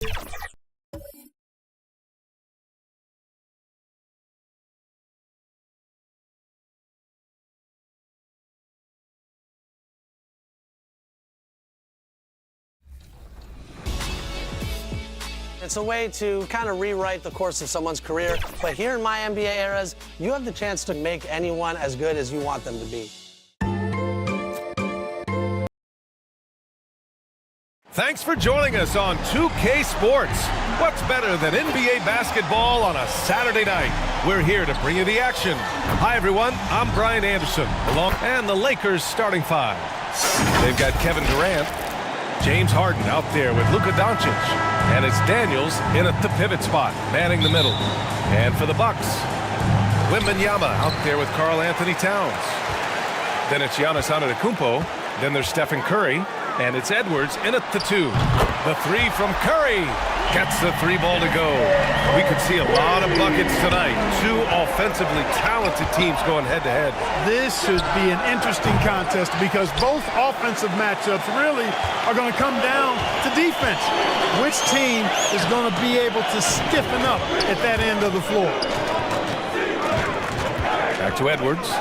It's a way to kind of rewrite the course of someone's career. But here in my NBA eras, you have the chance to make anyone as good as you want them to be. Thanks for joining us on 2K Sports. What's better than NBA basketball on a Saturday night? We're here to bring you the action. Hi, everyone. I'm Brian Anderson, and the Lakers starting five. They've got Kevin Durant, James Harden out there with Luka Doncic, and it's Daniels in at the pivot spot, manning the middle. And for the Bucks, Wembanyama out there with Karl Anthony Towns. Then it's Giannis Antetokounmpo. Then there's Stephen Curry. And it's Edwards in at the two. The three from Curry. Gets the three ball to go. We could see a lot of buckets tonight. Two offensively talented teams going head-to-head. This should be an interesting contest because both offensive matchups really are going to come down to defense. Which team is going to be able to stiffen up at that end of the floor? Back to Edwards.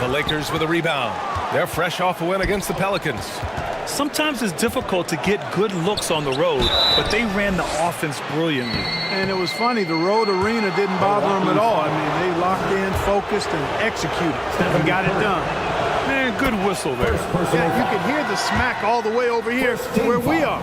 The Lakers with a rebound. They're fresh off a win against the Pelicans. Sometimes it's difficult to get good looks on the road, but they ran the offense brilliantly. And it was funny, the road arena didn't bother them at all. I mean, they locked in, focused, and executed, and got it done. Man, good whistle there. Yeah, you can hear the smack all the way over here where we are.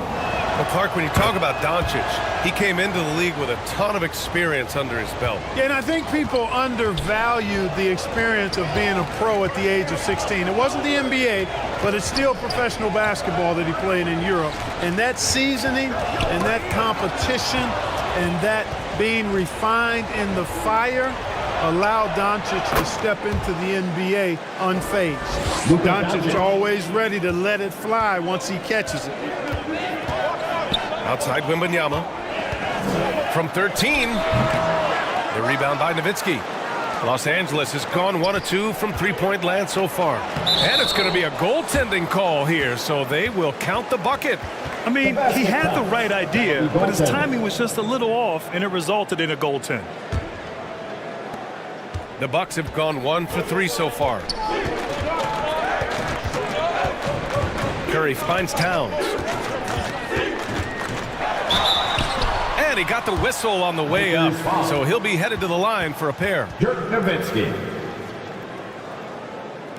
Well, Clark, when you talk about Doncic, he came into the league with a ton of experience under his belt. Yeah, and I think people undervalue the experience of being a pro at the age of 16. It wasn't the NBA, but it's still professional basketball that he played in Europe. And that seasoning and that competition and that being refined in the fire allowed Doncic to step into the NBA unfazed. Doncic always ready to let it fly once he catches it. Outside Wembanyama. From 13. The rebound by Nowitzki. Los Angeles has gone 1 of 2 from three-point land so far. And it's going to be a goaltending call here, so they will count the bucket. I mean, he had the right idea, but his timing was just a little off, and it resulted in a goaltend. The Bucks have gone 1 for 3 so far. Curry finds Towns. And he got the whistle on the way up, so he'll be headed to the line for a pair. Dirk Nowitzki.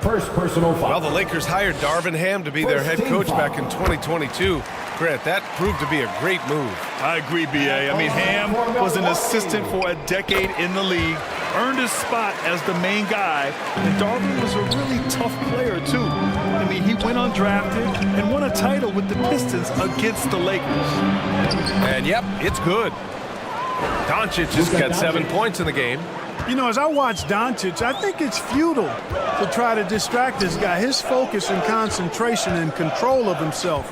First personal foul. Well, the Lakers hired Darvin Ham to be their head coach back in 2022. Grant, that proved to be a great move. I agree, B.A. I mean, Ham was an assistant for a decade in the league, earned his spot as the main guy, and Darvin was a really tough player, too. I mean, he went undrafted and won a title with the Pistons against the Lakers. And, yep, it's good. Doncic just got 7 points in the game. You know, as I watch Doncic, I think it's futile to try to distract this guy. His focus and concentration and control of himself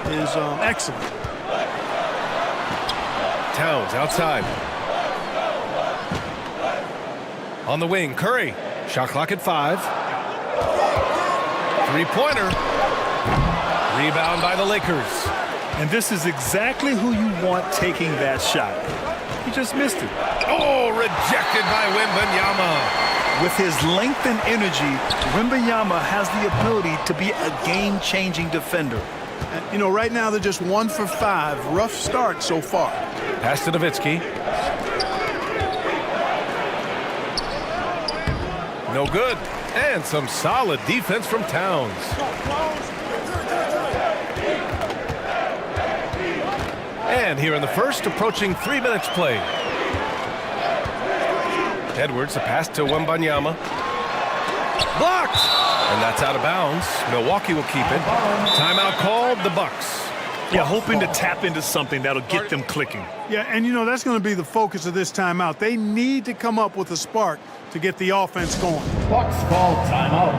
is excellent. Towns outside. On the wing, Curry. Shot clock at 5. Three-pointer. Rebound by the Lakers. And this is exactly who you want taking that shot. He just missed it. Oh, rejected by Wembanyama. With his length and energy, Wembanyama has the ability to be a game-changing defender. You know, right now they're just 1 for 5. Rough start so far. Pass to Nowitzki. No good. And some solid defense from Towns. And here in the first, approaching 3 minutes played. Edwards, a pass to Wembanyama. Blocked! And that's out of bounds. Milwaukee will keep it. Timeout called, the Bucks. Yeah, hoping to tap into something that'll get them clicking. Yeah, and you know, that's going to be the focus of this timeout. They need to come up with a spark to get the offense going. Bucks call timeout.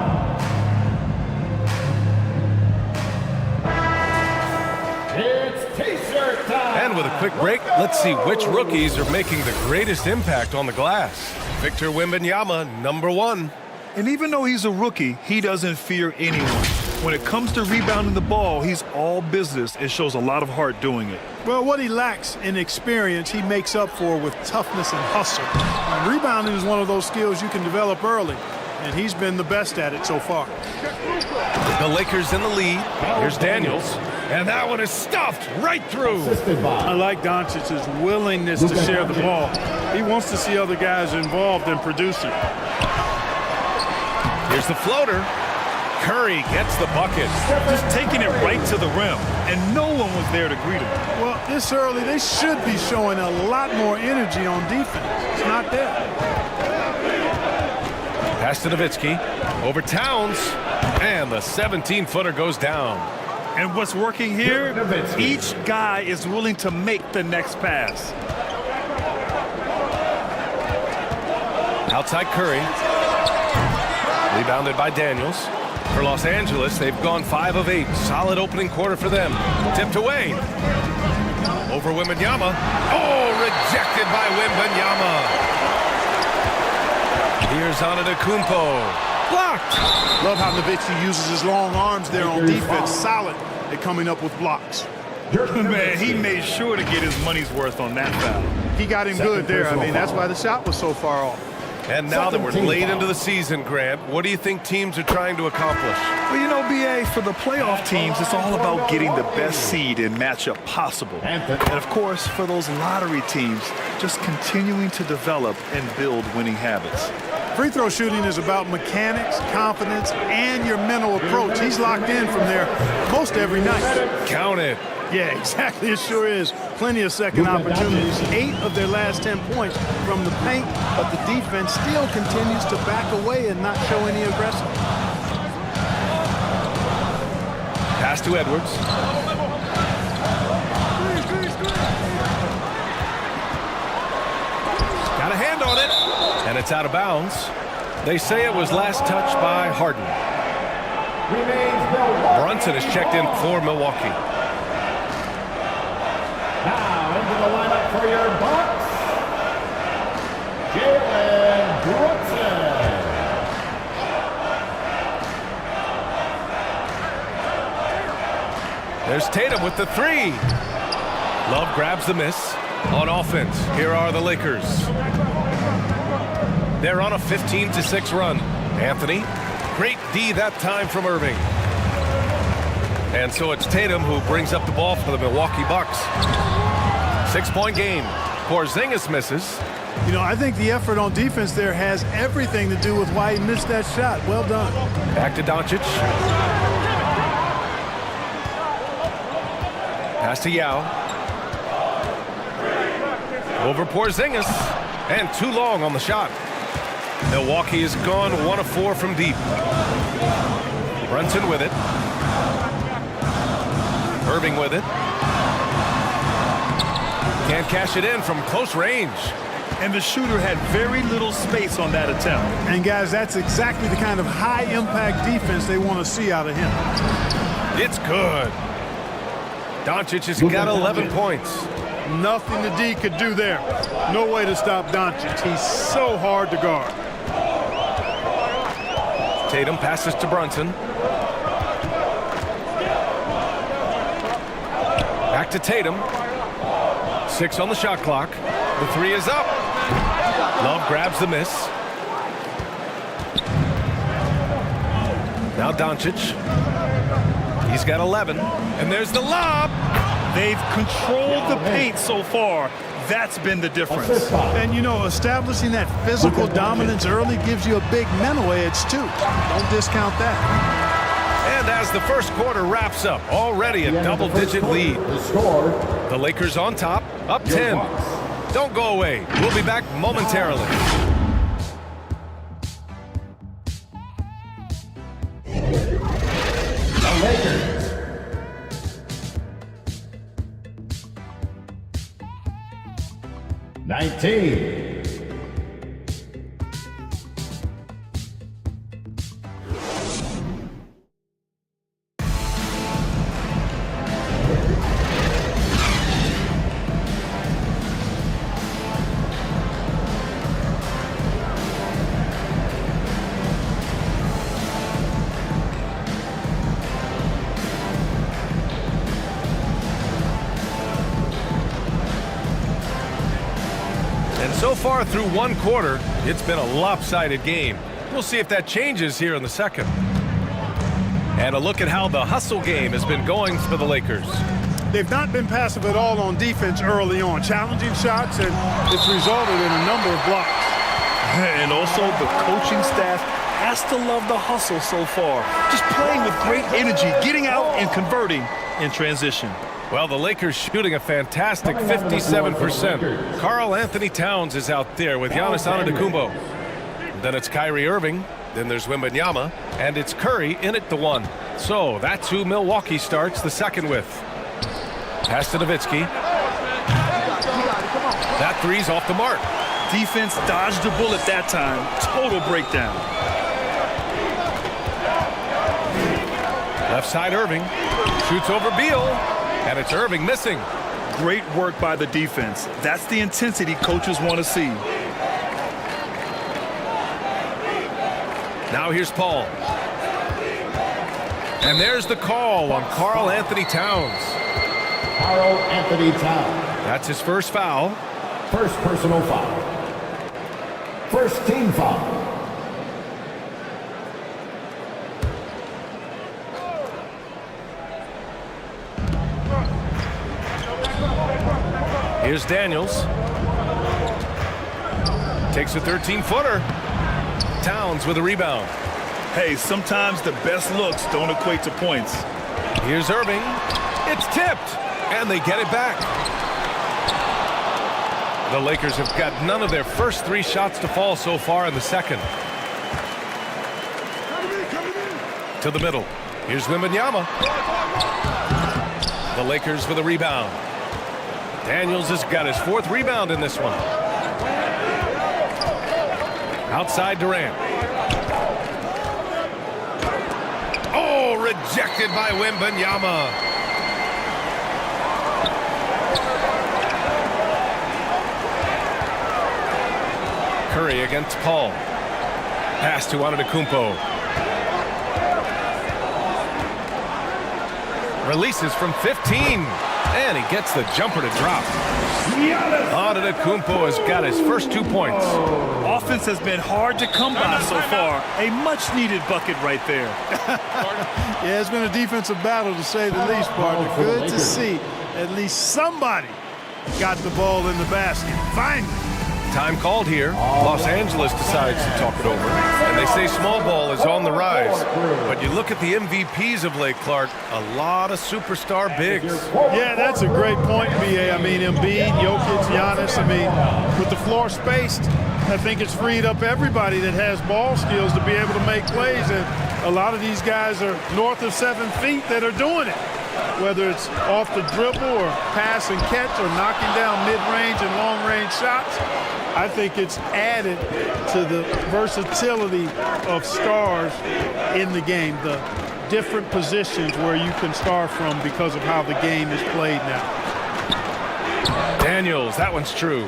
It's T-shirt time. And with a quick break, let's see which rookies are making the greatest impact on the glass. Victor Wembanyama, number 1. And even though he's a rookie, he doesn't fear anyone. When it comes to rebounding the ball, he's all business and shows a lot of heart doing it. Well, what he lacks in experience, he makes up for with toughness and hustle. Rebounding is one of those skills you can develop early, and he's been the best at it so far. The Lakers in the lead. Here's Daniels. And that one is stuffed right through. I like Doncic's willingness to share the ball. He wants to see other guys involved in producing. Here's the floater. Curry gets the bucket. Just taking it right to the rim, and no one was there to greet him. Well, this early, they should be showing a lot more energy on defense. It's not there. Pass to Nowitzki. Over Towns. And the 17-footer goes down. And what's working here? Each guy is willing to make the next pass. Outside Curry. Rebounded by Daniels. For Los Angeles, they've gone 5 of 8. Solid opening quarter for them. Tipped away. Over Wembanyama. Oh, rejected by Wembanyama. Here's Antetokounmpo. Blocked. Love how Nowitzki uses his long arms there on defense. Solid at coming up with blocks. Man, he made sure to get his money's worth on that foul. He got him good there. I mean, that's why the shot was so far off. And now that we're late into the season, Grant, what do you think teams are trying to accomplish? Well, you know, B.A., for the playoff teams, it's all about getting the best seed and matchup possible. And, of course, for those lottery teams, just continuing to develop and build winning habits. Free throw shooting is about mechanics, confidence, and your mental approach. He's locked in from there most every night. Count it. Yeah, exactly. It sure is. Plenty of second opportunities. 8 of their last 10 points from the paint, but the defense still continues to back away and not show any aggression. Pass to Edwards. Got a hand on it, and it's out of bounds. They say it was last touched by Harden. Brunson is checked in for Milwaukee. Now into the lineup for your Bucks, Jalen Brunson. There's Tatum with the 3. Love grabs the miss. On offense, here are the Lakers. They're on a 15-6 run. Anthony, great D that time from Irving. And so it's Tatum who brings up the ball for the Milwaukee Bucks. 6-point game. Porzingis misses. You know, I think the effort on defense there has everything to do with why he missed that shot. Well done. Back to Doncic. Pass to Yao. Over Porzingis. And too long on the shot. Milwaukee has gone 1 of 4 from deep. Brunson with it. Irving with it. Can't cash it in from close range. And the shooter had very little space on that attempt. And, guys, that's exactly the kind of high-impact defense they want to see out of him. It's good. Doncic has got 11 points. Nothing the D could do there. No way to stop Doncic. He's so hard to guard. Tatum passes to Brunson. Back to Tatum. 6 on the shot clock. The 3 is up. Love grabs the miss. Now Doncic. He's got 11. And there's the lob. They've controlled the paint so far. That's been the difference. And, you know, establishing that physical dominance early gives you a big mental edge, too. Don't discount that. And as the first quarter wraps up, already a double-digit lead. The Lakers on top, up 10. Don't go away. We'll be back momentarily. The Lakers. 19. far through one quarter, it's been a lopsided game. We'll see if that changes here in the second. And a look at how the hustle game has been going for the Lakers. They've not been passive at all on defense early on, challenging shots, and it's resulted in a number of blocks. And also the coaching staff has to love the hustle so far. Just playing with great energy, getting out and converting in transition. Well, the Lakers shooting a fantastic 57%. Karl Anthony Towns is out there with Giannis Antetokounmpo. Then it's Kyrie Irving. Then there's Wembanyama. And it's Curry in at the one. So that's who Milwaukee starts the second with. Pass to Nowitzki. That three's off the mark. Defense dodged a bullet that time. Total breakdown. Left side Irving. Shoots over Beal. And it's Irving missing. Great work by the defense. That's the intensity coaches want to see. Now here's Paul. And there's the call on Karl Anthony Towns. Karl Anthony Towns. That's his first foul. First personal foul. First team foul. Here's Daniels. Takes a 13-footer. Towns with a rebound. Hey, sometimes the best looks don't equate to points. Here's Irving. It's tipped, and they get it back. The Lakers have got none of their first three shots to fall so far in the second. To the middle. Here's Wembanyama. The Lakers with a rebound. Daniels has got his fourth rebound in this one. Outside Durant. Oh, rejected by Wembanyama. Curry against Paul. Pass to Antetokounmpo. Releases from 15. And he gets the jumper to drop. Antetokounmpo has got his first 2 points. Offense has been hard to come by so far. A much-needed bucket right there. Yeah, it's been a defensive battle, to say the least, partner. Good to see at least somebody got the ball in the basket. Finally. Time called here. Los Angeles decides to talk it over. And they say small ball is on the rise. But you look at the MVPs of late, Clark, a lot of superstar bigs. Yeah, that's a great point, B.A. I mean, Embiid, Jokic, Giannis. I mean, with the floor spaced, I think it's freed up everybody that has ball skills to be able to make plays. And a lot of these guys are north of 7 feet that are doing it. Whether it's off the dribble or pass and catch or knocking down mid-range and long-range shots, I think it's added to the versatility of stars in the game, the different positions where you can start from because of how the game is played now. Daniels, that one's true.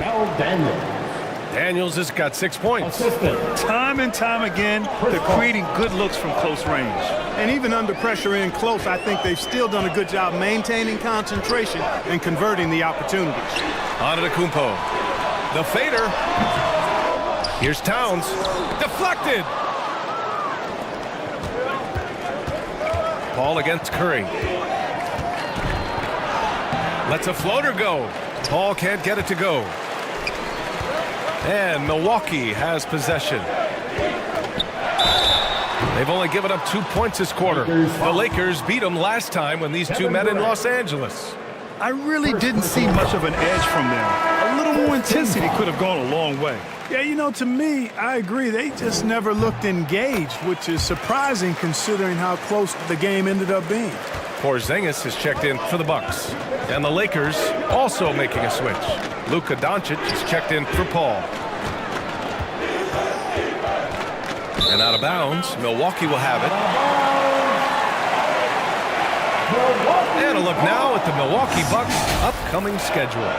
Daniels has got 6 points. Time and time again, they're creating good looks from close range. And even under pressure in close, I think they've still done a good job maintaining concentration and converting the opportunities. Antetokounmpo. The fader. Here's Towns. Deflected. Paul against Curry. Lets a floater go. Paul can't get it to go. And Milwaukee has possession. They've only given up 2 points this quarter. The Lakers beat them last time when these two met in Los Angeles. I really didn't see much of an edge from them. A little more intensity could have gone a long way. Yeah, you know, to me, I agree. They just never looked engaged, which is surprising considering how close the game ended up being. Porzingis has checked in for the Bucks. And the Lakers also making a switch. Luka Doncic has checked in for Paul. And out of bounds, Milwaukee will have it. And a look now at the Milwaukee Bucks' upcoming schedule.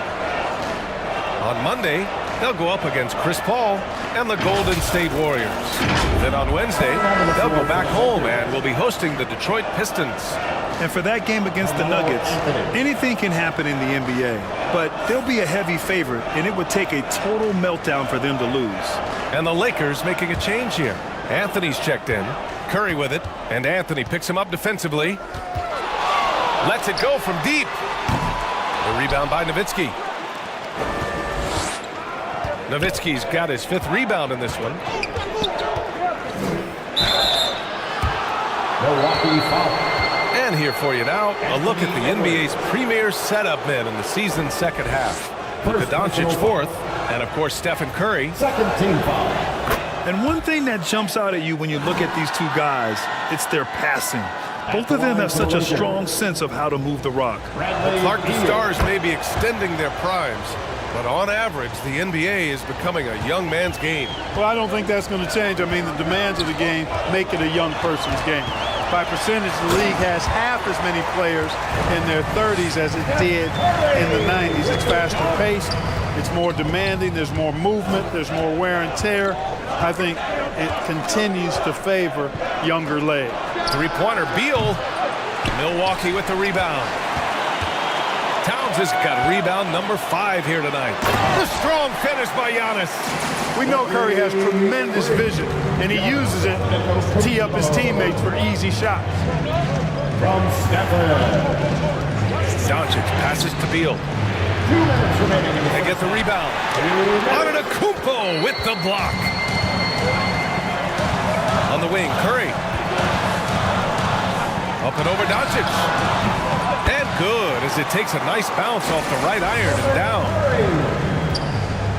On Monday, They'll go up against Chris Paul and the Golden State Warriors. Then on Wednesday, they'll go back home and will be hosting the Detroit Pistons. And for that game against the Nuggets, anything can happen in the NBA, but they'll be a heavy favorite, and it would take a total meltdown for them to lose. And the Lakers making a change here. Anthony's checked in. Curry with it, and Anthony picks him up defensively. Lets it go from deep. The rebound by Nowitzki. Nowitzki's got his 5th rebound in this one. Milwaukee foul. And here for you now, a look at the NBA's premier setup men in the season's second half. Luka Doncic 4th, and of course Stephen Curry. Second team foul. And one thing that jumps out at you when you look at these two guys, it's their passing. Both of them have such a strong sense of how to move the rock. The Clark Stars may be extending their primes, but on average, the NBA is becoming a young man's game. Well, I don't think that's going to change. I mean, the demands of the game make it a young person's game. By percentage, the league has half as many players in their 30s as it did in the 90s. It's faster paced, it's more demanding, there's more movement, there's more wear and tear. I think it continues to favor younger legs. Three-pointer, Beal. Milwaukee with the rebound. Towns has got rebound number 5 here tonight. The strong finish by Giannis. We know Curry has tremendous vision, and he uses it to tee up his teammates for easy shots. From Stephen. Doncic passes to Beal. 2 minutes remaining in the They get the rebound. Antetokounmpo with the block. On the wing, Curry. Up and over Doncic. And good, as it takes a nice bounce off the right iron and down.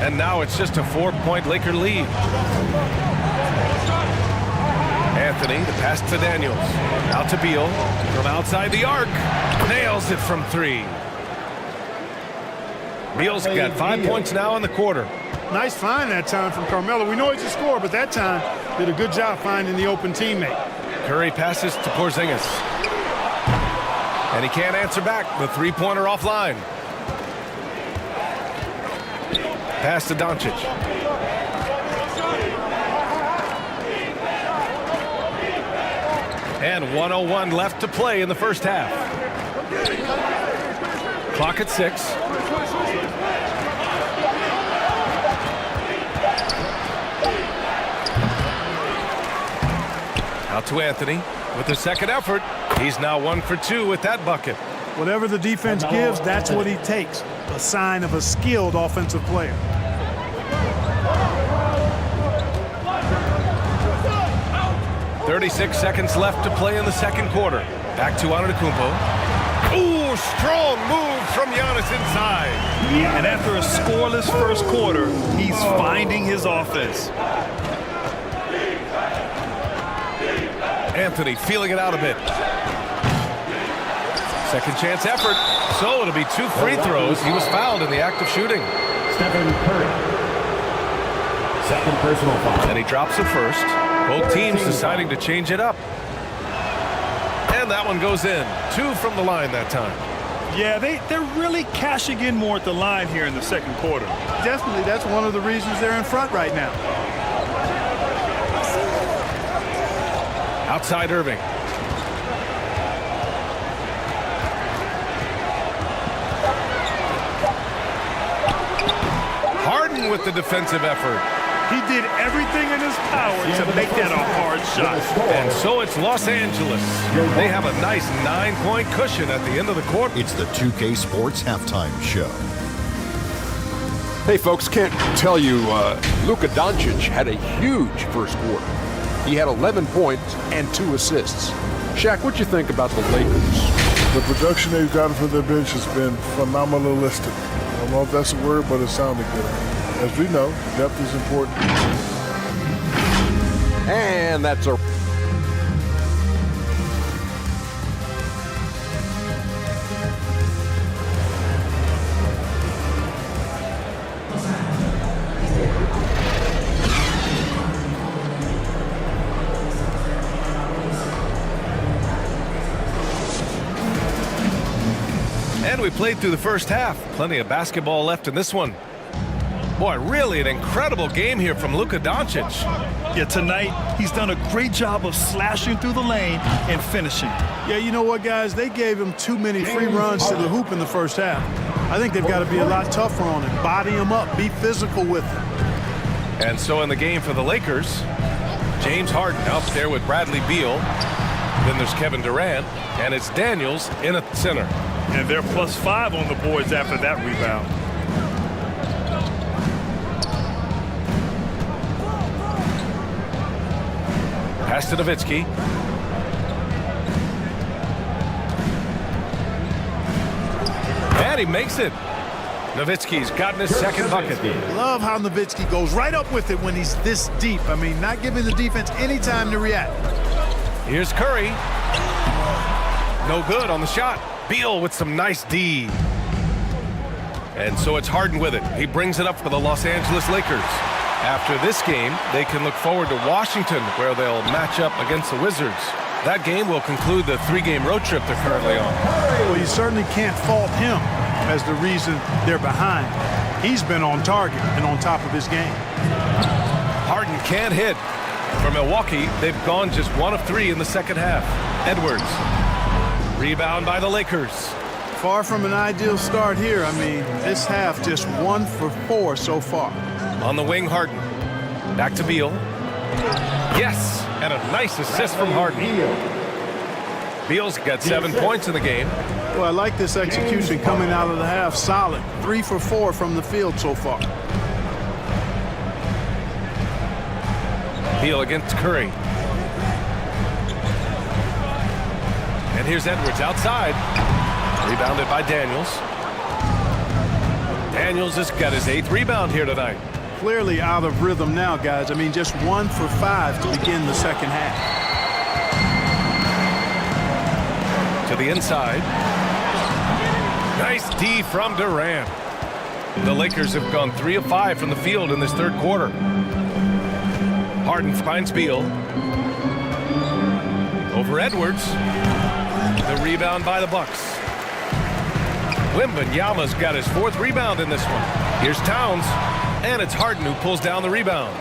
And now it's just a 4-point Laker lead. Anthony, the pass to Daniels. Out to Beal. From outside the arc. Nails it from 3. Beal's got 5 points now in the quarter. Nice find that time from Carmelo. We know he's a scorer, but that time did a good job finding the open teammate. Curry passes to Porzingis. And he can't answer back. The three-pointer offline. Pass to Doncic. And 1:01 left to play in the first half. Clock at 6. Out to Anthony with the second effort. He's now 1 for 2 with that bucket. Whatever the defense gives, that's what he takes. A sign of a skilled offensive player. .36 seconds left to play in the second quarter. Back to Antetokounmpo. Ooh, strong move from Giannis inside. And after a scoreless first quarter, he's finding his offense. Anthony feeling it out a bit. Second chance effort. So it'll be 2 free throws. He was fouled in the act of shooting. Stephen Curry. Second personal foul. And he drops the first. Both teams deciding to change it up. And that one goes in. 2 from the line that time. Yeah, they're really cashing in more at the line here in the second quarter. Definitely, that's one of the reasons they're in front right now. Outside Irving. Harden with the defensive effort. He did everything in his power to make that a hard shot. And so it's Los Angeles. They have a nice 9-point cushion at the end of the quarter. It's the 2K Sports Halftime Show. Hey, folks, can't tell you, Luka Doncic had a huge first quarter. He had 11 points and 2 assists. Shaq, what you think about the Lakers? The production they've gotten from their bench has been phenomenalistic. I don't know if that's a word, but it sounded good. As we know, depth is important. And that's a... And we played through the first half. Plenty of basketball left in this one. Boy, really an incredible game here from Luka Doncic. Yeah, tonight he's done a great job of slashing through the lane and finishing. Yeah, you know what, guys? They gave him too many free runs to the hoop in the first half. I think they've got to be a lot tougher on him. Body him up. Be physical with him. And so in the game for the Lakers, James Harden up there with Bradley Beal. Then there's Kevin Durant, and it's Daniels in at the center. And they're +5 on the boards after that rebound. Pass to Nowitzki. And he makes it. Nowitzki's gotten his second bucket. Love how Nowitzki goes right up with it when he's this deep. I mean, not giving the defense any time to react. Here's Curry. No good on the shot. Beal with some nice D. And so it's Harden with it. He brings it up for the Los Angeles Lakers. After this game, they can look forward to Washington, where they'll match up against the Wizards. That game will conclude the 3-game road trip they're currently on. Well, you certainly can't fault him as the reason they're behind. He's been on target and on top of his game. Harden can't hit. For Milwaukee, they've gone just 1 of 3 in the second half. Edwards. Rebound by the Lakers. Far from an ideal start here. I mean, this half just 1 for 4 so far. On the wing, Harden. Back to Beal. Yes, and a nice assist from Harden. Beal's got 7 points in the game. Well, I like this execution coming out of the half. Solid. 3 for 4 from the field so far. Beal against Curry. And here's Edwards outside. Rebounded by Daniels. Daniels has got his 8th rebound here tonight. Clearly out of rhythm now, guys. I mean, just 1 for 5 to begin the second half. To the inside. Nice D from Durant. The Lakers have gone 3 of 5 from the field in this third quarter. Harden finds Beal. Over Edwards. The rebound by the Bucks. Wembanyama's got his 4th rebound in this one. Here's Towns, and it's Harden who pulls down the rebound.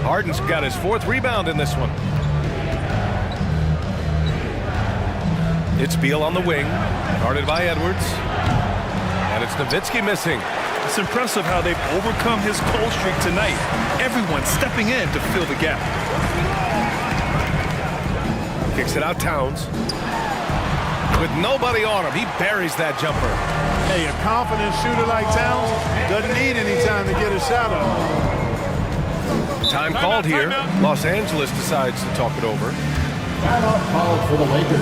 Harden's got his 4th rebound in this one. It's Beal on the wing, guarded by Edwards. And it's Nowitzki missing. It's impressive how they've overcome his cold streak tonight. Everyone stepping in to fill the gap. Kicks it out, Towns. With nobody on him, he buries that jumper. Hey, a confident shooter like Towns doesn't need any time to get a shot up. Time called here. Los Angeles decides to talk it over. Timeout called for the Lakers.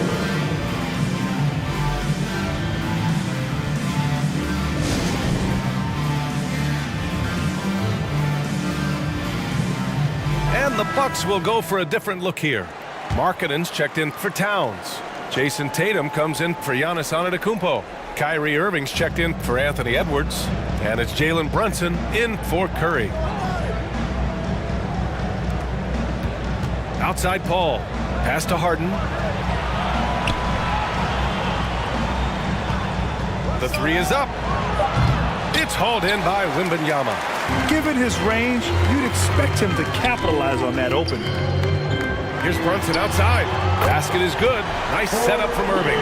And the Bucks will go for a different look here. Markkanen's checked in for Towns. Jason Tatum comes in for Giannis Antetokounmpo. Kyrie Irving's checked in for Anthony Edwards. And it's Jalen Brunson in for Curry. Outside Paul. Pass to Harden. The 3 is up. It's hauled in by Wembanyama. Given his range, you'd expect him to capitalize on that opening. Here's Brunson outside. Basket is good. Nice setup from Irving.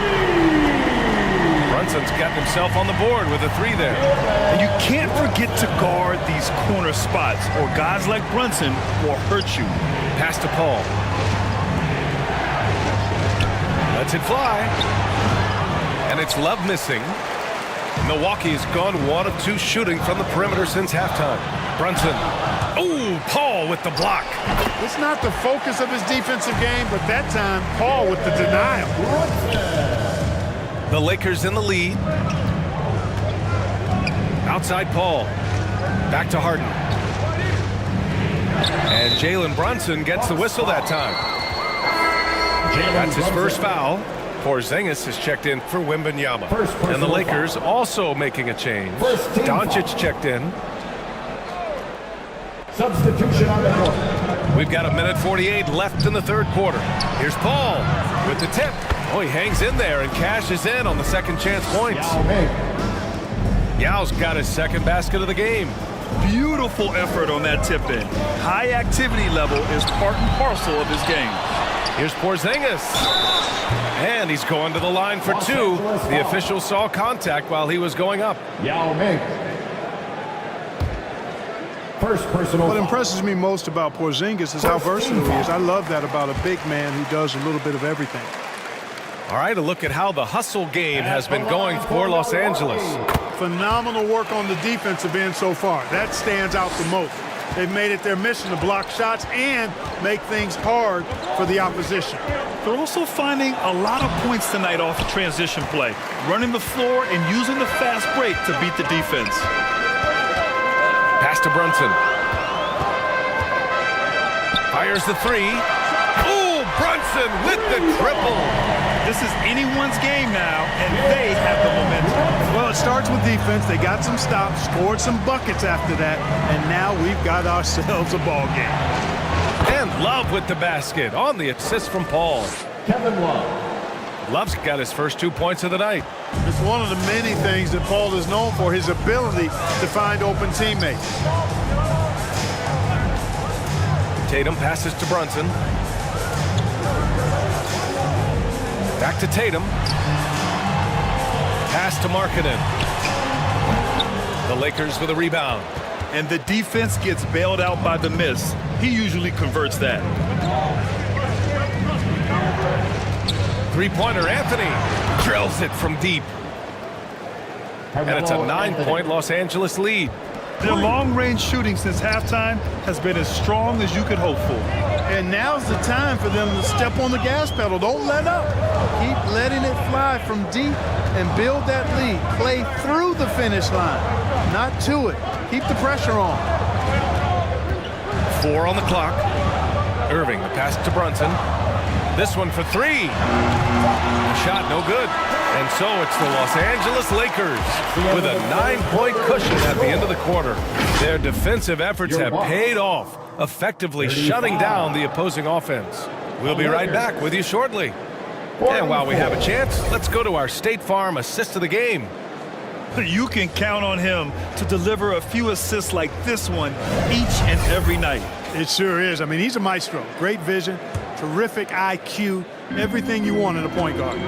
Brunson's got himself on the board with a 3 there. And you can't forget to guard these corner spots, or guys like Brunson will hurt you. Pass to Paul. Lets it fly. And it's Love missing. Milwaukee's gone 1 of 2 shooting from the perimeter since halftime. Brunson. Oh, Paul with the block. It's not the focus of his defensive game, but that time, Paul with the denial. The Lakers in the lead. Outside Paul. Back to Harden. And Jalen Brunson gets the whistle that time. That's his first foul. Porzingis is checked in for Wembanyama. And the Lakers also making a change. Doncic checked in. Substitution on the court. We've got 1:48 left in the third quarter. Here's Paul with the tip. Oh, he hangs in there and cashes in on the second chance points. Yao's got his second basket of the game. Beautiful effort on that tip-in. High activity level is part and parcel of his game. Here's Porzingis. And he's going to the line for two. The official saw contact while he was going up. Yao Ming. First personal. What impresses me most about Porzingis is how versatile he is. I love that about a big man who does a little bit of everything. All right, a look at how the hustle game has been going for Los Angeles. Phenomenal work on the defensive end so far. That stands out the most. They've made it their mission to block shots and make things hard for the opposition. They're also finding a lot of points tonight off of transition play, running the floor and using the fast break to beat the defense. Pass to Brunson. Fires the three. Ooh, Brunson with the triple. This is anyone's game now, and they have the momentum. Well, it starts with defense. They got some stops, scored some buckets after that, and now we've got ourselves a ball game. And Love with the basket on the assist from Paul. Kevin Love. Love's got his first 2 points of the night. It's one of the many things that Paul is known for, his ability to find open teammates. Tatum passes to Brunson. Back to Tatum. Pass to Markkanen. The Lakers with a rebound. And the defense gets bailed out by the miss. He usually converts that. Three-pointer, Anthony drills it from deep. And it's a 9-point Los Angeles lead. Their long-range shooting since halftime has been as strong as you could hope for. And now's the time for them to step on the gas pedal. Don't let up. Keep letting it fly from deep and build that lead. Play through the finish line, not to it. Keep the pressure on. 4 on the clock. Irving, the pass to Brunson. This one for 3. Shot no good. And so it's the Los Angeles Lakers with a 9-point cushion at the end of the quarter. Their defensive efforts have paid off, effectively shutting down the opposing offense. We'll be right back with you shortly. And while we have a chance, let's go to our State Farm assist of the game. You can count on him to deliver a few assists like this one each and every night. It sure is. I mean, he's a maestro. Great vision, terrific IQ, everything you want in a point guard.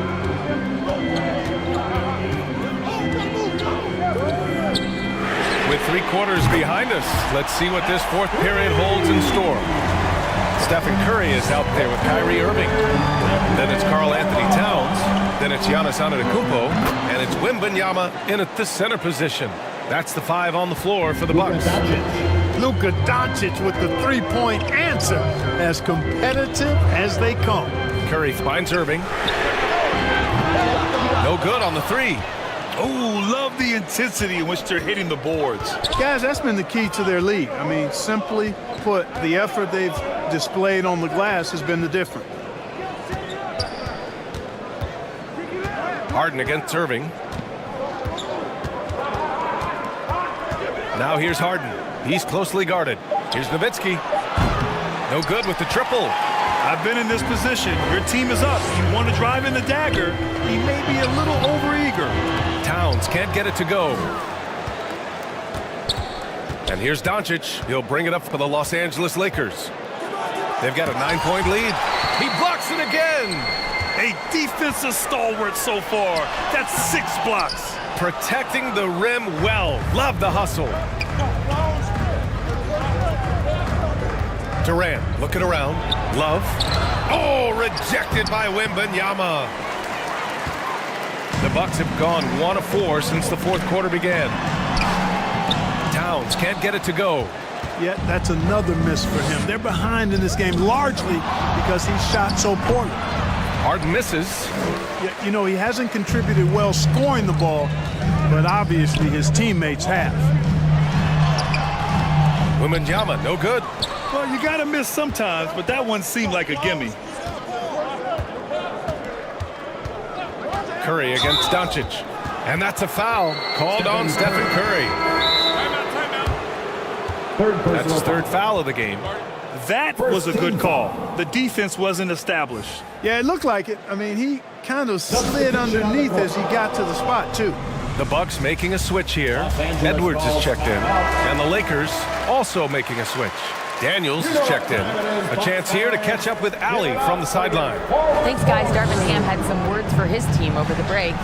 With 3 quarters behind us, let's see what this fourth period holds in store. Stephen Curry is out there with Kyrie Irving. Then it's Karl Anthony Towns. Then it's Giannis Antetokounmpo. And it's Wembanyama in at the center position. That's the 5 on the floor for the Bucks. Luka Doncic with the three-point answer, as competitive as they come. Curry finds Irving. No good on the 3. Oh, love the intensity in which they're hitting the boards. Guys, that's been the key to their lead. I mean, simply put, the effort they've displayed on the glass has been the difference. Harden against Irving. Now here's Harden. He's closely guarded. Here's Nowitzki. No good with the triple. I've been in this position. Your team is up. You want to drive in the dagger. He may be a little overeager. Towns can't get it to go. And here's Doncic. He'll bring it up for the Los Angeles Lakers. They've got a 9-point lead. He blocks it again. A defensive stalwart so far. That's 6 blocks. Protecting the rim well. Love the hustle. Durant looking around. Love. Oh, rejected by Wembanyama. The Bucks have gone 1 of 4 since the fourth quarter began. Towns can't get it to go. Yet that's another miss for him. They're behind in this game largely because he shot so poorly. Harden misses. Yeah, you know, he hasn't contributed well scoring the ball, but obviously his teammates have. Wembanyama, no good. Well, you got to miss sometimes, but that one seemed like a gimme. Curry against Doncic. And that's a foul called on Stephen Curry. That's his 3rd foul of the game. That was a good call. The defense wasn't established. Yeah, it looked like it. I mean, he kind of slid underneath as he got to the spot, too. The Bucks making a switch here. Edwards is checked in. And the Lakers also making a switch. Daniels is checked in. A chance here to catch up with Allie from the sideline. Thanks, guys. Darvin Ham had some words for his team over the break.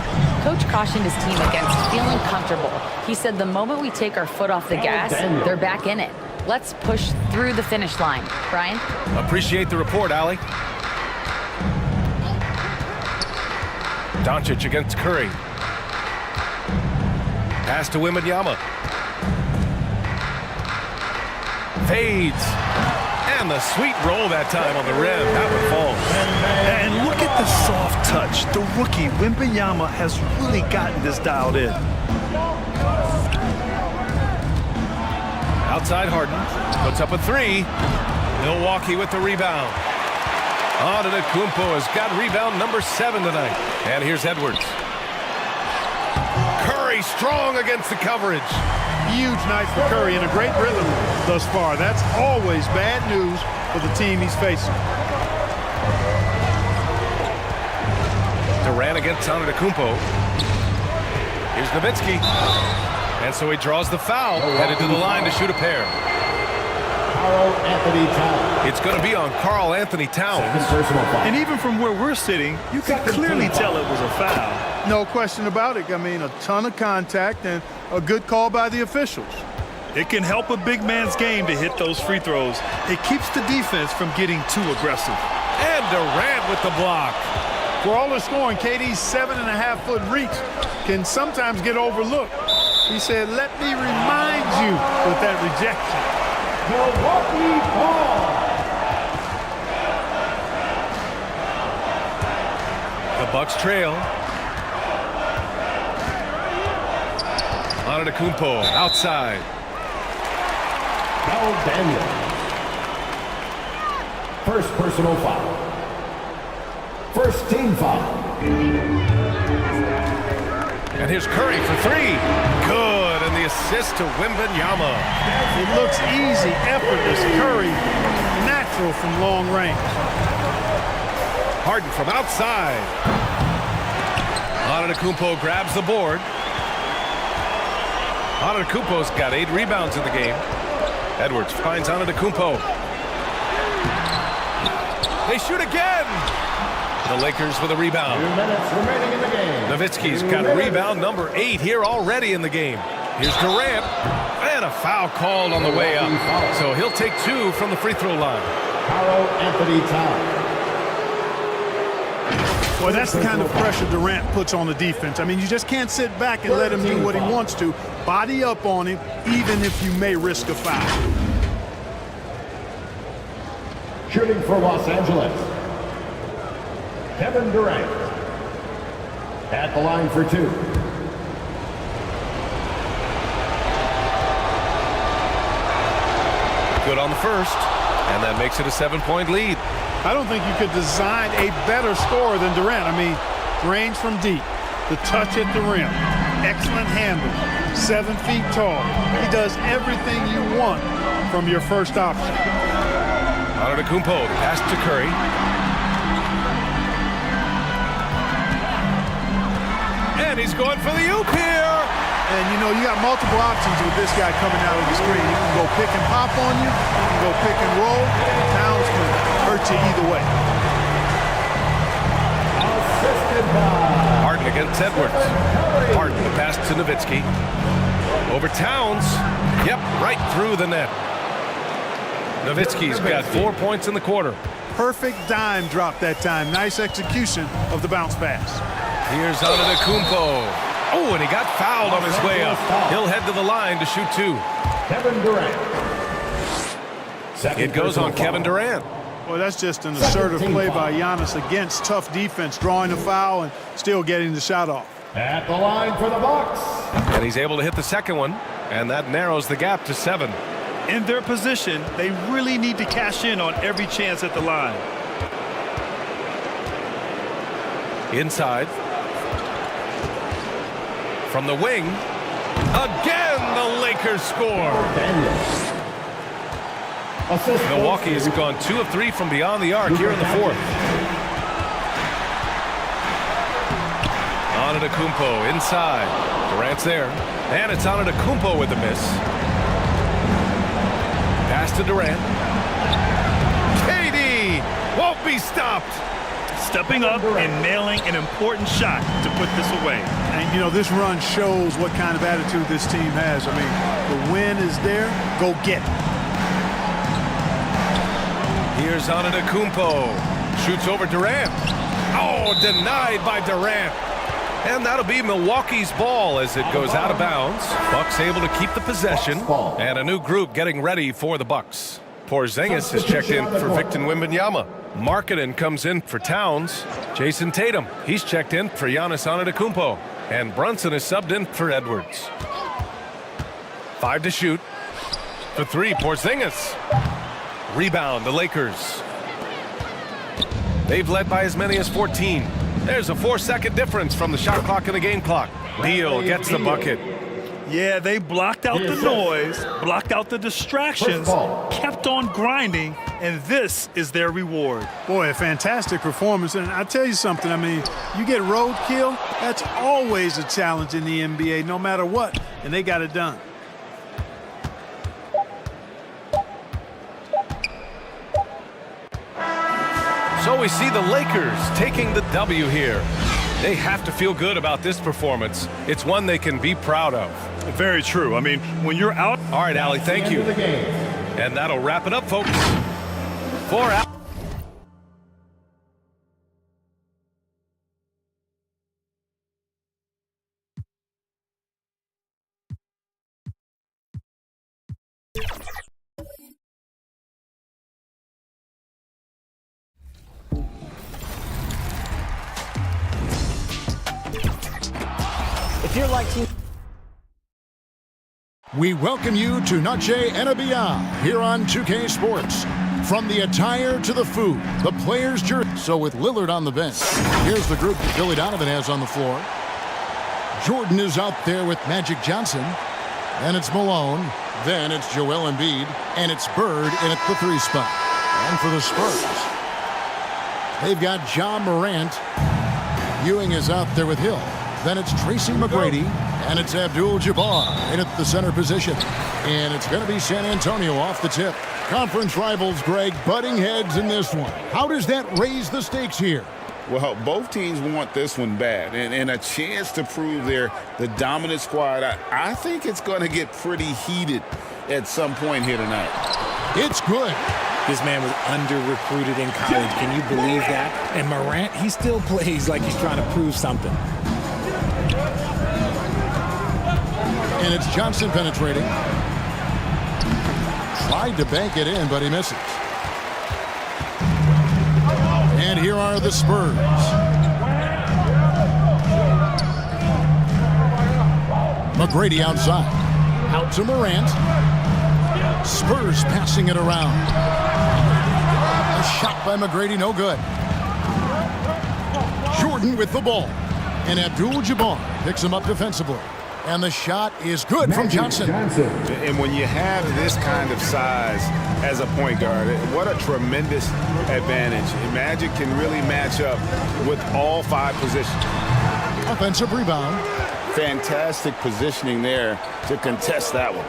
Coach cautioned his team against feeling comfortable. He said the moment we take our foot off the gas, they're back in it. Let's push through the finish line. Brian? Appreciate the report, Allie. Doncic against Curry. Pass to Wembanyama. Fades. And the sweet roll that time on the rim. That one falls. And look at the soft touch. The rookie, Wembanyama, has really gotten this dialed in. Outside Harden. Puts up a three. Milwaukee with the rebound. Antetokounmpo has got rebound number 7 tonight. And here's Edwards. Curry strong against the coverage. Huge night for Curry and a great rhythm thus far. That's always bad news for the team he's facing. Durant against Antetokounmpo. Here's Nowitzki. And so he draws the foul. Headed to the line to shoot a pair. Anthony Towns. It's going to be on Karl Anthony Towns. And even from where we're sitting, you can clearly tell it was a foul. No question about it. I mean, a ton of contact and a good call by the officials. It can help a big man's game to hit those free throws. It keeps the defense from getting too aggressive. And Durant with the block. For all the scoring, KD's 7.5-foot reach can sometimes get overlooked. He said, "Let me remind you," with that rejection. Milwaukee ball. The Bucks trail. Antetokounmpo outside. Daniel. First personal foul. First team foul. And here's Curry for 3. Good, and the assist to Wembanyama. It looks easy, effortless. Curry, natural from long range. Harden from outside. Antetokounmpo grabs the board. Antetokounmpo's got 8 rebounds in the game. Edwards finds Antetokounmpo. They shoot again. The Lakers with a rebound. 2 minutes remaining in the game. Nowitzki's got rebound number 8 here already in the game. Here's Durant. And a foul called on the way up. So he'll take 2 from the free throw line. Karl Anthony Towns. Well, that's the kind of pressure Durant puts on the defense. I mean, you just can't sit back and let him do what he wants to. Body up on him, even if you may risk a foul. Shooting for Los Angeles, Kevin Durant. At the line for 2. Good on the first. And that makes it a 7-point lead. I don't think you could design a better scorer than Durant. I mean, range from deep, the touch at the rim, excellent handle, 7 feet tall. He does everything you want from your first option. Antetokounmpo pass to Curry. And he's going for the oop here. And, you know, you got multiple options with this guy coming out of the screen. He can go pick and pop on you. He can go pick and roll. Towns can hurt you either way. Assisted by Harden against Edwards. Harden the pass to Nowitzki. Over Towns. Yep, right through the net. Nowitzki's got 4 points in the quarter. Perfect dime drop that time. Nice execution of the bounce pass. Here's Antetokounmpo. Oh, and he got fouled on his way up. He'll head to the line to shoot 2. Kevin Durant. It goes on Kevin Durant. Well, that's just an assertive play by Giannis against tough defense, drawing a foul and still getting the shot off. At the line for the Bucks. And he's able to hit the second one, and that narrows the gap to 7. In their position, they really need to cash in on every chance at the line. Inside. From the wing. Again, the Lakers score. Milwaukee has gone 2 of 3 from beyond the arc here in the 4th. Antetokounmpo inside. Durant's there. And it's Antetokounmpo with the miss. Pass to Durant. KD won't be stopped. Stepping up and nailing an important shot to put this away. And, you know, this run shows what kind of attitude this team has. I mean, the win is there. Go get it. Here's Antetokounmpo. Shoots over Durant. Oh, denied by Durant. And that'll be Milwaukee's ball as it goes out of bounds. Bucks able to keep the possession. And a new group getting ready for the Bucks. Porzingis has checked in for Victor Wembanyama. Markkanen comes in for Towns. Jason Tatum, he's checked in for Giannis Antetokounmpo. And Brunson is subbed in for Edwards. 5 to shoot. For 3, Porzingis. Rebound, the Lakers. They've led by as many as 14. There's a 4-second difference from the shot clock and the game clock. Beal gets the bucket. Yeah, they blocked out the noise, blocked out the distractions, kept on grinding, and this is their reward. Boy, a fantastic performance. And I'll tell you something, I mean, you get roadkill, that's always a challenge in the NBA, no matter what, and they got it done. So we see the Lakers taking the W here. They have to feel good about this performance. It's one they can be proud of. Very true. I mean, when you're out. All right, Allie, thank you. And that'll wrap it up, folks. For out. If you're like Team... We welcome you to Noche NBA here on 2K Sports. From the attire to the food, the players' jersey. So with Lillard on the bench, here's the group that Billy Donovan has on the floor. Jordan is out there with Magic Johnson. Then it's Malone. Then it's Joel Embiid. And it's Bird in at the 3 spot. And for the Spurs, they've got Ja Morant. Ewing is out there with Hill. Then it's Tracy McGrady, and it's Abdul-Jabbar in at the center position. And it's going to be San Antonio off the tip. Conference rivals, Greg, butting heads in this one. How does that raise the stakes here? Well, both teams want this one bad, and a chance to prove they're the dominant squad. I think it's going to get pretty heated at some point here tonight. It's good. This man was under-recruited in college. Can you believe that? And Morant, he still plays like he's trying to prove something. And it's Johnson penetrating. Tried to bank it in, but he misses. And here are the Spurs. McGrady outside. Out to Morant. Spurs passing it around. A shot by McGrady, no good. Jordan with the ball. And Abdul-Jabbar picks him up defensively. And the shot is good from Johnson. And when you have this kind of size as a point guard, what a tremendous advantage. Magic can really match up with all 5 positions. Offensive rebound. Fantastic positioning there to contest that one.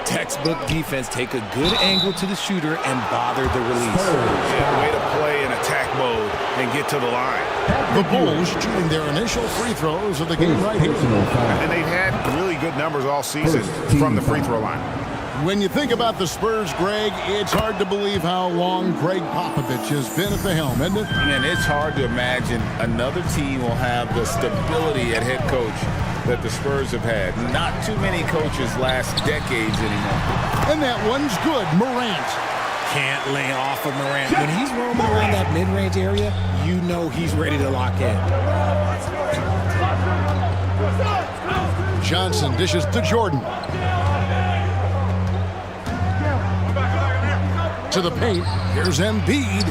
Textbook defense, take a good angle to the shooter and bother the release. Yeah, way to play in attack mode and get to the line. The Bulls shooting their initial free throws of the game right here. And they've had really good numbers all season from the free throw line. When you think about the Spurs, Greg, it's hard to believe how long Greg Popovich has been at the helm, isn't it? And it's hard to imagine another team will have the stability at head coach that the Spurs have had. Not too many coaches last decades anymore. And that one's good, Morant. Can't lay off of Morant. When he's roaming around that mid-range area, you know he's ready to lock in. Johnson dishes to Jordan. To the paint. Here's Embiid.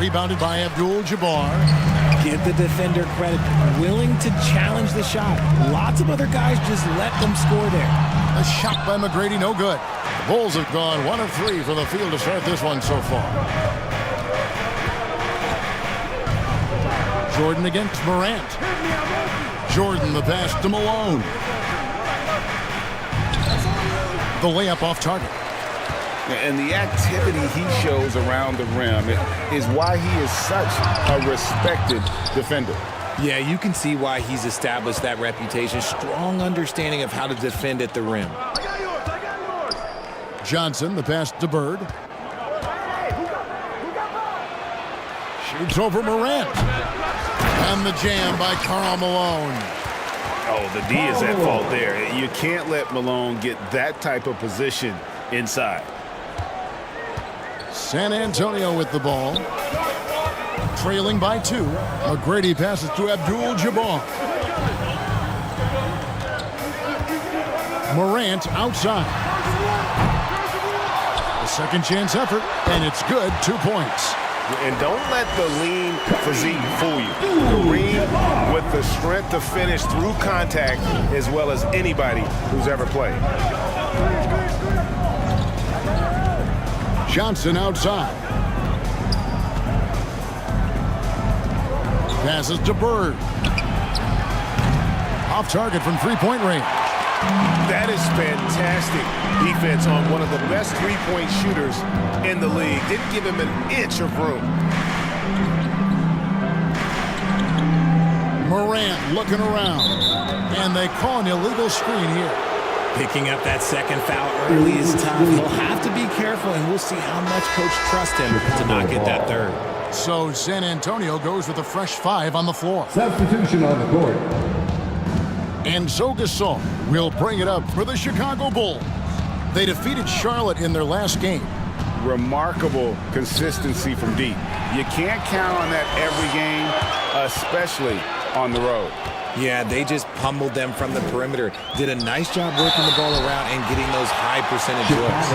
Rebounded by Abdul-Jabbar. Give the defender credit. Willing to challenge the shot. Lots of other guys just let them score there. A shot by McGrady, no good. The Bulls have gone 1 of 3 from the field to start this one so far. Jordan against Morant. Jordan the pass to Malone. The layup off target. And the activity he shows around the rim is why he is such a respected defender. Yeah, you can see why he's established that reputation. Strong understanding of how to defend at the rim. Johnson, the pass to Bird. Shoots over Morant. And the jam by Karl Malone. Oh, the D is at fault there. You can't let Malone get that type of position inside. San Antonio with the ball. Trailing by 2. McGrady passes to Abdul-Jabbar. Morant outside. A second chance effort, and it's good. 2 points. And don't let the lean physique fool you. Kareem with the strength to finish through contact as well as anybody who's ever played. Johnson outside. Passes to Bird. Off target from three-point range. That is fantastic defense on one of the best three-point shooters in the league. Didn't give him an inch of room. Morant looking around. And they call an illegal screen here. Picking up that second foul early is tough. He'll have to be careful, and we'll see how much coach trusts him to not get that third. So San Antonio goes with a fresh 5 on the floor. Substitution on the court. And so Gasol will bring it up for the Chicago Bulls. They defeated Charlotte in their last game. Remarkable consistency from deep. You can't count on that every game, especially on the road. Yeah, they just pummeled them from the perimeter. Did a nice job working the ball around and getting those high percentage looks.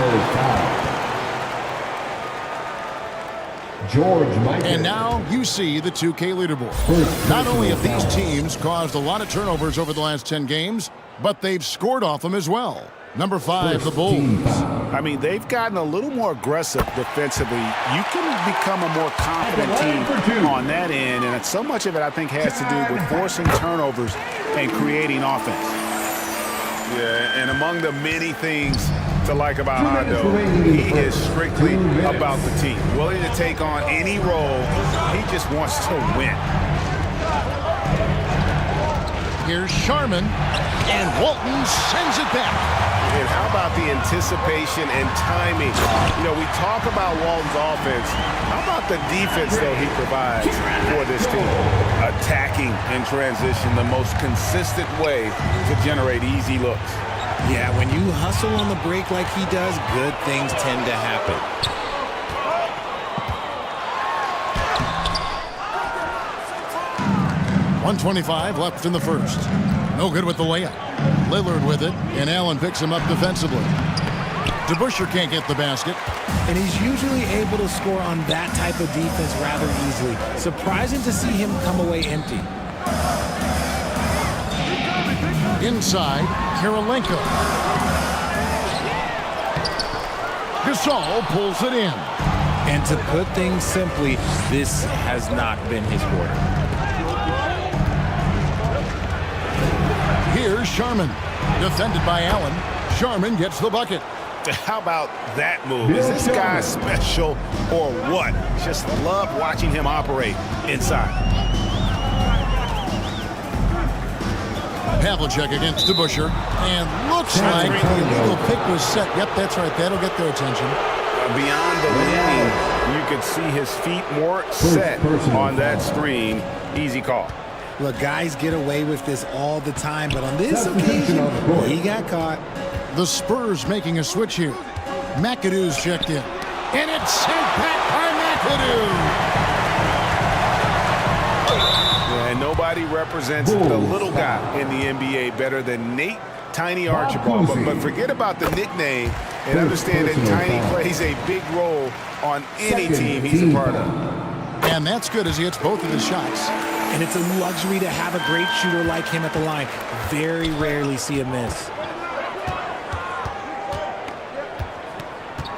And now you see the 2K leaderboard. Not only have these teams caused a lot of turnovers over the last 10 games, but they've scored off them as well. Number 5, the Bulls. I mean, they've gotten a little more aggressive defensively. You can become a more confident team on that end, and so much of it, I think, has to do with forcing turnovers and creating offense. Yeah, and among the many things to like about Hondo, he is strictly about the team. Willing to take on any role. He just wants to win. Here's Sharman, and Walton sends it back. And how about the anticipation and timing? You know, we talk about Walton's offense. How about the defense, though, he provides for this team? Attacking in transition, the most consistent way to generate easy looks. Yeah, when you hustle on the break like he does, good things tend to happen. .125 left in the first. No good with the layup. Lillard with it, and Allen picks him up defensively. DeBusschere can't get the basket. And he's usually able to score on that type of defense rather easily. Surprising to see him come away empty. Inside, Karolinko. Gasol pulls it in. And to put things simply, this has not been his quarter. Here's Sharman. Defended by Allen. Sharman gets the bucket. How about that move? Is this guy special or what? Just love watching him operate inside. Havlicek against DeBusschere. And looks like the illegal pick was set. Yep, that's right. That'll get their attention. Beyond the leaning, you could see his feet more set on that screen. Easy call. Look, guys get away with this all the time, but on this occasion, he got caught. The Spurs making a switch here. McAdoo's checked in. And it's sent back by McAdoo. And nobody represents the little guy in the NBA better than Nate Tiny Archibald. But forget about the nickname and understand that Tiny plays a big role on any team he's a part of. And that's good as he hits both of his shots. And it's a luxury to have a great shooter like him at the line. Very rarely see a miss.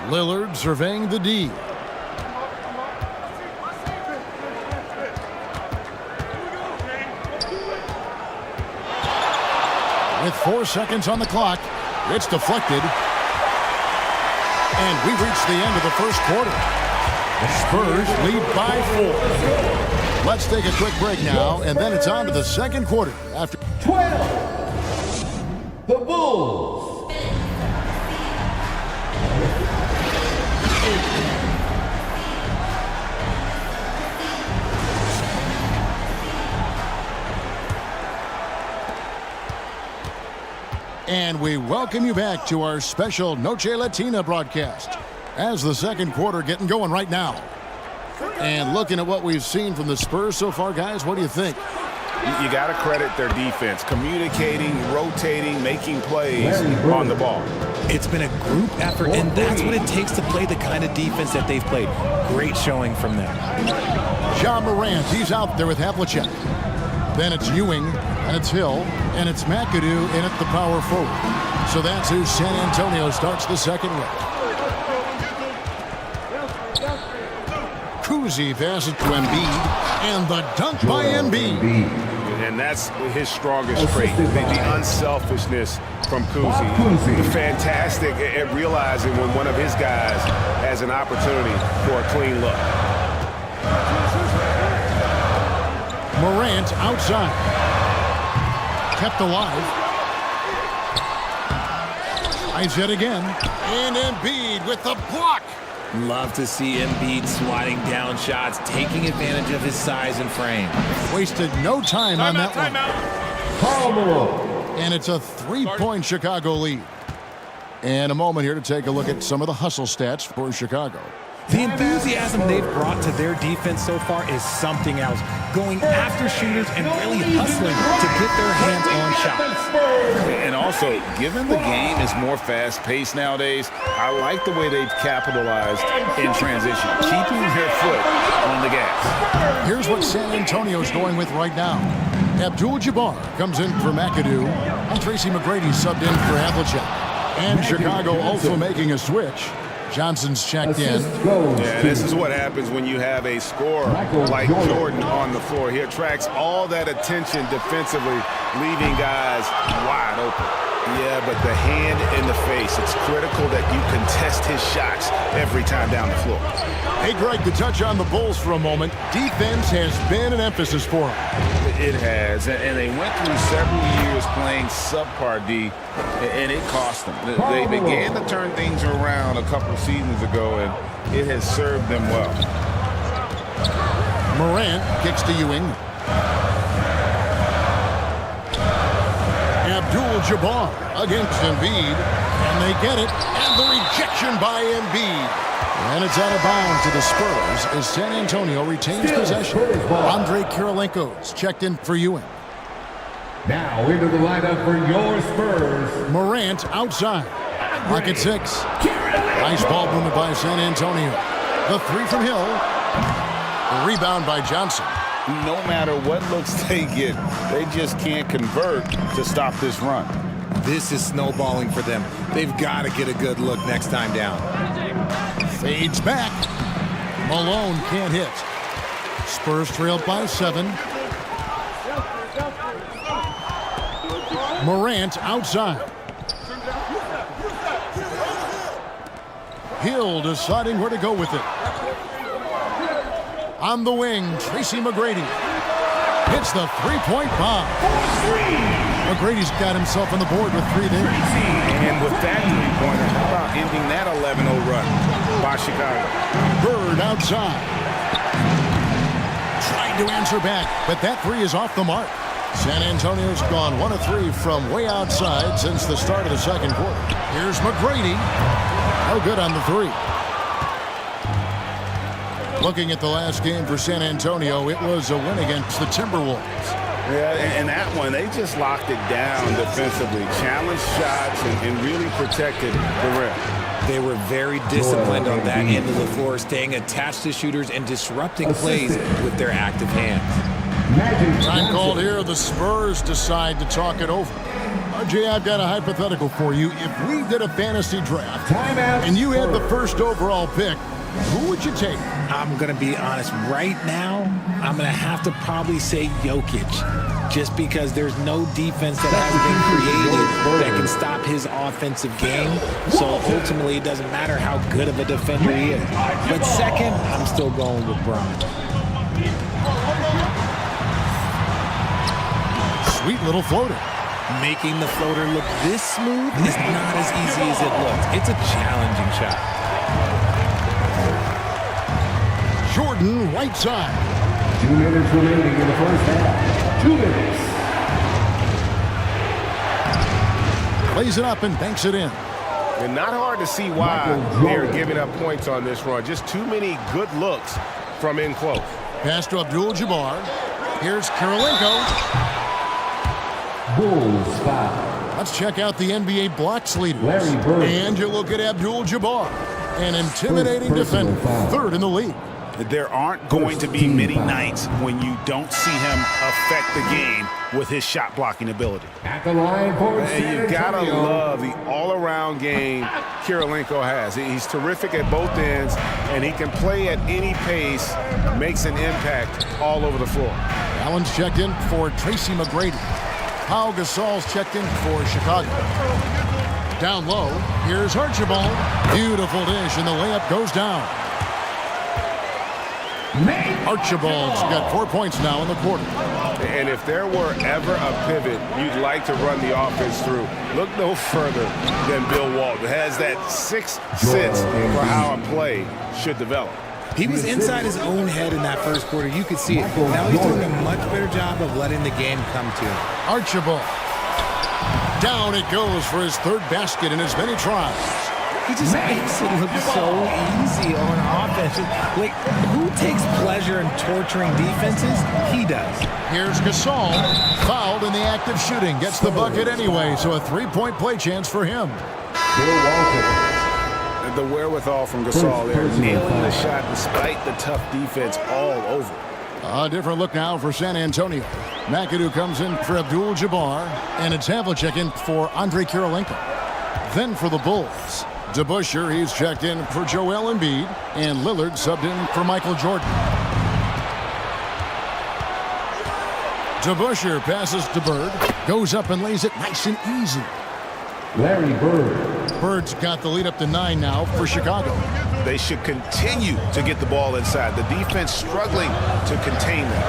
Lillard surveying the D. 4 seconds on the clock. It's deflected. And we've reached the end of the first quarter. The Spurs lead by 4. Let's take a quick break now, and then it's on to the second quarter. After 12, the Bulls. And we welcome you back to our special Noche Latina broadcast as the second quarter getting going right now. And looking at what we've seen from the Spurs so far, guys, what do you think? You got to credit their defense, communicating, rotating, making plays on the ball. It's been a group effort, and that's what it takes to play the kind of defense that they've played. Great showing from them. Ja Morant, he's out there with Havlicek. Then it's Ewing, and it's Hill, and it's McAdoo in at the power forward. So that's who San Antonio starts the second with. Kuzi passes to Embiid, and the dunk by Embiid. And that's his strongest trait, the unselfishness from Kuzi. Fantastic at realizing when one of his guys has an opportunity for a clean look. Morant outside. Kept alive. Eyes it again. And Embiid with the block. Love to see Embiid swatting down shots, taking advantage of his size and frame. Wasted no time on that one. And it's a 3-point Chicago lead. And a moment here to take a look at some of the hustle stats for Chicago. The enthusiasm they've brought to their defense so far is something else. Going after shooters and really hustling to get their hands on shots. And also, given the game is more fast-paced nowadays, I like the way they've capitalized in transition, keeping their foot on the gas. Here's what San Antonio's going with right now. Abdul-Jabbar comes in for McAdoo, and Tracy McGrady subbed in for Havlicek. And Chicago also making a switch. Johnson's checked in. Yeah, this is what happens when you have a scorer like Jordan on the floor. He attracts all that attention defensively, leaving guys wide open. Yeah, but the hand in the face, it's critical that you contest his shots every time down the floor. Hey, Greg, to touch on the Bulls for a moment, defense has been an emphasis for them. It has, and they went through several years playing subpar D, and it cost them. They began to turn things around a couple of seasons ago, and it has served them well. Morant kicks to Ewing. Abdul-Jabbar against Embiid, and they get it, and the rejection by Embiid. And it's out of bounds to the Spurs as San Antonio retains possession. Andre Kirilenko's checked in for Ewing. Now into the lineup for your Spurs. Morant outside. Lock at 6. Nice ball movement by San Antonio. The 3 from Hill. A rebound by Johnson. No matter what looks they get, they just can't convert to stop this run. This is snowballing for them. They've got to get a good look next time down. Fades back. Malone can't hit. Spurs trailed by 7. Morant outside. Hill deciding where to go with it. On the wing, Tracy McGrady hits the 3-point bomb. McGrady's got himself on the board with 3 there. And with that 3-pointer, how about ending that 11-0 run by Chicago? Bird outside. Trying to answer back, but that 3 is off the mark. San Antonio's gone 1 of 3 from way outside since the start of the second quarter. Here's McGrady. No good on the 3. Looking at the last game for San Antonio, it was a win against the Timberwolves. Yeah, and that one, they just locked it down defensively, challenged shots, and really protected the rim. They were very disciplined on that end of the floor, staying attached to shooters and disrupting plays with their active hands. Time called here. The Spurs decide to talk it over. RJ, I've got a hypothetical for you. If we did a fantasy draft and you had the first overall pick, Who would you take? I'm going to be honest. Right now, I'm going to have to probably say Jokic, just because there's no defense that has been created that can stop his offensive game. So ultimately, it doesn't matter how good of a defender he is. But second, I'm still going with Bron. Sweet little floater. Making the floater look this smooth is not as easy as it looks. It's a challenging shot. Jordan, right side. 2 minutes remaining in the first half. 2 minutes. Plays it up and banks it in. And not hard to see why they're giving up points on this run. Just too many good looks from in close. Pass to Abdul-Jabbar. Here's Kirilenko. Bulls foul. Let's check out the NBA blocks leaders. Larry Bird. And you look at Abdul-Jabbar, an intimidating defender, third in the league. There aren't going to be many nights when you don't see him affect the game with his shot blocking ability. At the line for And you gotta love the all-around game Kirilenko has. He's terrific at both ends, and he can play at any pace, makes an impact all over the floor. Allen's checked in for Tracy McGrady. Pau Gasol's checked in for Chicago. Down low, here's Archibald. Beautiful dish, and the layup goes down. Archibald's got 4 points now in the quarter. And if there were ever a pivot you'd like to run the offense through, look no further than Bill Walton. Has that sixth sense for how a play should develop. He was inside his own head in that first quarter. You could see it. Now he's doing a much better job of letting the game come to him. Archibald. Down it goes for his third basket in as many tries. He just makes it look so easy on offense. Like, who takes pleasure in torturing defenses? He does. Here's Gasol. Fouled in the act of shooting. Gets the bucket anyway, so a three-point play chance for him. Bill Walton. The wherewithal from Gasol there, nailing the shot despite the tough defense all over. A different look now for San Antonio. McAdoo comes in for Abdul-Jabbar, and it's Havlicek in for Andre Kirilenko. Then for the Bulls, DeBusschere, he's checked in for Joel Embiid, and Lillard subbed in for Michael Jordan. DeBusschere passes to Bird, goes up and lays it nice and easy. Larry Bird. Bird's got the lead up to 9 now for Chicago. They should continue to get the ball inside. The defense struggling to contain them.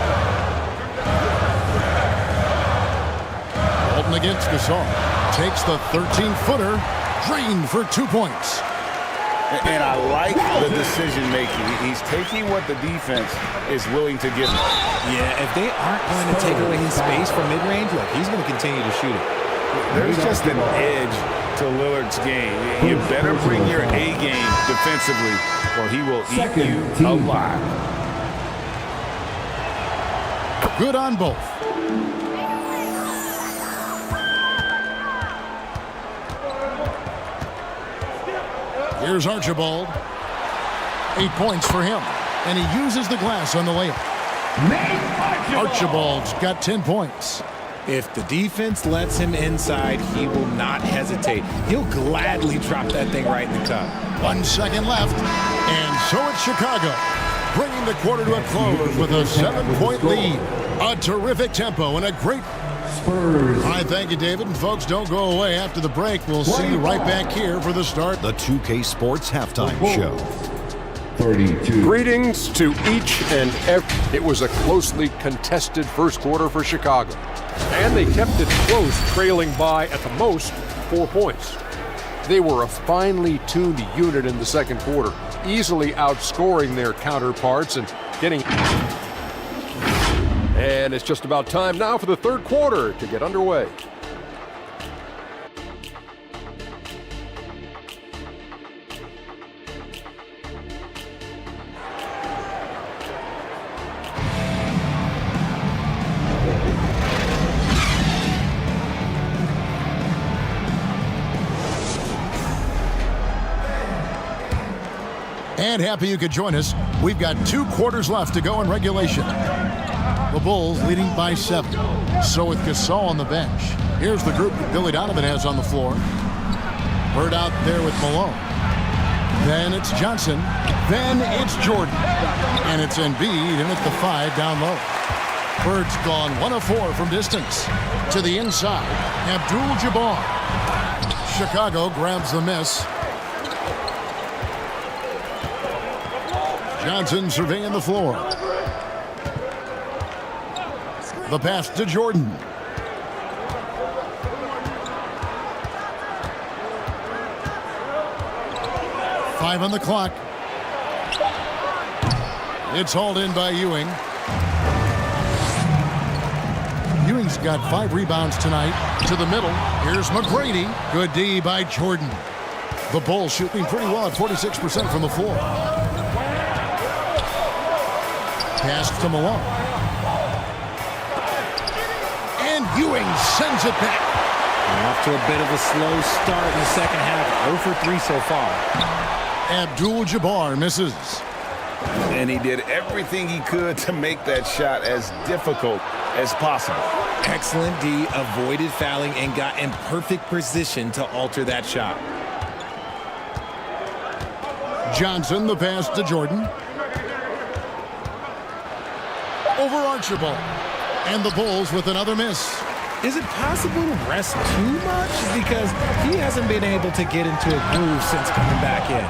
Walton against Gasol. Takes the 13-footer. Drained for 2 points. And I like the decision-making. He's taking what the defense is willing to give him. Yeah, if they aren't going to take away his space from mid-range, look, he's going to continue to shoot it. There's just an edge to Lillard's game. You better bring your A game defensively, or he will eat you alive. Good on both. Here's Archibald. 8 points for him. And he uses the glass on the layup. Archibald's got 10 points. If the defense lets him inside, he will not hesitate. He'll gladly drop that thing right in the cup. 1 second left. And so it's Chicago, bringing the quarter to a close with a 7-point lead. A terrific tempo and a great Spurs. Hi, thank you, David. And folks, don't go away after the break. We'll see you right back here for the start. The 2K Sports Halftime Show. 32. Greetings to each and every. It was a closely contested first quarter for Chicago. And they kept it close, trailing by, at the most, 4 points. They were a finely tuned unit in the second quarter, easily outscoring their counterparts and getting... And it's just about time now for the third quarter to get underway. And happy you could join us. We've got 2 quarters left to go in regulation. The Bulls leading by 7. So with Gasol on the bench, here's the group that Billy Donovan has on the floor. Bird out there with Malone. Then it's Johnson. Then it's Jordan. And it's Embiid in at the 5 down low. Bird's gone 1 of 4 from distance. To the inside, Abdul-Jabbar. Chicago grabs the miss. Johnson surveying the floor. The pass to Jordan. Five on the clock. It's hauled in by Ewing. Ewing's got 5 rebounds tonight. To the middle. Here's McGrady. Good D by Jordan. The Bulls shooting pretty well at 46% from the floor. Pass to Malone. And Ewing sends it back. Off to a bit of a slow start in the second half. 0 for 3 so far. Abdul-Jabbar misses. And he did everything he could to make that shot as difficult as possible. Excellent D, avoided fouling, and got in perfect position to alter that shot. Johnson, the pass to Jordan. Over Archibald. And the Bulls with another miss. Is it possible to rest too much? Because he hasn't been able to get into a groove since coming back in.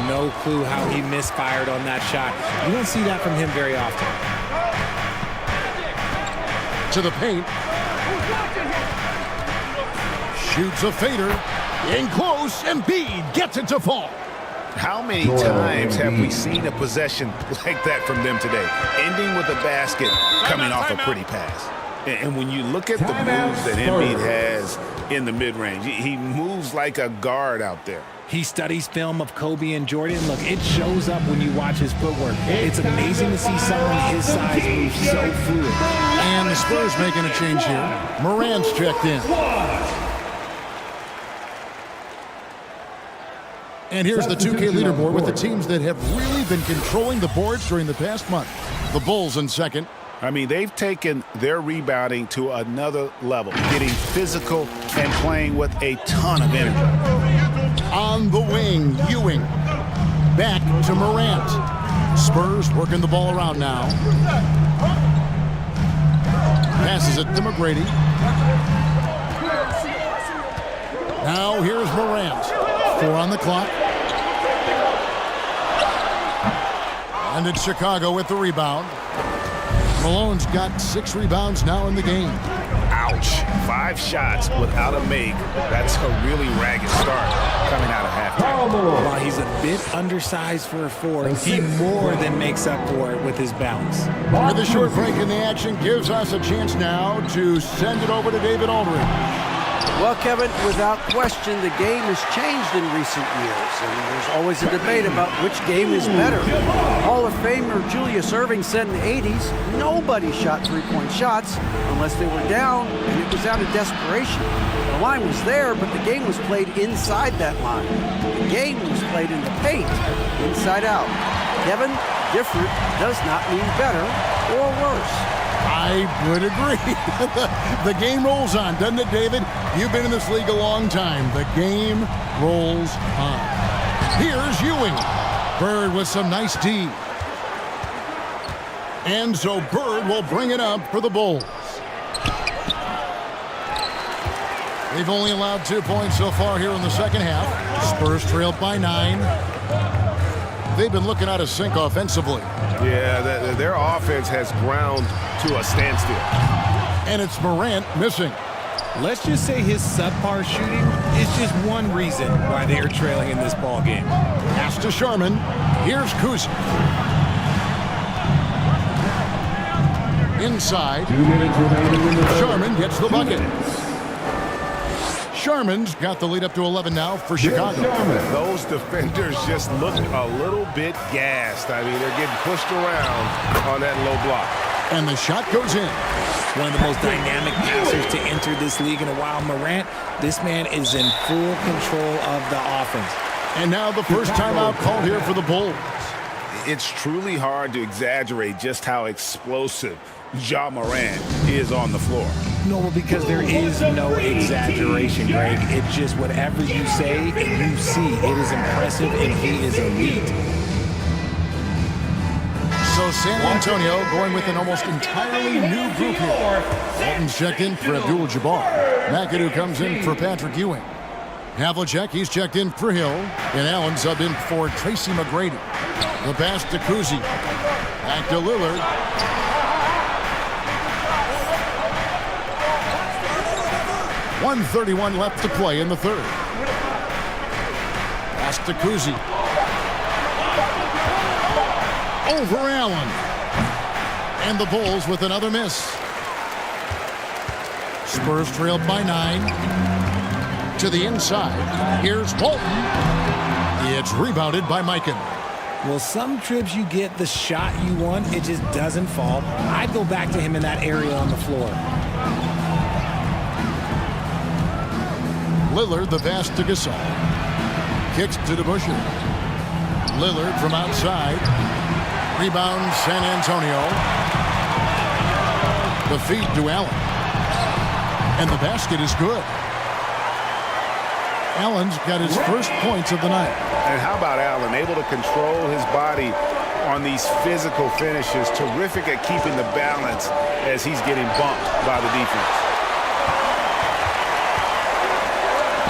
No clue how he misfired on that shot. You don't see that from him very often. To the paint. Shoots a fader. In close, Embiid gets it to fall. How many times have we seen a possession like that from them today? Ending with a basket, coming off a pretty pass. And when you look at the moves that Embiid has in the mid-range, he moves like a guard out there. He studies film of Kobe and Jordan. Look, it shows up when you watch his footwork. It's amazing to see someone his size move so fluid. And the Spurs making a change here. Morant's checked in. And here's the 2K leaderboard with the teams that have really been controlling the boards during the past month. The Bulls in second. I mean, they've taken their rebounding to another level, getting physical and playing with a ton of energy. On the wing, Ewing. Back to Morant. Spurs working the ball around now. Passes it to McGrady. Now here's Morant. 4 on the clock. And it's Chicago with the rebound. Malone's got 6 rebounds now in the game. Ouch. 5 shots without a make. That's a really ragged start coming out of halftime. While he's a bit undersized for a 4, he more than makes up for it with his bounce. With a short break in the action gives us a chance now to send it over to David Aldridge. Well, Kevin, without question, the game has changed in recent years, and there's always a debate about which game is better. Hall of Famer Julius Erving said in the 80s, nobody shot three-point shots unless they were down, and it was out of desperation. The line was there, but the game was played inside that line. The game was played in the paint, inside out. Kevin, different does not mean better or worse. I would agree. The game rolls on, doesn't it, David? You've been in this league a long time. The game rolls on. Here's Ewing. Bird with some nice D. And so Bird will bring it up for the Bulls. They've only allowed 2 points so far here in the second half. Spurs trailed by 9. They've been looking out of sync offensively. Yeah, their offense has ground to a standstill. And it's Morant missing. Let's just say his subpar shooting is just one reason why they are trailing in this ball game. Pass to Sharman. Here's Kuz. Inside. Sharman gets the bucket. Sharman's got the lead up to 11 now for Chicago. Those defenders just look a little bit gassed. I mean, they're getting pushed around on that low block. And the shot goes in. One of the most dynamic passers to enter this league in a while. Morant, this man is in full control of the offense. And now the first timeout called here for the Bulls. It's truly hard to exaggerate just how explosive Ja Morant is on the floor. No, because there is no exaggeration, Greg. It's just whatever you say and you see. It is impressive, and he is elite. So San Antonio going with an almost entirely new group here. Walton's checked in for Abdul-Jabbar. McAdoo comes in for Patrick Ewing. Havlicek, he's checked in for Hill. And Allen subbed in for Tracy McGrady. The pass to Kuzi. Back to Lillard. .131 left to play in the third. Pass to Kuzi. Over Allen. And the Bulls with another miss. Spurs trailed by 9. To the inside. Here's Walton. It's rebounded by Mikan. Well, some trips you get the shot you want, it just doesn't fall. I'd go back to him in that area on the floor. Lillard, the pass to Gasol. Kicks to DeBusschere. Lillard from outside. Rebound, San Antonio. The feed to Allen. And the basket is good. Allen's got his first points of the night. And how about Allen, able to control his body on these physical finishes. Terrific at keeping the balance as he's getting bumped by the defense.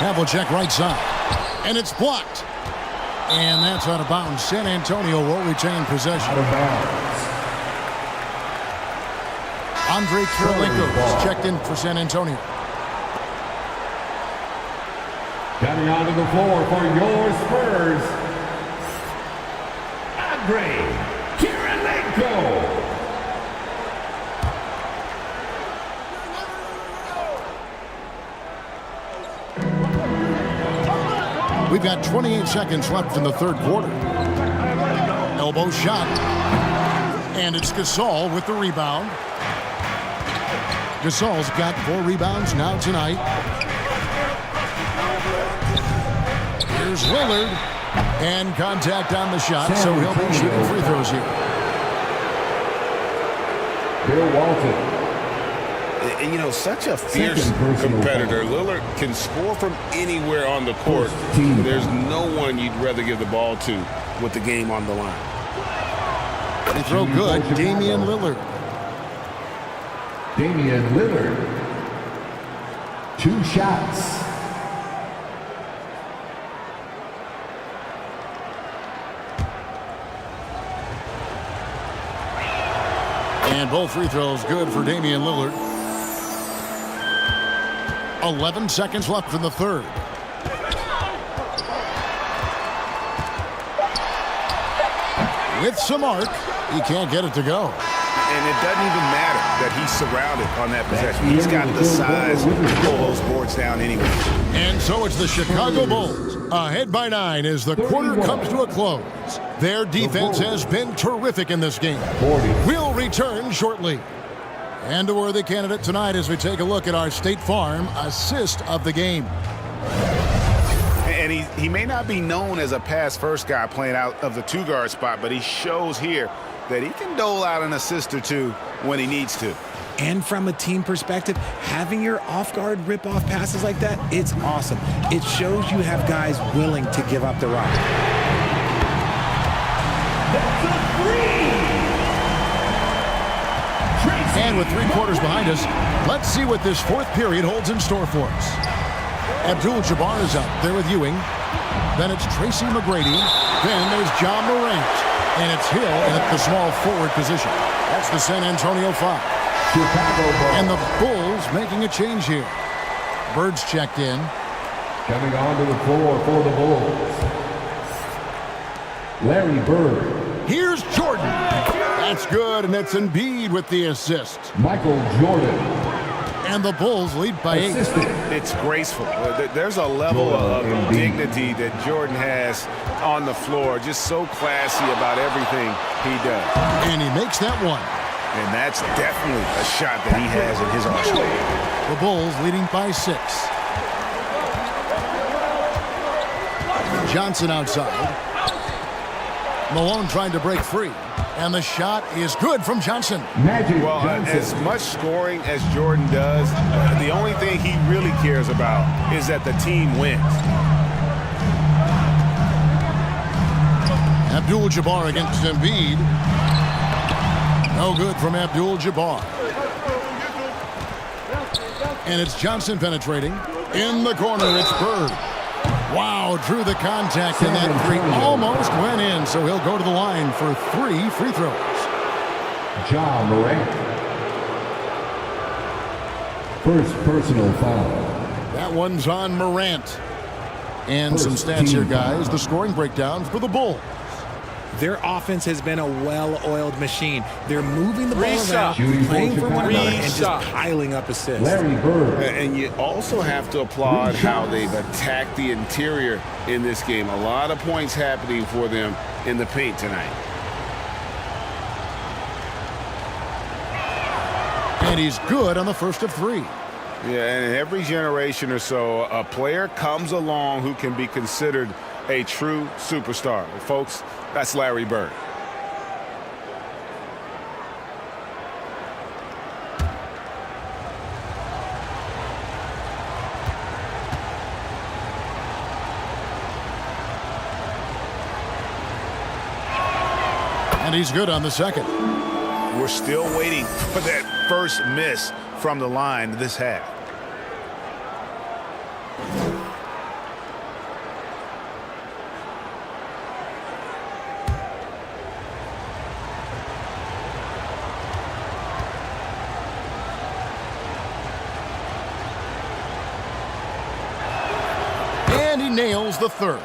Havlicek right side. And it's blocked. And that's out of bounds. San Antonio will retain possession. Out of bounds. Andre Kirilenko is checked in for San Antonio. Coming onto the floor for your Spurs, Andre Kirilenko. We've got 28 seconds left in the third quarter. Elbow shot. And it's Gasol with the rebound. Gasol's got 4 rebounds now tonight. Here's Lillard. And contact on the shot, so he'll be shooting free throws here. Bill Walton. And, you know, such a fierce competitor. Lillard can score from anywhere on the court. There's no one you'd rather give the ball to with the game on the line. They throw good. Damian Lillard. Damian Lillard. 2 shots. And both free throws good for Damian Lillard. 11 seconds left in the third. With some arc, he can't get it to go. And it doesn't even matter that he's surrounded on that possession. He's got the size to pull those boards down anyway. And so it's the Chicago Bulls ahead by 9 as the quarter comes to a close. Their defense has been terrific in this game. We'll return shortly. And a worthy candidate tonight as we take a look at our State Farm assist of the game. And he may not be known as a pass-first guy playing out of the 2-guard spot, but he shows here that he can dole out an assist or two when he needs to. And from a team perspective, having your off-guard rip-off passes like that, it's awesome. It shows you have guys willing to give up the rock. And with 3 quarters behind us, let's see what this fourth period holds in store for us. Abdul-Jabbar is up there with Ewing. Then it's Tracy McGrady. Then there's John Morant. And it's Hill at the small forward position. That's the San Antonio 5. And the Bulls making a change here. Bird's checked in. Coming onto the floor for the Bulls, Larry Bird. Here's Jordan. That's good, and it's Embiid with the assist. Michael Jordan. And the Bulls lead by 8. It's graceful. There's a level of dignity that Jordan has on the floor. Just so classy about everything he does. And he makes that one. And that's definitely a shot that he has in his arsenal. The Bulls leading by 6. Johnson outside. Malone trying to break free. And the shot is good from Johnson. Well, as much scoring as Jordan does, the only thing he really cares about is that the team wins. Abdul-Jabbar against Embiid. No good from Abdul-Jabbar. And it's Johnson penetrating. In the corner, it's Bird. Wow, drew the contact, and that three almost went in, so he'll go to the line for 3 free throws. John Morant. First personal foul. That one's on Morant. And some stats here, guys. The scoring breakdown for the Bulls. Their offense has been a well-oiled machine. They're moving the ball around, Shooting playing for one another, and Reset. just piling up assists. Larry Bird. And you also have to applaud how they've attacked the interior in this game. A lot of points happening for them in the paint tonight. And he's good on the first of 3. Yeah, and in every generation or so, a player comes along who can be considered a true superstar. Well, folks, that's Larry Bird. And he's good on the second. We're still waiting for that first miss from the line this half. And he nails the third.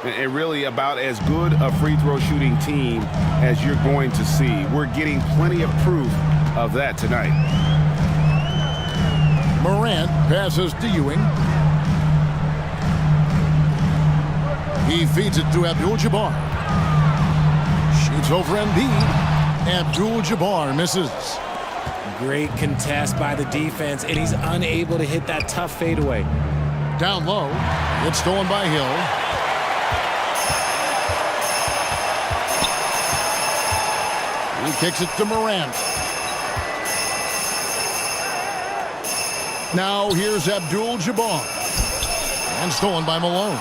And really about as good a free throw shooting team as you're going to see. We're getting plenty of proof of that tonight. Morant passes to Ewing. He feeds it to Abdul-Jabbar. Shoots over Embiid. Abdul-Jabbar misses. Great contest by the defense, and he's unable to hit that tough fadeaway. Down low. It's stolen by Hill. He kicks it to Morant. Now here's Abdul-Jabbar. And stolen by Malone.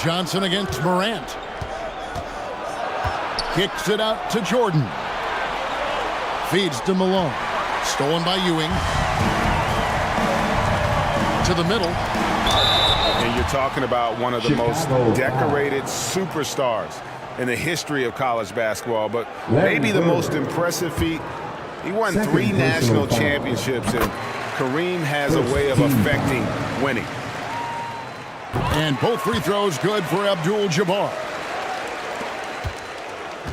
Johnson against Morant. Kicks it out to Jordan. Feeds to Malone. Stolen by Ewing. To the middle. And you're talking about one of the most decorated superstars in the history of college basketball, but maybe the most impressive feat. He won 3 national championships, and Kareem has a way of affecting winning. And both free throws good for Abdul-Jabbar.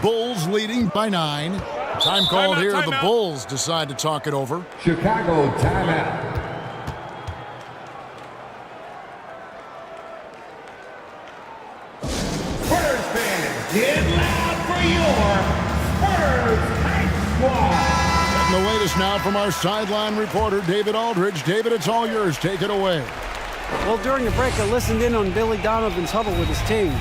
Bulls leading by 9. Time called here. The Bulls decide to talk it over. Chicago timeout. Spurs fans, get loud for your Spurs Hype Squad. And the latest now from our sideline reporter, David Aldridge. David, it's all yours. Take it away. Well, during the break, I listened in on Billy Donovan's huddle with his team.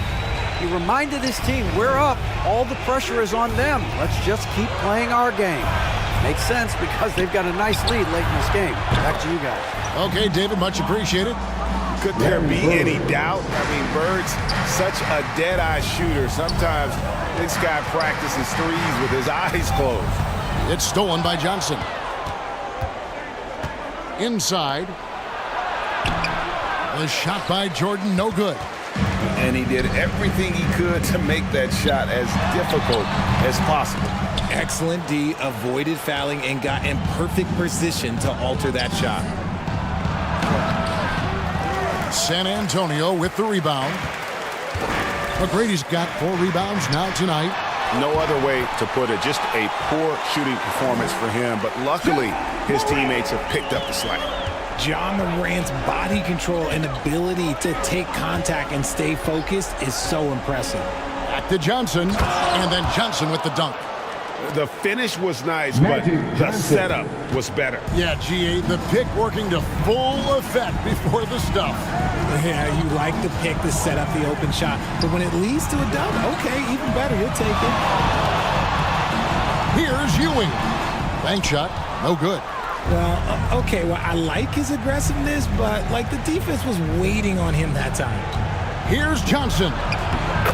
He reminded his team, we're up. All the pressure is on them. Let's just keep playing our game. Makes sense because they've got a nice lead late in this game. Back to you guys. Okay, David, much appreciated. Could there be any doubt? I mean, Bird's such a dead-eye shooter. Sometimes this guy practices threes with his eyes closed. It's stolen by Johnson. Inside. The shot by Jordan, no good. And he did everything he could to make that shot as difficult as possible. Excellent D, avoided fouling, and got in perfect position to alter that shot. San Antonio with the rebound. McGrady's got 4 rebounds now tonight. No other way to put it. Just a poor shooting performance for him, but luckily his teammates have picked up the slack. John Morant's body control and ability to take contact and stay focused is so impressive. Back to Johnson, and then Johnson with the dunk. The finish was nice, but the setup was better. Yeah, GA, the pick working to full effect before the stuff. Yeah, you like the pick to set up the open shot, but when it leads to a dunk, okay, even better, you'll take it. Here's Ewing. Bank shot, no good. Well, okay, well, I like his aggressiveness, but, like, the defense was waiting on him that time. Here's Johnson.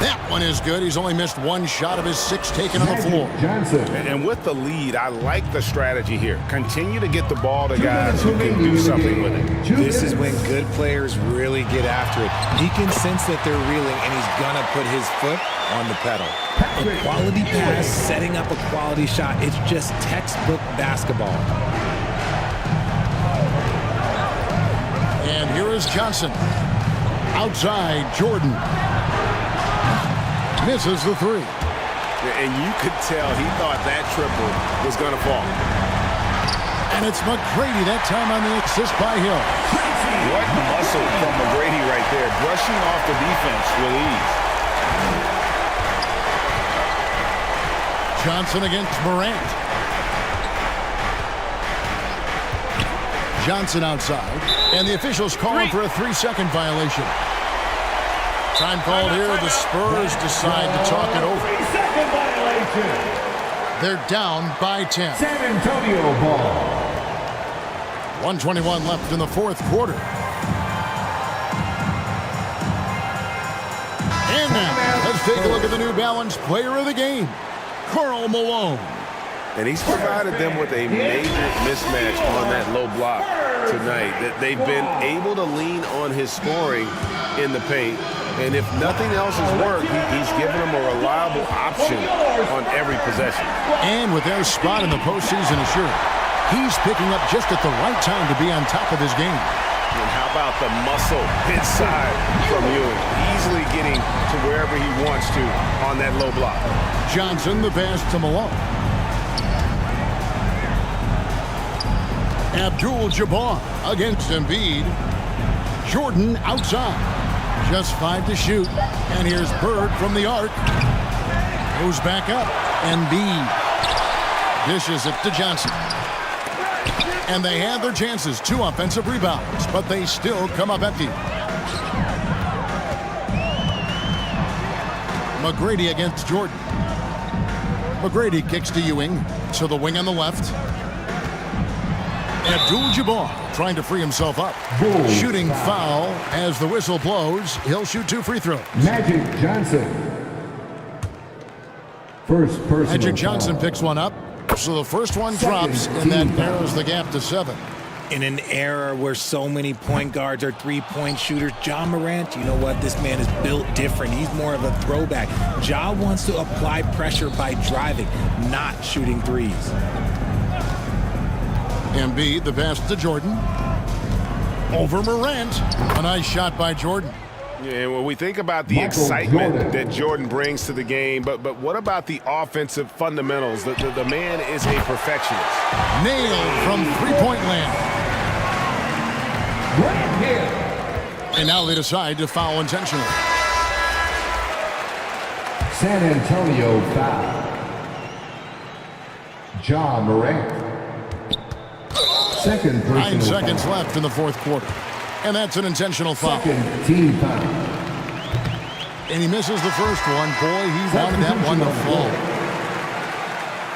That one is good. He's only missed one shot of his 6 taken on the floor. And with the lead, I like the strategy here. Continue to get the ball to guys who can do something with it. This is when good players really get after it. He can sense that they're reeling, and he's going to put his foot on the pedal. A quality pass, setting up a quality shot. It's just textbook basketball. And here is Johnson. Outside, Jordan. Misses the 3. And you could tell he thought that triple was going to fall. And it's McGrady that time on the assist by Hill. What muscle from McGrady right there, brushing off the defense with ease. Johnson against Morant. Johnson outside, and the officials calling for a 3-second violation. Time called here. The Spurs decide to talk it over. 3-second violation. They're down by 10. San Antonio ball. 1:21 left in the fourth quarter. And now, let's take a look at the New Balance player of the game, Karl Malone. And he's provided them with a major mismatch on that low block tonight. That they've been able to lean on his scoring in the paint. And if nothing else has worked, he's given them a reliable option on every possession. And with their spot in the postseason assured, he's picking up just at the right time to be on top of his game. And how about the muscle inside from Ewing? Easily getting to wherever he wants to on that low block. Johnson, the pass to Malone. Abdul-Jabbar against Embiid. Jordan outside. Just 5 to shoot. And here's Bird from the arc. Goes back up. Embiid dishes it to Johnson. And they had their chances. 2 offensive rebounds, but they still come up empty. McGrady against Jordan. McGrady kicks to Ewing. To the wing on the left. Abdul-Jabbar trying to free himself up. Shooting foul as the whistle blows. He'll shoot 2 free throws. Magic Johnson. First personal Magic Johnson foul. picks one up. So the first one drops, and that narrows the gap to 7. In an era where so many point guards are three-point shooters, Ja Morant, you know what? This man is built different. He's more of a throwback. Ja wants to apply pressure by driving, not shooting threes. Embiid, the pass to Jordan. Over Morant. A nice shot by Jordan. Yeah, when we think about the excitement that Jordan brings to the game, but what about the offensive fundamentals? The man is a perfectionist. Nailed from three-point land. And now they decide to foul intentionally. San Antonio foul. Ja Morant. Second personal 9 seconds foul. left in the fourth quarter. And that's an intentional foul. Second team foul. And he misses the first one. Boy, he wanted that one to fall.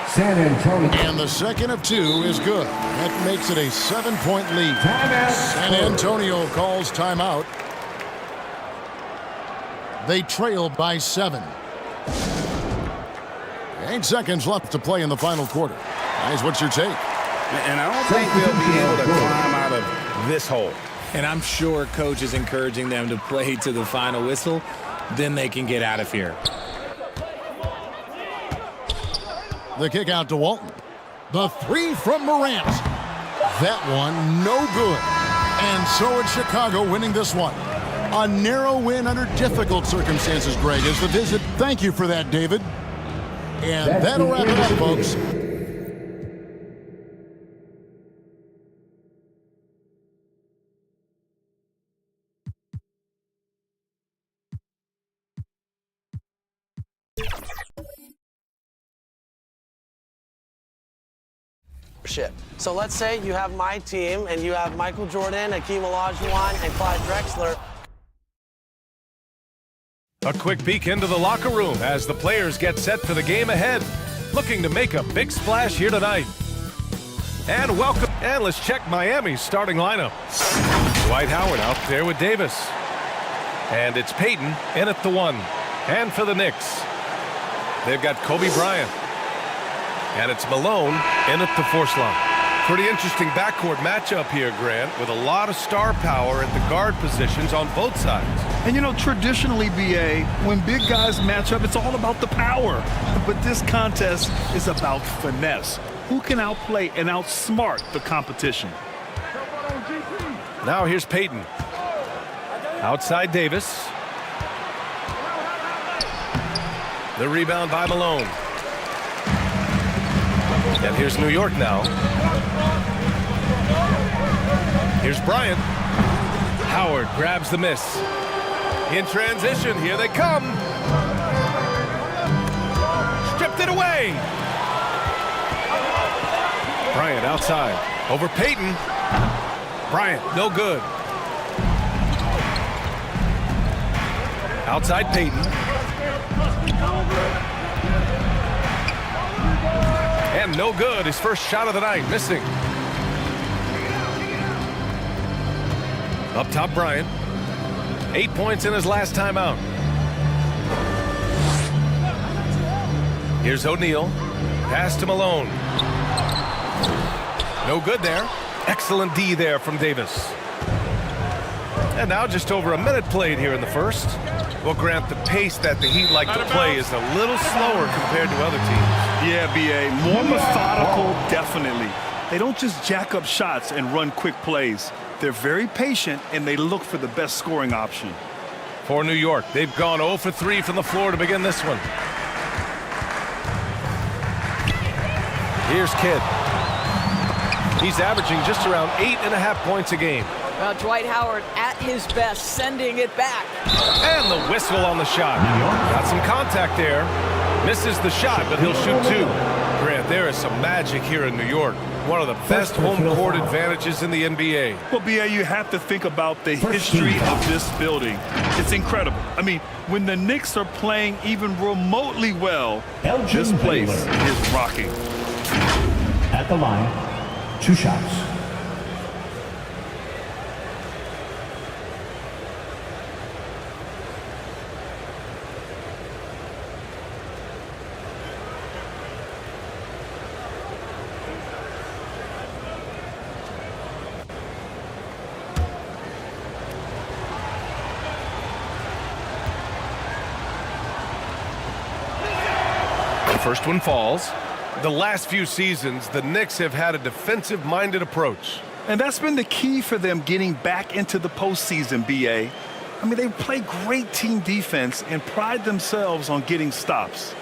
San Antonio. And the second of 2 is good. That makes it a 7-point lead. Timeout. San Antonio calls timeout. They trail by 7. 8 seconds left to play in the final quarter. Guys, what's your take? And I don't think they'll be able to climb out of this hole. And I'm sure coach is encouraging them to play to the final whistle. Then they can get out of here. The kick out to Walton. The 3 from Morant. That one, no good. And so it's Chicago winning this one. A narrow win under difficult circumstances, Greg, is the visit. Thank you for that, David. And that'll wrap it up, folks. shit. So let's say you have my team and you have Michael Jordan, Hakeem Olajuwon, and Clyde Drexler. A quick peek into the locker room as the players get set for the game ahead, looking to make a big splash here tonight. And welcome, and let's check Miami's starting lineup. Dwight Howard out there with Davis. And it's Peyton in at the 1. And for the Knicks, they've got Kobe Bryant. And it's Malone in at the 4 slot. Pretty interesting backcourt matchup here, Grant, with a lot of star power at the guard positions on both sides. And you know, traditionally, BA, when big guys match up, it's all about the power. But this contest is about finesse. Who can outplay and outsmart the competition? Now here's Peyton. Outside Davis. The rebound by Malone. And here's New York now. Here's Bryant. Howard grabs the miss. In transition, here they come. Stripped it away. Bryant outside. Over Peyton. Bryant, no good. Outside Peyton. And no good. His first shot of the night, missing. Up top, Bryant. 8 points in his last time out. Here's O'Neal. Pass to Malone. No good there. Excellent D there from Davis. And now just over a minute played here in the first. Well, Grant, the pace that the Heat like to play is a little slower compared to other teams. Yeah, BA, more methodical, definitely. They don't just jack up shots and run quick plays. They're very patient, and they look for the best scoring option. For New York, they've gone 0 for 3 from the floor to begin this one. Here's Kidd. He's averaging just around 8.5 points a game. Well, Dwight Howard at his best, sending it back. And the whistle on the shot. Got some contact there. Misses the shot, but he'll shoot 2. Grant, there is some magic here in New York. One of the best home court advantages in the NBA. Well, BA, you have to think about the history of this building. It's incredible. I mean, when the Knicks are playing even remotely well, this place is rocking. At the line, 2 shots. First one falls. The last few seasons, the Knicks have had a defensive-minded approach. And that's been the key for them getting back into the postseason, BA. I mean, they play great team defense and pride themselves on getting stops.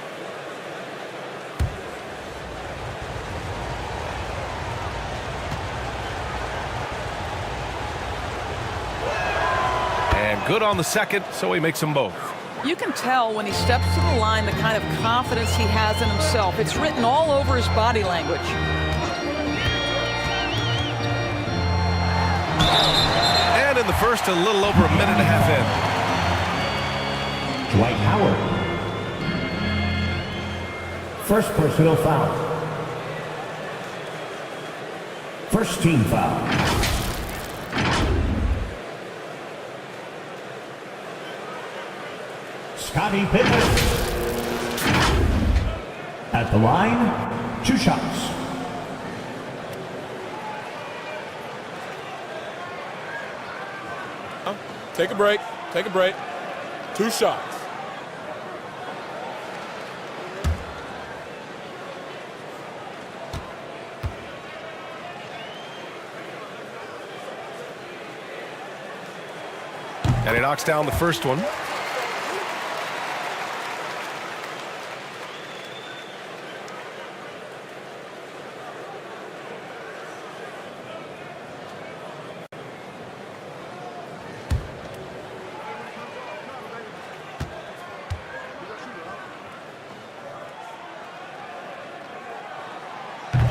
And good on the second, so he makes them both. You can tell when he steps to the line the kind of confidence he has in himself. It's written all over his body language. And in the first, a little over a minute and a half in. Dwight Howard. First personal foul. First team foul. Scottie Pippen. At the line, 2 shots. Take a break. Take a break. 2 shots. And he knocks down the first one.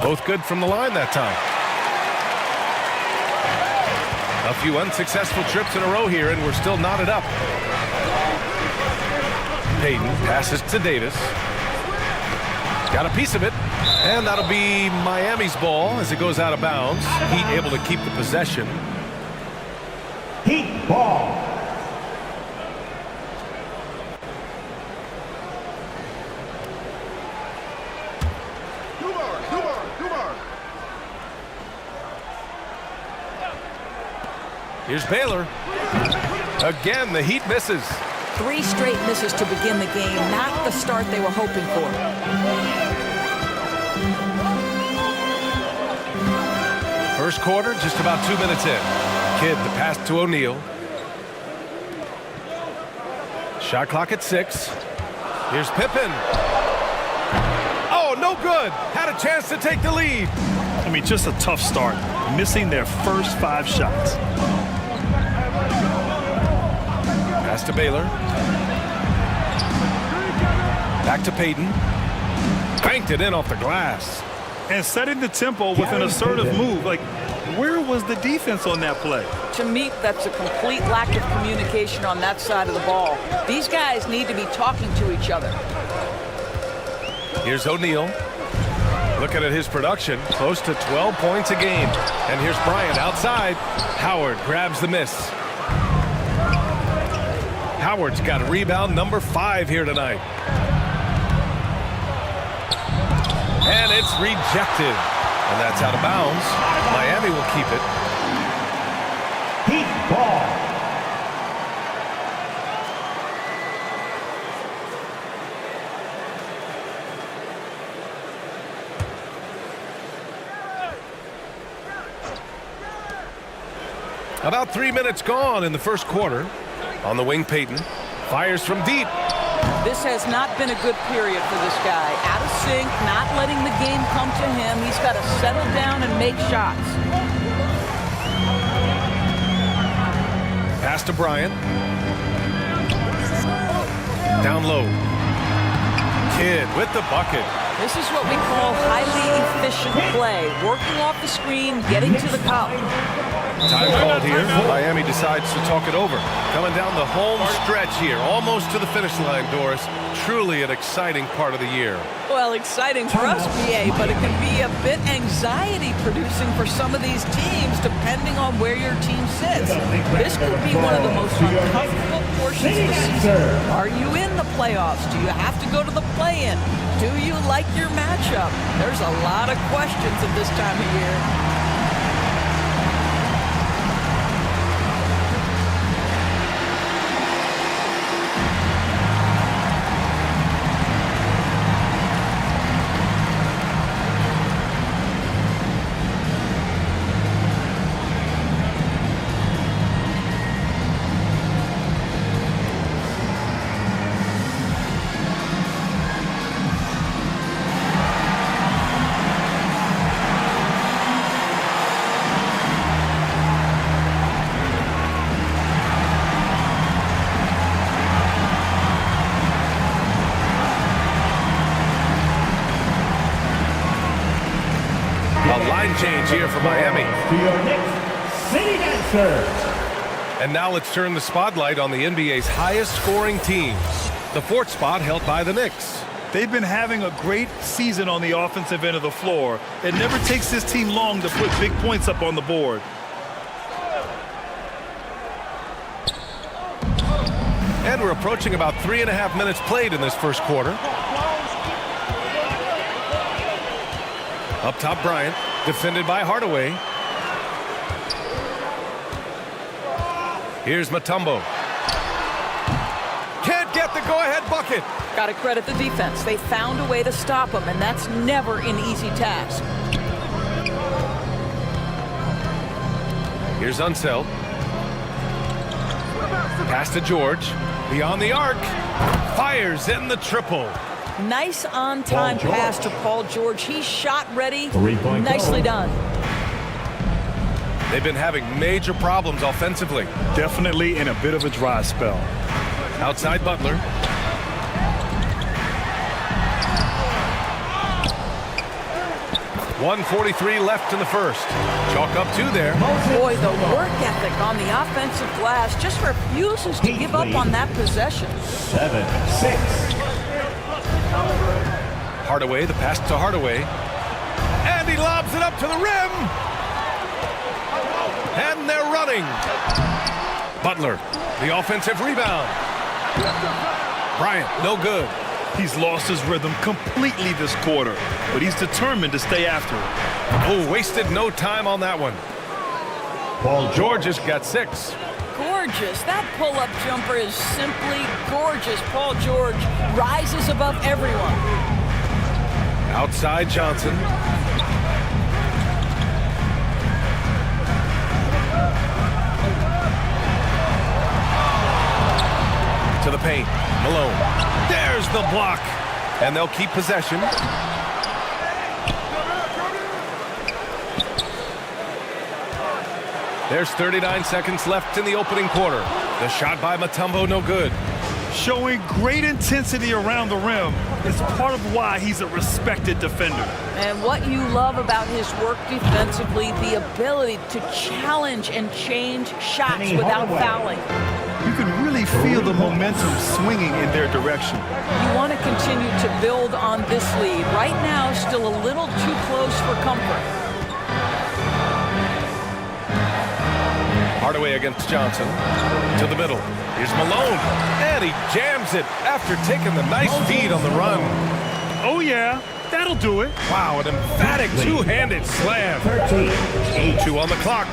Both good from the line that time. A few unsuccessful trips in a row here, and we're still knotted up. Payton passes to Davis. Got a piece of it, and that'll be Miami's ball as it goes out of bounds. Heat able to keep the possession. Heat ball. Here's Baylor. Again, the Heat misses. 3 straight misses to begin the game. Not the start they were hoping for. First quarter, just about 2 minutes in. Kidd, the pass to O'Neal. Shot clock at 6. Here's Pippen. Oh, no good. Had a chance to take the lead. I mean, just a tough start. Missing their first 5 shots. Pass to Baylor. Back to Payton. Banked it in off the glass. And setting the tempo with an assertive move. Like, where was the defense on that play? To me, that's a complete lack of communication on that side of the ball. These guys need to be talking to each other. Here's O'Neal. Looking at his production, close to 12 points a game. And here's Bryant outside. Howard grabs the miss. Howard's got rebound number 5 here tonight. And it's rejected. And that's out of bounds. Miami will keep it. Heat ball. About 3 minutes gone in the first quarter. On the wing, Payton fires from deep. This has not been a good period for this guy. Out of sync, not letting the game come to him. He's got to settle down and make shots. Pass to Bryant. Down low. Kidd with the bucket. This is what we call highly efficient play. Working off the screen, getting to the cup. Time called here. Miami decides to talk it over. Coming down the home stretch here, almost to the finish line, Doris. Truly an exciting part of the year. Well, exciting for us, BA, but it can be a bit anxiety-producing for some of these teams, depending on where your team sits. This could be one of the most uncomfortable portions of the season. Are you in the playoffs? Do you have to go to the play-in? Do you like your matchup? There's a lot of questions at this time of year. Change here for Miami. To your Knicks City Dancers. And now let's turn the spotlight on the NBA's highest scoring teams. The 4th spot held by the Knicks. They've been having a great season on the offensive end of the floor. It never takes this team long to put big points up on the board. And we're approaching about 3.5 minutes played in this first quarter. Up top, Bryant. Defended by Hardaway. Here's Mutombo. Can't get the go-ahead bucket. Got to credit the defense. They found a way to stop him, and that's never an easy task. Here's Unseld. Pass to George. Beyond the arc. Fires in the triple. Nice on-time pass to Paul George. He's shot ready. Nicely done. They've been having major problems offensively. Definitely in a bit of a dry spell. Outside Butler. 1:43 left in the first. Chalk up 2 there. Boy, the work ethic on the offensive glass just refuses to give up on that possession. 7-6. Hardaway, the pass to Hardaway. And he lobs it up to the rim. And they're running. Butler, the offensive rebound. Bryant, no good. He's lost his rhythm completely this quarter, but he's determined to stay after it. Oh, wasted no time on that one. Paul George has got 6. Gorgeous. That pull-up jumper is simply gorgeous. Paul George rises above everyone. Outside Johnson. To the paint. Malone. There's the block. And they'll keep possession. There's 39 seconds left in the opening quarter. The shot by Mutombo, no good. Showing great intensity around the rim is part of why he's a respected defender. And what you love about his work defensively, the ability to challenge and change shots without fouling. You can really feel the momentum swinging in their direction. You want to continue to build on this lead. Right now, still a little too close for comfort. Hardaway against Johnson. To the middle. Here's Malone. And he jams it after taking the nice feed on the run. Oh, yeah. That'll do it. Wow, an emphatic two-handed slam. 2 on the clock.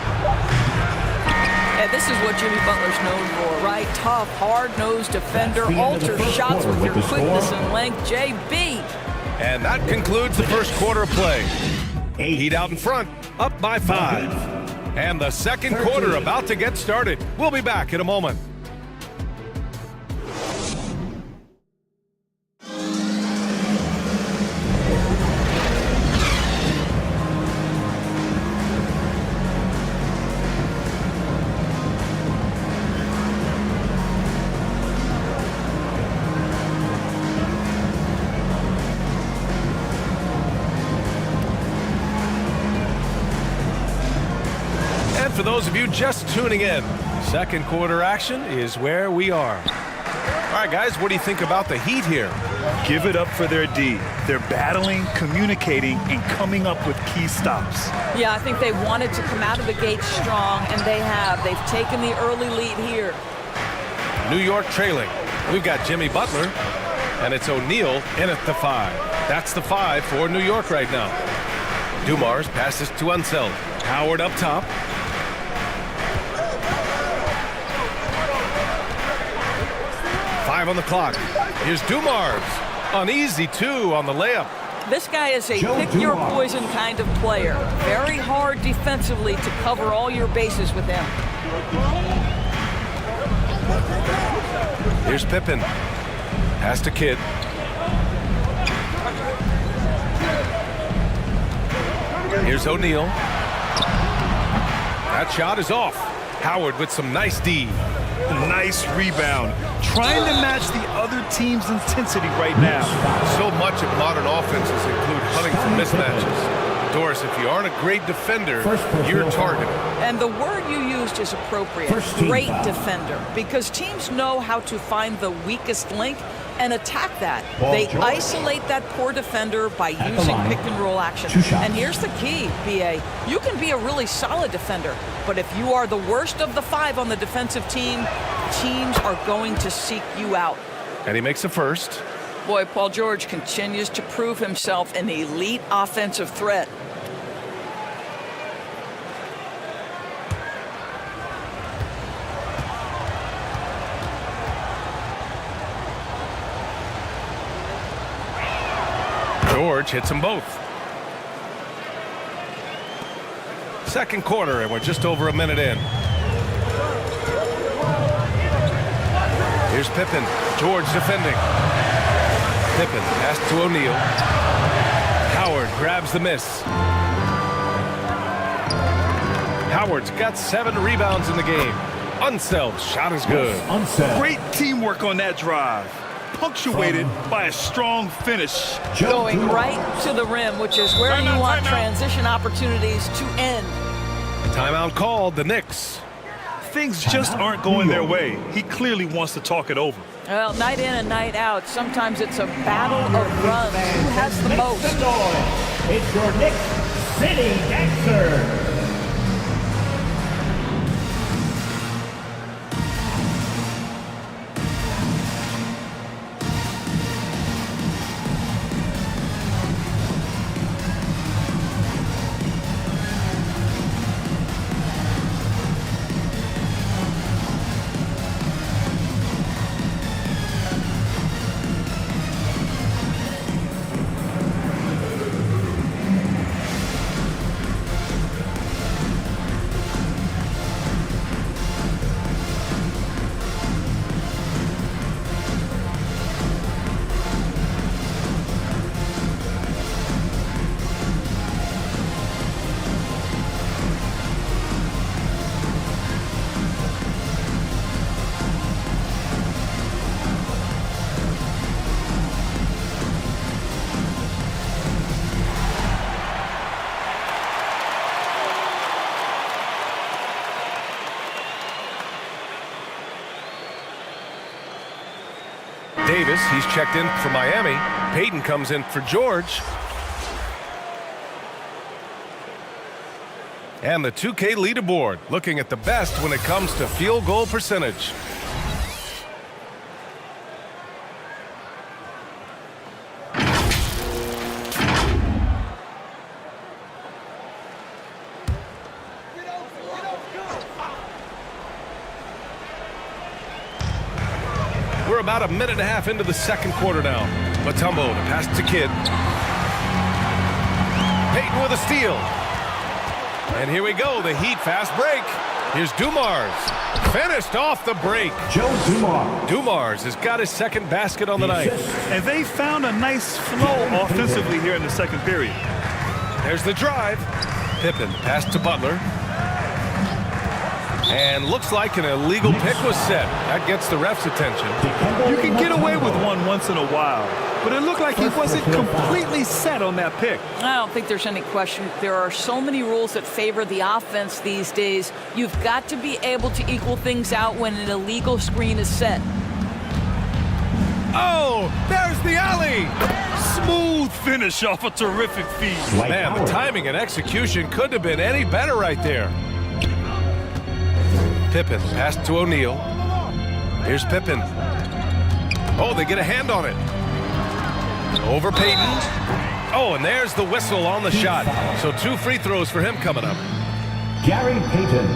And this is what Jimmy Butler's known for, right? Tough, hard-nosed defender, alter shots with your quickness and length. JB. And that concludes the first quarter of play. Heat out in front, up by 5. And the second quarter about to get started. We'll be back in a moment. For those of you just tuning in, second quarter action is where we are. All right, guys, what do you think about the Heat here? Give it up for their D. They're battling, communicating, and coming up with key stops. Yeah, I think they wanted to come out of the gate strong, and they have. They've taken the early lead here. New York trailing. We've got Jimmy Butler, and it's O'Neal in at the 5. That's the 5 for New York right now. Dumars passes to Unseld. Howard up top. On the clock. Here's Dumars. An easy 2 on the layup. This guy is a pick-your-poison kind of player. Very hard defensively to cover all your bases with him. Here's Pippen. Pass to Kidd. Here's O'Neal. That shot is off. Howard with some nice D. Nice rebound. Trying to match the other team's intensity right now. So much of modern offenses include hunting for mismatches. Doris, if you aren't a great defender, you're targeted. And the word you used is appropriate. Great defender. Because teams know how to find the weakest link and attack that. They isolate that poor defender by using pick-and-roll action. And here's the key, BA. You can be a really solid defender, but if you are the worst of the 5 on the defensive team, teams are going to seek you out. And he makes a first. Boy, Paul George continues to prove himself an elite offensive threat. George hits them both. Second quarter, and we're just over a minute in. Here's Pippen. George defending. Pippen pass to O'Neal. Howard grabs the miss. Howard's got 7 rebounds in the game. Unsel's shot is good. Great teamwork on that drive. punctuated by a strong finish. Going right to the rim, which is where you want transition opportunities to end. Timeout called, the Knicks. Things just aren't going their way. He clearly wants to talk it over. Well, night in and night out, sometimes it's a battle of runs. Who has the most? It's your Knicks City Gangster. Davis, he's checked in for Miami. Payton comes in for George. And the 2K leaderboard, looking at the best when it comes to field goal percentage. We're about a minute and a half into the second quarter now. Mutombo to pass to Kidd. Payton with a steal. And here we go, the Heat fast break. Here's Dumars. Finished off the break. Joe Dumars. Dumars has got his second basket on the night. And they found a nice flow offensively here in the second period. There's the drive. Pippen pass to Butler. And looks like an illegal pick was set. That gets the ref's attention. You can get away with one once in a while, but it looked like he wasn't completely set on that pick. I don't think there's any question. There are so many rules that favor the offense these days. You've got to be able to equal things out when an illegal screen is set. Oh, there's the alley. Smooth finish off a terrific feed. Man, the timing and execution couldn't have been any better right there. Pippen pass to O'Neal. Here's Pippen. Oh, they get a hand on it. Over Payton. Oh, and there's the whistle on the shot. So 2 free throws for him coming up. Gary Payton.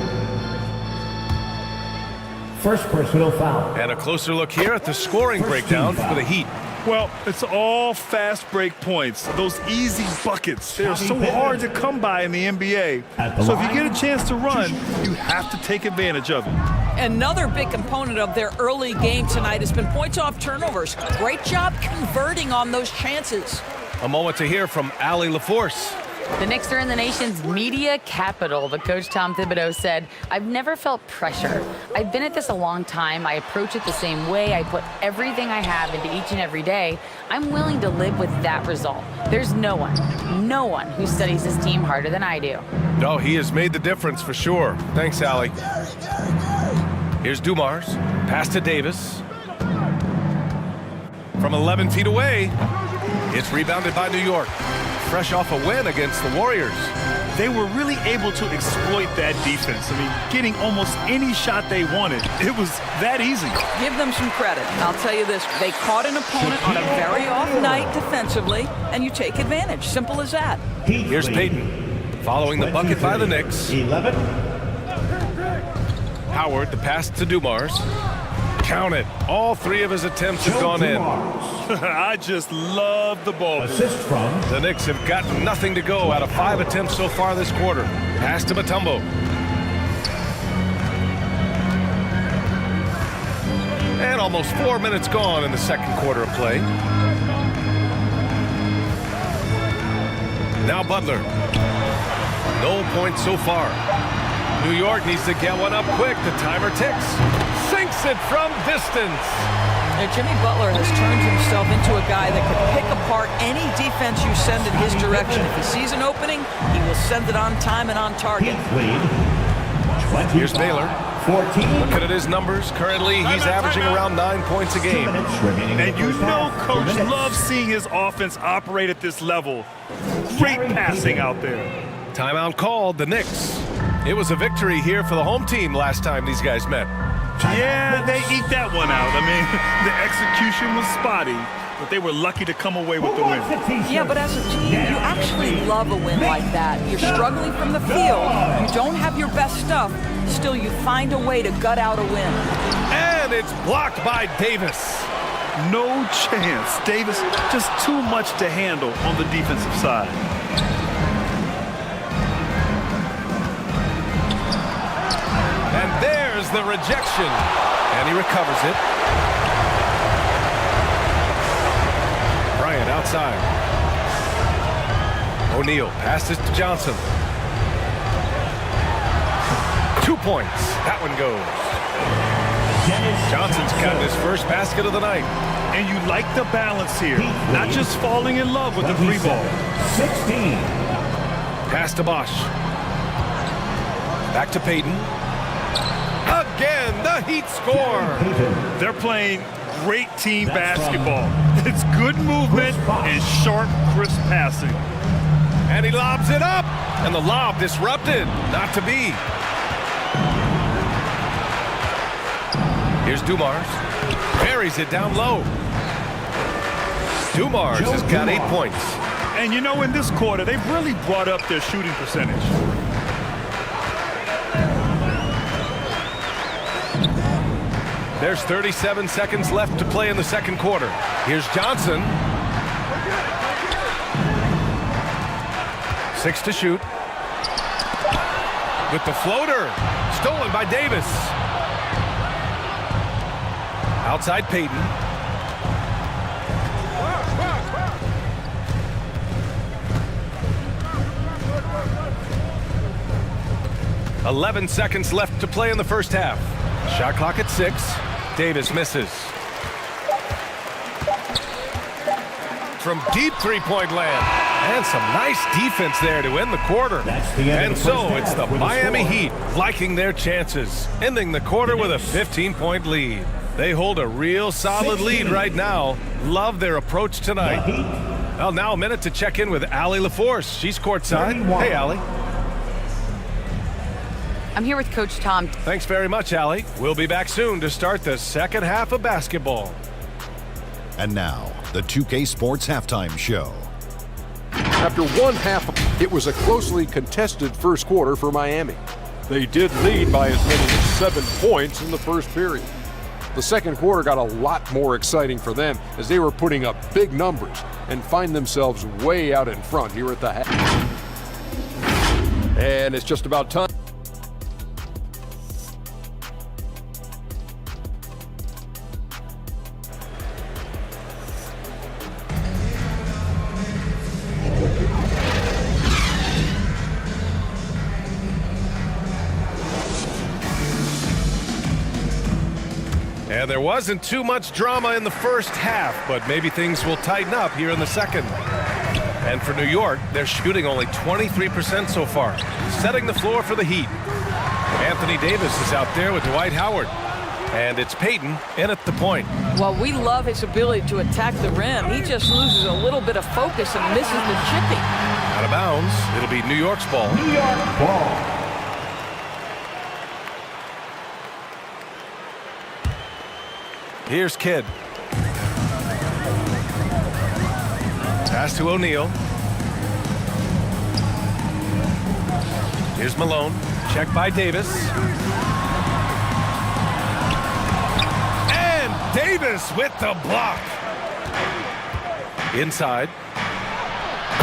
First personal foul. And a closer look here at the scoring breakdown for the Heat. Well, it's all fast break points. Those easy buckets. They're so hard to come by in the NBA. So if you get a chance to run, you have to take advantage of it. Another big component of their early game tonight has been points off turnovers. Great job converting on those chances. A moment to hear from Allie LaForce. The Knicks are in the nation's media capital, but Coach Tom Thibodeau said, "I've never felt pressure. I've been at this a long time. I approach it the same way. I put everything I have into each and every day. I'm willing to live with that result. There's no one who studies this team harder than I do." No, he has made the difference for sure. Thanks, Allie. Here's Dumars. Pass to Davis. From 11 feet away, it's rebounded by New York. Fresh off a win against the Warriors. They were really able to exploit that defense. I mean, getting almost any shot they wanted. It was that easy. Give them some credit. I'll tell you this, they caught an opponent on a very off night defensively, and you take advantage. Simple as that. Here's Payton, following the bucket by the Knicks. 11. Howard, the pass to Dumars. Count it. All 3 of his attempts have gone in. I just love the ball. Assist from the Knicks have got nothing to go out of 5 attempts so far this quarter. Pass to Mutombo. And almost 4 minutes gone in the second quarter of play. Now Butler. No points so far. New York needs to get one up quick. The timer ticks. Sinks it from distance. Jimmy Butler has turned himself into a guy that can pick apart any defense you send in his direction. If he sees an opening, he will send it on time and on target. Here's Baylor. Looking at his numbers, currently he's averaging around 9 points a game. And you know Coach loves seeing his offense operate at this level. Great passing out there. Timeout called, the Knicks. It was a victory here for the home team last time these guys met. Yeah, they eked that one out. I mean, the execution was spotty, but they were lucky to come away with the win. Yeah, but as a team, you actually love a win like that. You're struggling from the field. You don't have your best stuff. Still, you find a way to gut out a win. And it's blocked by Davis. No chance. Davis just too much to handle on the defensive side. And there's the rejection. And he recovers it. Bryant outside. O'Neal passes to Johnson. 2 points. That one goes. Johnson's got his first basket of the night. And you like the balance here. Not just falling in love with the free ball. 16. Pass to Bosch. Back to Payton. Again, the Heat score. They're playing great team basketball. It's good movement and sharp, crisp passing. And he lobs it up. And the lob disrupted. Not to be. Here's Dumars. Buries it down low. Dumars has got 8 points. And you know, in this quarter, they've really brought up their shooting percentage. There's 37 seconds left to play in the second quarter. Here's Johnson. 6 to shoot. With the floater. Stolen by Davis. Outside Payton. "11 seconds left to play in the first half. Shot clock at 6. Davis misses. From deep three-point land. And some nice defense there to end the quarter. And so it's the Miami Heat liking their chances, ending the quarter with a 15-point lead. They hold a real solid lead right now. Love their approach tonight. Well, now a minute to check in with Allie LaForce. She's courtside. Hey, Allie. I'm here with Coach Tom. Thanks very much, Allie. We'll be back soon to start the second half of basketball. And now, the 2K Sports Halftime Show. After one half, it was a closely contested first quarter for Miami. They did lead by as many as 7 points in the first period. The second quarter got a lot more exciting for them as they were putting up big numbers and find themselves way out in front here at the half. And it's just about time. And there wasn't too much drama in the first half, but maybe things will tighten up here in the second. And for New York, they're shooting only 23% so far, setting the floor for the Heat. Anthony Davis is out there with Dwight Howard. And it's Payton in at the point. Well, we love his ability to attack the rim. He just loses a little bit of focus and misses the chipping. Out of bounds. It'll be New York's ball. New York ball. Here's Kidd. Pass to O'Neal. Here's Malone. Check by Davis. And Davis with the block. Inside.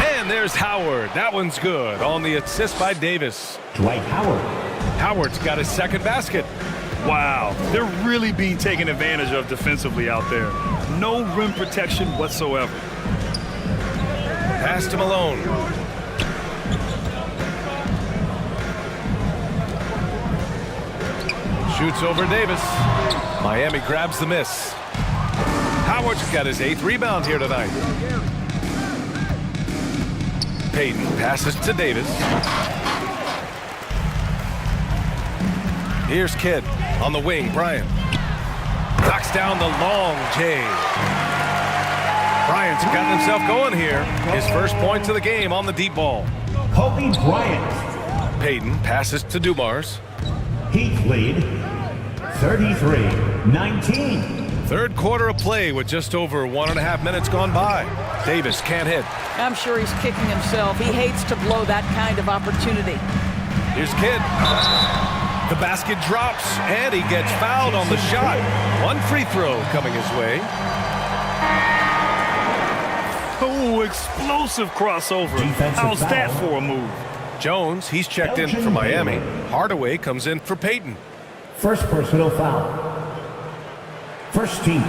And there's Howard. That one's good on the assist by Davis. Dwight Howard. Howard's got his second basket. Wow, they're really being taken advantage of defensively out there. No rim protection whatsoever. Pass to Malone. Shoots over Davis. Miami grabs the miss. Howard's got his 8th rebound here tonight. Payton passes to Davis. Here's Kidd on the wing. Bryant knocks down the long J. Bryant's gotten himself going here. His first points of the game on the deep ball. Kobe Bryant. Payton passes to Dumars. Heat lead 33-19. Third quarter of play with just over 1.5 minutes gone by. Davis can't hit. I'm sure he's kicking himself. He hates to blow that kind of opportunity. Here's Kidd. The basket drops, and he gets fouled on the shot. One free throw coming his way. Oh, explosive crossover. How's that for a move? Jones, he's checked in for Miami. Hardaway comes in for Payton. First personal foul. First team.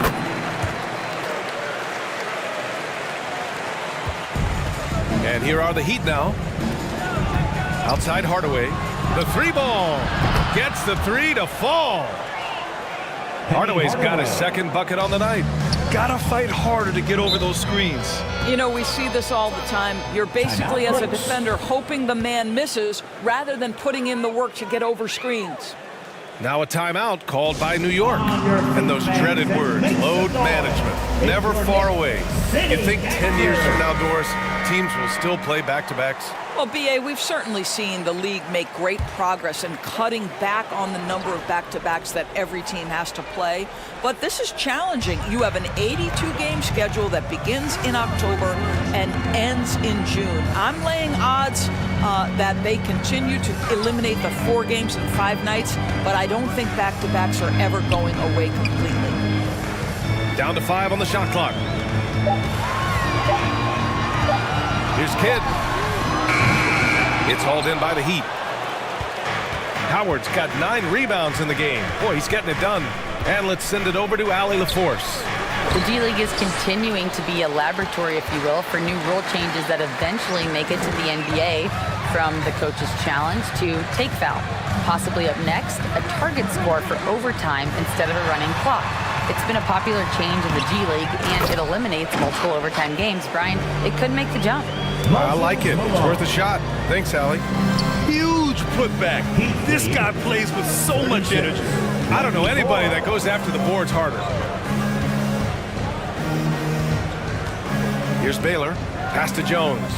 And here are the Heat now. Outside Hardaway. The 3 ball. Gets the 3 to fall. Hardaway's got his 2nd bucket on the night. Gotta fight harder to get over those screens. You know, we see this all the time. You're basically, as a defender, hoping the man misses rather than putting in the work to get over screens. Now a timeout called by New York. And those dreaded words, load management, never far away. You think 10 years from now, Doris, teams will still play back-to-backs? Well, B.A., we've certainly seen the league make great progress in cutting back on the number of back-to-backs that every team has to play. But this is challenging. You have an 82-game schedule that begins in October and ends in June. I'm laying odds that they continue to eliminate the 4 games in 5 nights, but I don't think back-to-backs are ever going away completely. Down to 5 on the shot clock. Here's Kidd. It's hauled in by the Heat. Howard's got 9 rebounds in the game. Boy, he's getting it done. And let's send it over to Allie LaForce. The G League is continuing to be a laboratory, if you will, for new rule changes that eventually make it to the NBA, from the coach's challenge to take foul. Possibly up next, a target score for overtime instead of a running clock. It's been a popular change in the G League, and it eliminates multiple overtime games. Brian, it could make the jump. I like it. It's worth a shot. Thanks, Allie. Huge putback. This guy plays with so much energy. I don't know anybody that goes after the boards harder. Here's Baylor. Pass to Jones.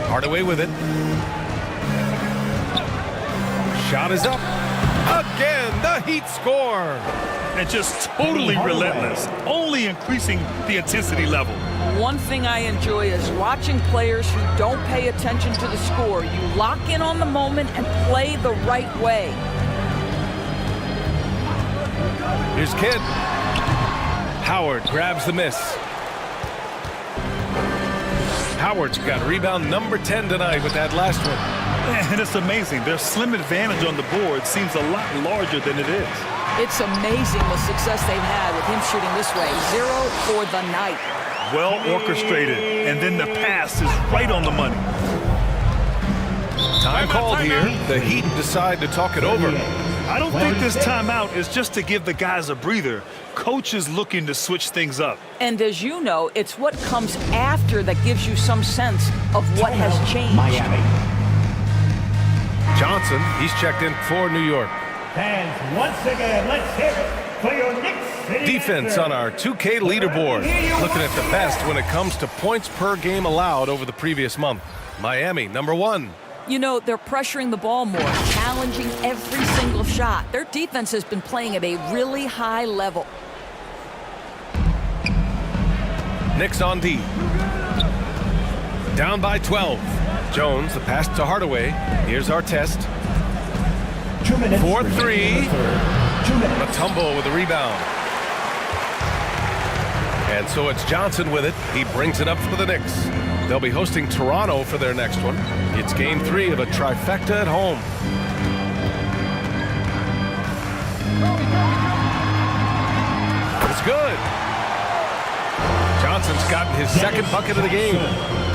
Hardaway with it. Shot is up. Again, the Heat score. And just totally relentless, only increasing the intensity level. One thing I enjoy is watching players who don't pay attention to the score. You lock in on the moment and play the right way. Here's Kidd. Howard grabs the miss. Howard's got rebound number 10 tonight with that last one. And it's amazing. Their slim advantage on the board seems a lot larger than it is. It's amazing the success they've had with him shooting this way. 0 for the night. Well orchestrated, and then the pass is right on the money. Time called here. The Heat decide to talk it over. I don't think this timeout is just to give the guys a breather. Coach is looking to switch things up. And as you know, it's what comes after that gives you some sense of what has changed. Miami. Johnson, he's checked in for New York. And once again, let's hear it for your Knicks. Defense on our 2K leaderboard. Looking at the best when it comes to points per game allowed over the previous month. Miami, number 1. You know, they're pressuring the ball more, challenging every single shot. Their defense has been playing at a really high level. Knicks on D. Down by 12. Jones, the pass to Hardaway. Here's our test. 2 minutes. 4-3. Mutombo with the rebound. And so it's Johnson with it. He brings it up for the Knicks. They'll be hosting Toronto for their next one. It's game 3 of a trifecta at home. It's good. Johnson's gotten his 2nd bucket of the game.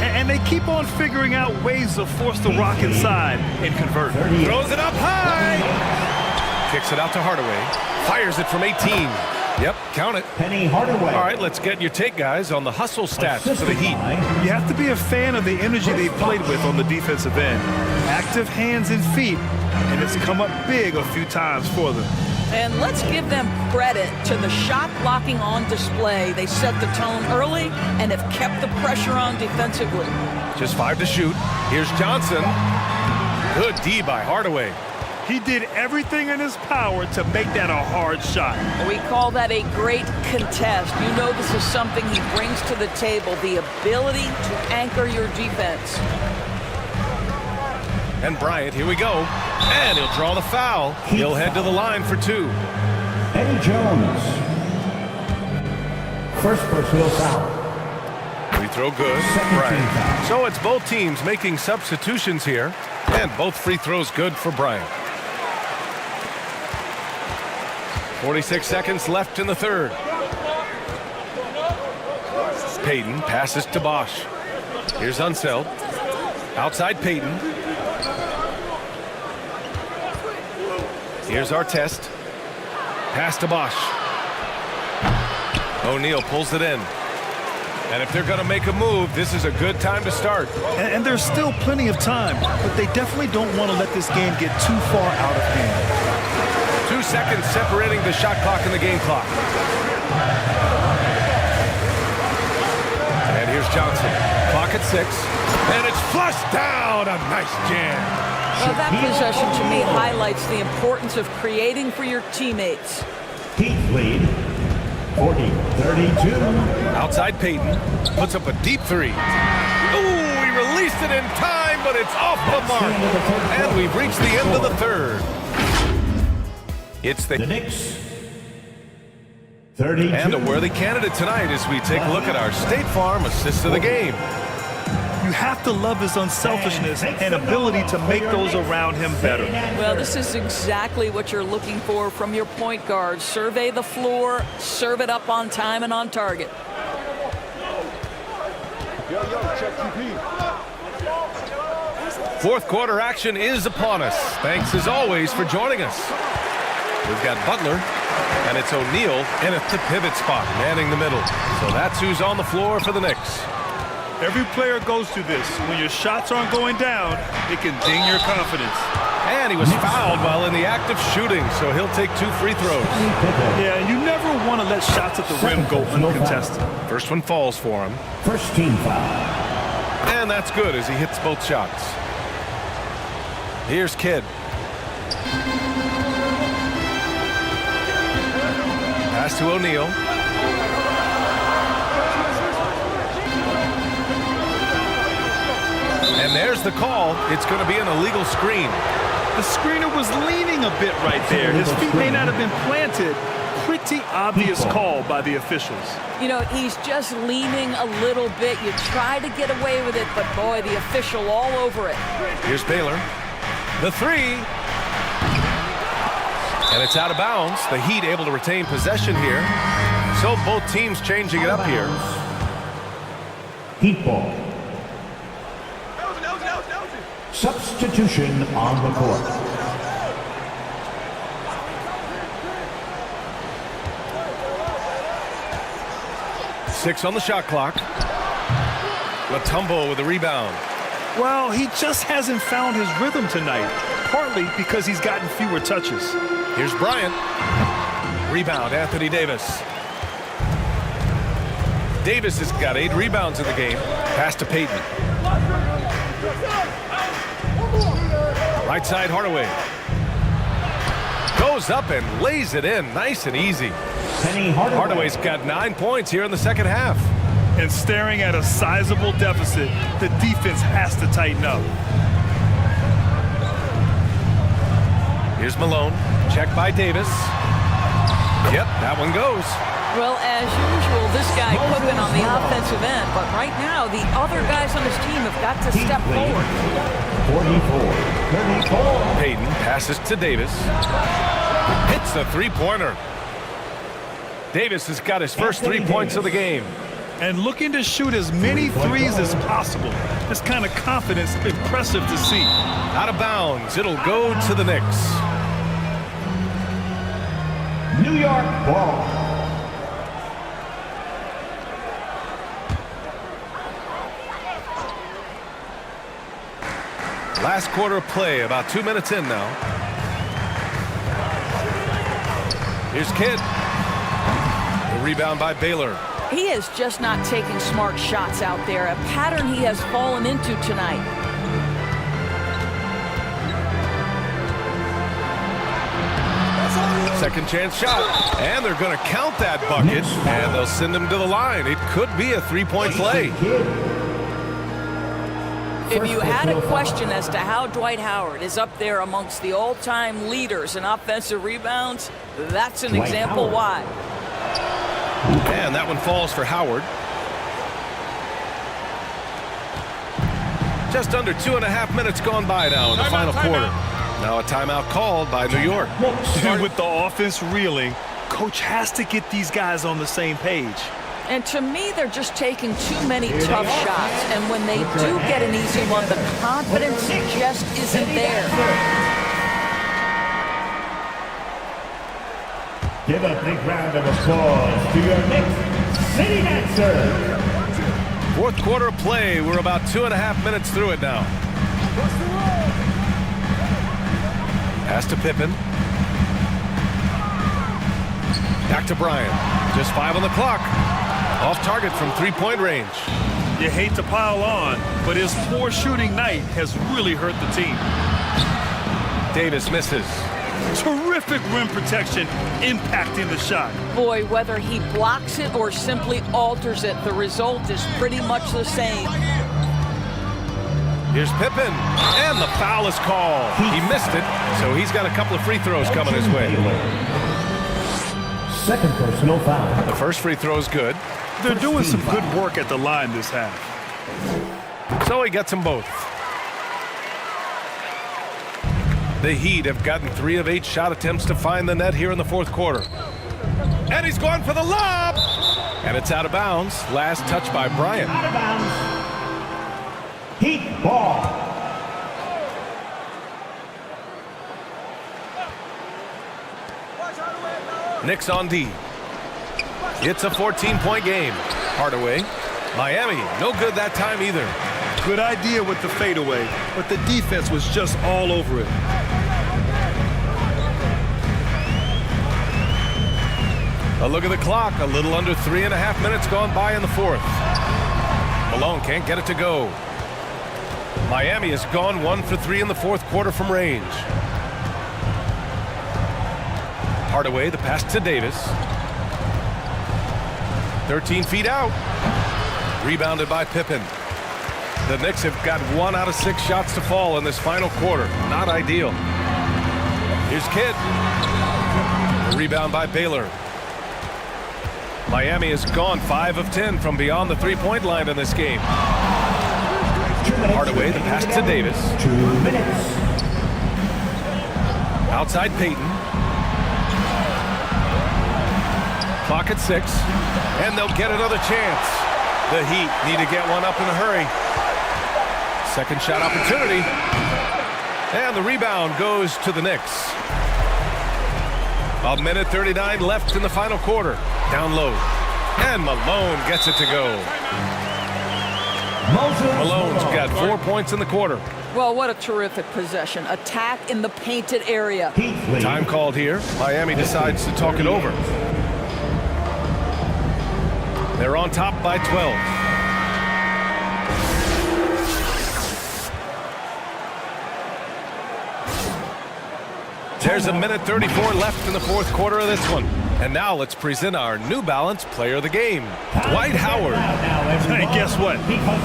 And they keep on figuring out ways to force the rock inside and convert. Throws it up high. Kicks it out to Hardaway. Fires it from 18. Yep, count it. Penny Hardaway. All right, let's get your take, guys, on the hustle stats for the Heat. You have to be a fan of the energy they played with on the defensive end. Active hands and feet, and it's come up big a few times for them. And let's give them credit to the shot blocking on display. They set the tone early and have kept the pressure on defensively. Just 5 to shoot. Here's Johnson. Good D by Hardaway. He did everything in his power to make that a hard shot. We call that a great contest. You know this is something he brings to the table, the ability to anchor your defense. And Bryant, here we go. And he'll draw the foul. He'll head to the line for 2. Eddie Jones. First personal foul. Free throw good. Bryant. So it's both teams making substitutions here. And both free throws good for Bryant. 46 seconds left in the third. Payton passes to Bosch. Here's Unseld. Outside Payton. Here's Artest. Pass to Bosch. O'Neal pulls it in. And if they're going to make a move, this is a good time to start. And there's still plenty of time, but they definitely don't want to let this game get too far out of hand. 2 seconds separating the shot clock and the game clock. And here's Johnson. Clock at 6. And it's flushed down. A nice jam. Well, that possession to me highlights the importance of creating for your teammates. Heat lead, 40-32. Outside Payton. Puts up a deep 3. Ooh, he released it in time, but it's off the mark. And we've reached the end of the third. It's the Knicks, 32. And a worthy candidate tonight as we take a look at our State Farm assist of the game. You have to love his unselfishness and ability to make those around him better. Well, this is exactly what you're looking for from your point guard. Survey the floor, serve it up on time and on target. Fourth quarter action is upon us. Thanks as always for joining us. We've got Butler, and it's O'Neal in at the pivot spot, manning the middle. So that's who's on the floor for the Knicks. Every player goes through this. When your shots aren't going down, it can ding your confidence. And he was fouled while in the act of shooting, so he'll take 2 free throws. Yeah, you never want to let shots at the rim go uncontested. First one falls for him. First team foul. And that's good as he hits both shots. Here's Kidd. Pass to O'Neal. And there's the call. It's going to be an illegal screen. The screener was leaning a bit right there. His feet may not have been planted. Pretty obvious call by the officials. You know, he's just leaning a little bit. You try to get away with it, but boy, the official all over it. Here's Baylor. The 3. And it's out of bounds. The Heat able to retain possession here. So both teams changing it up here. Heat ball. Substitution on the court. Six on the shot clock. Latumbo with a rebound. Well, he just hasn't found his rhythm tonight, partly because he's gotten fewer touches. Here's Bryant. Rebound, Anthony Davis. Davis has got 8 rebounds in the game. Pass to Payton. Right side, Hardaway. Goes up and lays it in. Nice and easy. Hardaway's got 9 points here in the second half. And staring at a sizable deficit, the defense has to tighten up. Here's Malone. Check by Davis. Yep, that one goes. Well, as usual, this guy cooking on the offensive end, but right now the other guys on his team have got to step forward. 44-34. Payton passes to Davis. Hits the three-pointer. Davis has got his first 3 points of the game. And looking to shoot as many threes as possible. This kind of confidence, impressive to see. Out of bounds. It'll go to the Knicks. New York ball. Last quarter of play, about 2 minutes in now. Here's Kidd. The rebound by Baylor. He is just not taking smart shots out there, a pattern he has fallen into tonight. Second chance shot, and they're going to count that bucket, and they'll send him to the line. It could be a three-point play. If you had a question as to how Dwight Howard is up there amongst the all-time leaders in offensive rebounds, that's an example why. And that one falls for Howard. Just under 2.5 minutes gone by now in the final quarter. Now a timeout called by New York. And with the offense reeling, coach has to get these guys on the same page. And to me, they're just taking too many tough shots. And when they do get an easy one, the confidence just isn't there. Give a big round of applause to your Knicks City Dancers. Fourth quarter of play. We're about 2.5 minutes through it now. Pass to Pippen. Back to Bryant. Just 5 on the clock. Off target from three-point range. You hate to pile on, but his poor shooting night has really hurt the team. Davis misses. Terrific rim protection impacting the shot. Boy, whether he blocks it or simply alters it, the result is pretty much the same. Here's Pippen, and the foul is called. He missed it, so he's got a couple of free throws coming his way. Second personal foul. The first free throw is good. They're doing some good work at the line this half. So he gets them both. The Heat have gotten 3 of 8 shot attempts to find the net here in the fourth quarter. And he's going for the lob! And it's out of bounds. Last touch by Bryant. Out of bounds. Heat ball. Knicks on D. It's a 14-point game. Hardaway. Miami, no good that time either. Good idea with the fadeaway, but the defense was just all over it. A look at the clock. A little under 3.5 minutes gone by in the fourth. Malone can't get it to go. Miami has gone 1 for 3 in the fourth quarter from range. Hardaway, the pass to Davis. 13 feet out. Rebounded by Pippen. The Knicks have got 1 out of 6 shots to fall in this final quarter. Not ideal. Here's Kidd. Rebound by Baylor. Miami has gone 5 of 10 from beyond the three-point line in this game. Hardaway, the pass to Davis. 2 minutes. Outside Payton. Clock at 6. And they'll get another chance. The Heat need to get one up in a hurry. Second shot opportunity. And the rebound goes to the Knicks. 1:39 left in the final quarter. Down low. And Malone gets it to go. Malone's got 4 points in the quarter. Well, what a terrific possession. Attack in the painted area. Time called here. Miami decides to talk it over. They're on top by 12. There's 1:34 left in the fourth quarter of this one. And now let's present our New Balance Player of the Game, Dwight Howard. And guess what?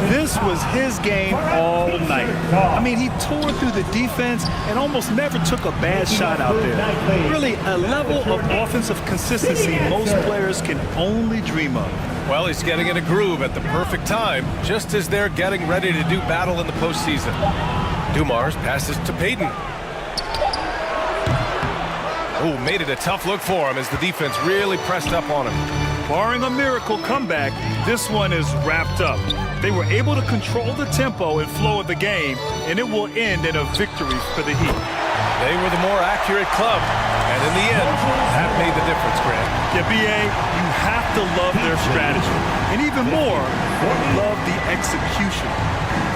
This was his game all night. I mean, he tore through the defense and almost never took a bad shot out there. Really, a level of offensive consistency most players can only dream of. Well, he's getting in a groove at the perfect time, just as they're getting ready to do battle in the postseason. Dumars passes to Payton. Oh, made it a tough look for him as the defense really pressed up on him. Barring a miracle comeback, this one is wrapped up. They were able to control the tempo and flow of the game, and it will end in a victory for the Heat. They were the more accurate club, and in the end, that made the difference, Grant. Yeah, B.A., you have to love their strategy, and even more, love the execution.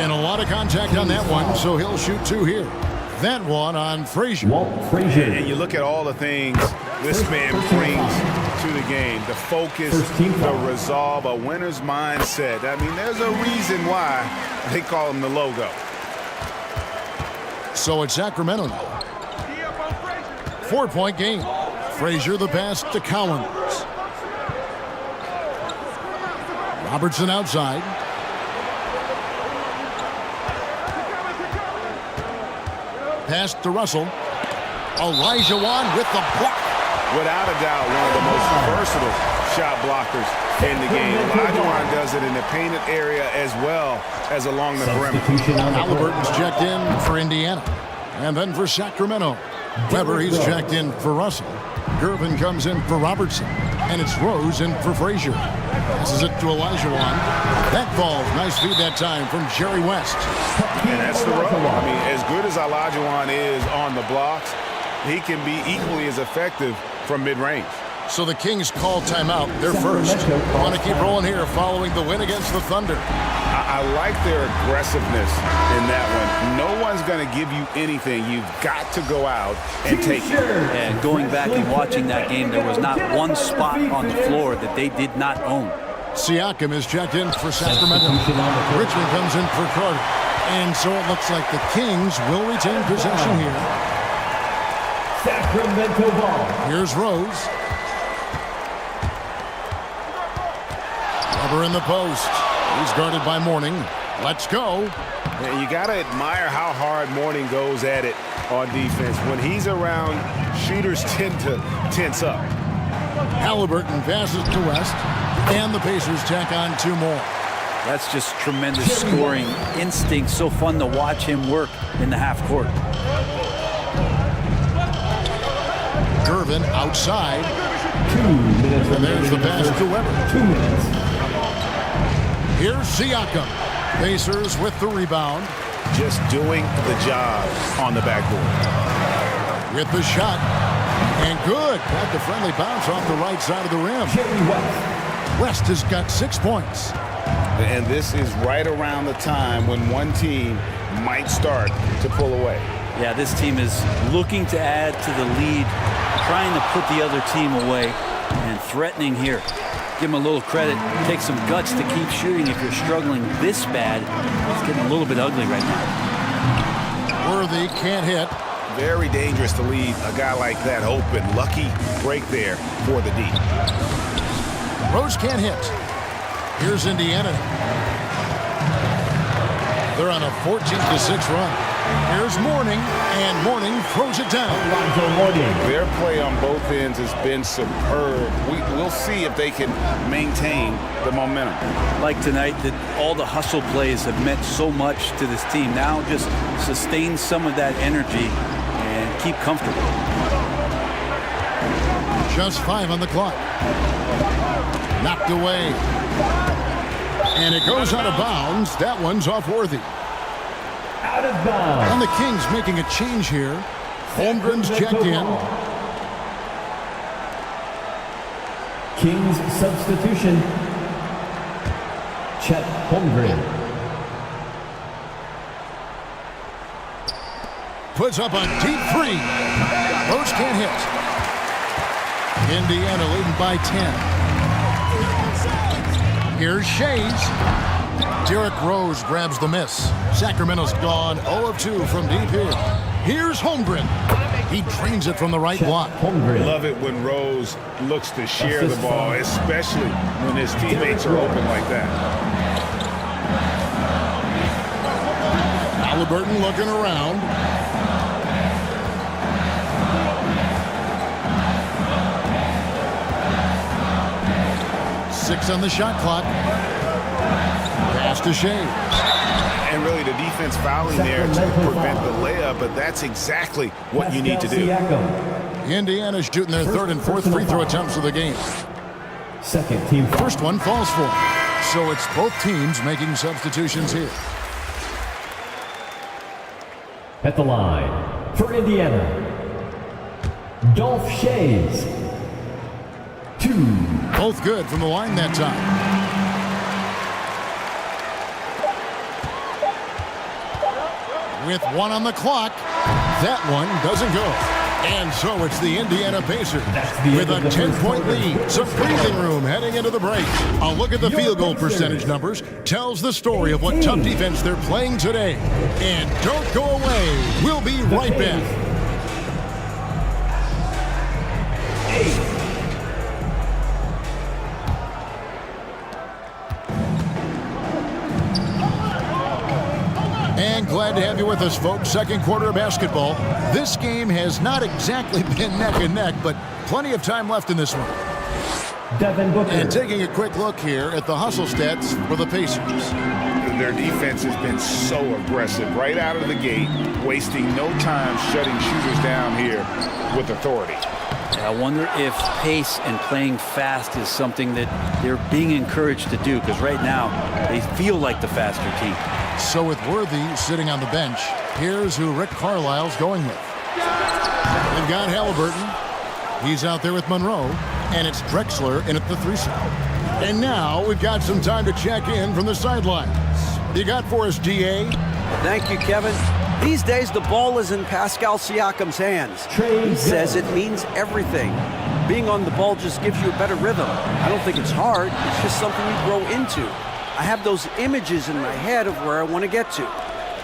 And a lot of contact on that one, so he'll shoot 2 here. That one on Frazier. And you look at all the things this man brings to the game. The focus, the resolve, a winner's mindset. I mean, there's a reason why they call him the logo. So it's Sacramento now. 4-point game. Frazier the pass to Collins. Robertson outside. Pass to Russell. Elijah Wan with the block. Without a doubt, one of the most versatile shot blockers in the game. Elijah Wan does it in the painted area as well as along the perimeter. Halliburton's checked in for Indiana. And then for Sacramento. Weber, he's checked in for Russell. Gervin comes in for Robertson. And it's Rose in for Frazier. Passes it to Elijah Wan. That falls. Nice feed that time from Jerry West. And that's the rub. I mean, as good as Elijah Wan is on the blocks, he can be equally as effective from mid-range. So the Kings call timeout. They're first. Want to keep rolling here following the win against the Thunder. I like their aggressiveness in that one. No one's going to give you anything. You've got to go out and take it. And going back and watching that game, there was not one spot on the floor that they did not own. Siakam is checked in for Sacramento. Richmond comes in for Carter. And so it looks like the Kings will retain possession here. Sacramento ball. Here's Rose. Weber in the post. He's guarded by Mourning. Let's go. And you got to admire how hard Mourning goes at it on defense. When he's around, shooters tend to tense up. Halliburton passes to West. And the Pacers tack on 2 more. That's just tremendous scoring instinct. So fun to watch him work in the half court. Gervin outside. 2 minutes. And there's the pass to Weber. 2 minutes. Here's Siakam. Pacers with the rebound. Just doing the job on the backboard. With the shot. And good. Got the friendly bounce off the right side of the rim. West has got 6 points. And this is right around the time when one team might start to pull away. Yeah, this team is looking to add to the lead, trying to put the other team away, and threatening here. Give them a little credit. Take some guts to keep shooting if you're struggling this bad. It's getting a little bit ugly right now. Worthy can't hit. Very dangerous to leave a guy like that open. Lucky break there for the D. Rose can't hit. Here's Indiana. They're on a 14-6 run. Here's Mourning, and Mourning throws it down. Their play on both ends has been superb. We'll see if they can maintain the momentum. Like tonight, that all the hustle plays have meant so much to this team. Now just sustain some of that energy and keep comfortable. Just 5 on the clock. Knocked away. And it goes out of bounds. That one's off Worthy. Out of bounds. And the Kings making a change here. Holmgren's checked in. Kings substitution. Chet Holmgren. Puts up a deep 3. Rose can't hit. Indiana leading by 10. Here's Shays. Derrick Rose grabs the miss. Sacramento's gone 0 of 2 from deep here. Here's Holmgren. He drains it from the right block. Love it when Rose looks to share the ball, especially when his teammates are open like that. Halliburton looking around. Six on the shot clock. Pass to Shea. And really the defense fouling there to prevent the layup, but that's exactly what you need to do. Indiana's shooting their 3rd and 4th free throw attempts of the game. Second team. First one falls for. So it's both teams making substitutions here. At the line for Indiana, Dolph Shays. 2. Both good from the line that time. With 1 on the clock, that one doesn't go. And so it's the Indiana Pacers with a 10-point lead. Some breathing room heading into the break. A look at the field goal percentage numbers tells the story of what tough defense they're playing today. And don't go away. We'll be right back. And glad to have you with us, folks. Second quarter of basketball. This game has not exactly been neck and neck, but plenty of time left in this one. And taking a quick look here at the hustle stats for the Pacers. Their defense has been so aggressive right out of the gate, wasting no time shutting shooters down here with authority. I wonder if pace and playing fast is something that they're being encouraged to do, because right now they feel like the faster team. So with Worthy sitting on the bench, here's who Rick Carlisle's going with. They've got Halliburton. He's out there with Monroe. And it's Drexler in at the 3 slot. And now we've got some time to check in from the sidelines. You got for us, DA? Thank you, Kevin. These days, the ball is in Pascal Siakam's hands. He says it means everything. Being on the ball just gives you a better rhythm. I don't think it's hard. It's just something you grow into. I have those images in my head of where I want to get to.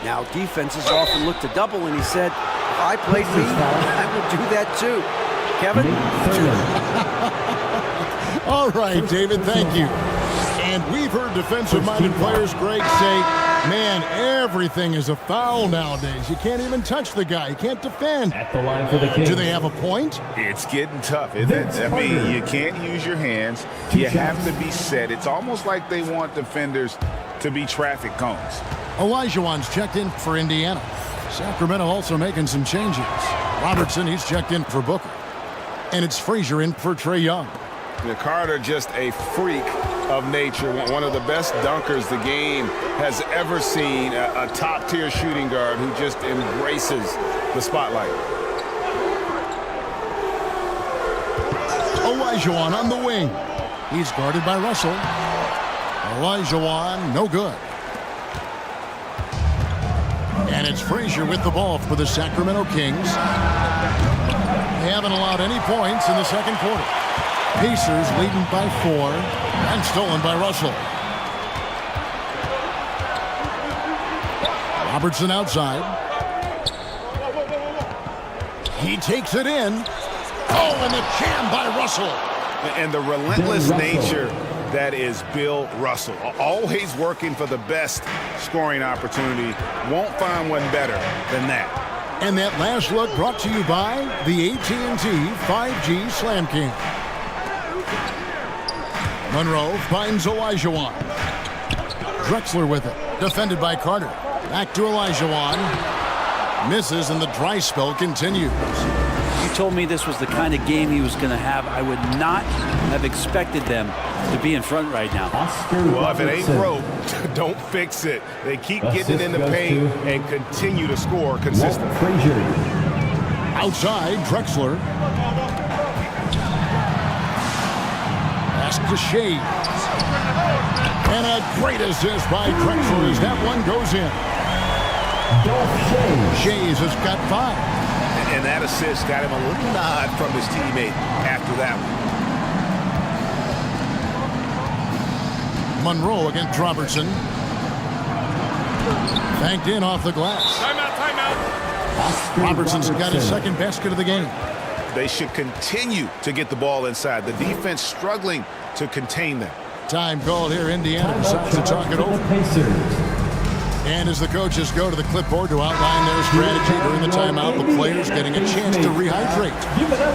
Now, defenses often look to double, and he said, if I played me, I would do that too. Kevin? All right, David, thank you. And we've heard defensive-minded players, Greg, say, man, everything is a foul nowadays. You can't even touch the guy. You can't defend. At the line for the Kings. Do they have a point? It's getting tough, isn't it? I mean, you can't use your hands. You have to be set. It's almost like they want defenders to be traffic cones. Olajuwon's checked in for Indiana. Sacramento also making some changes. Robertson, he's checked in for Booker. And it's Frazier in for Trae Young. Carter, just a freak of nature, one of the best dunkers the game has ever seen, a top-tier shooting guard who just embraces the spotlight. Olajuwon on the wing. He's guarded by Russell. Olajuwon, no good. And it's Frazier with the ball for the Sacramento Kings. They haven't allowed any points in the second quarter. Pacers leading by 4 and stolen by Russell. Robertson outside. He takes it in. Oh, and the jam by Russell. And the relentless nature that is Bill Russell. Always working for the best scoring opportunity. Won't find one better than that. And that last look brought to you by the AT&T 5G Slam Cam. Monroe finds Olajuwon. Drexler with it. Defended by Carter. Back to Olajuwon. Misses, and the dry spell continues. You told me this was the kind of game he was going to have. I would not have expected them to be in front right now. Well, if it ain't broke, don't fix it. They keep getting in the paint and continue to score consistently. Outside, Drexler. Pass to Shea. And a great assist by Drexler as that one goes in. Shays has got 5. And that assist got him a little nod from his teammate after that one. Monroe against Robertson. Banked in off the glass. Timeout. Robertson's got his second basket of the game. They should continue to get the ball inside. The defense struggling to contain them. Time called here. Indiana decides to talk it over. And as the coaches go to the clipboard to outline their strategy during the timeout, the players getting a chance to rehydrate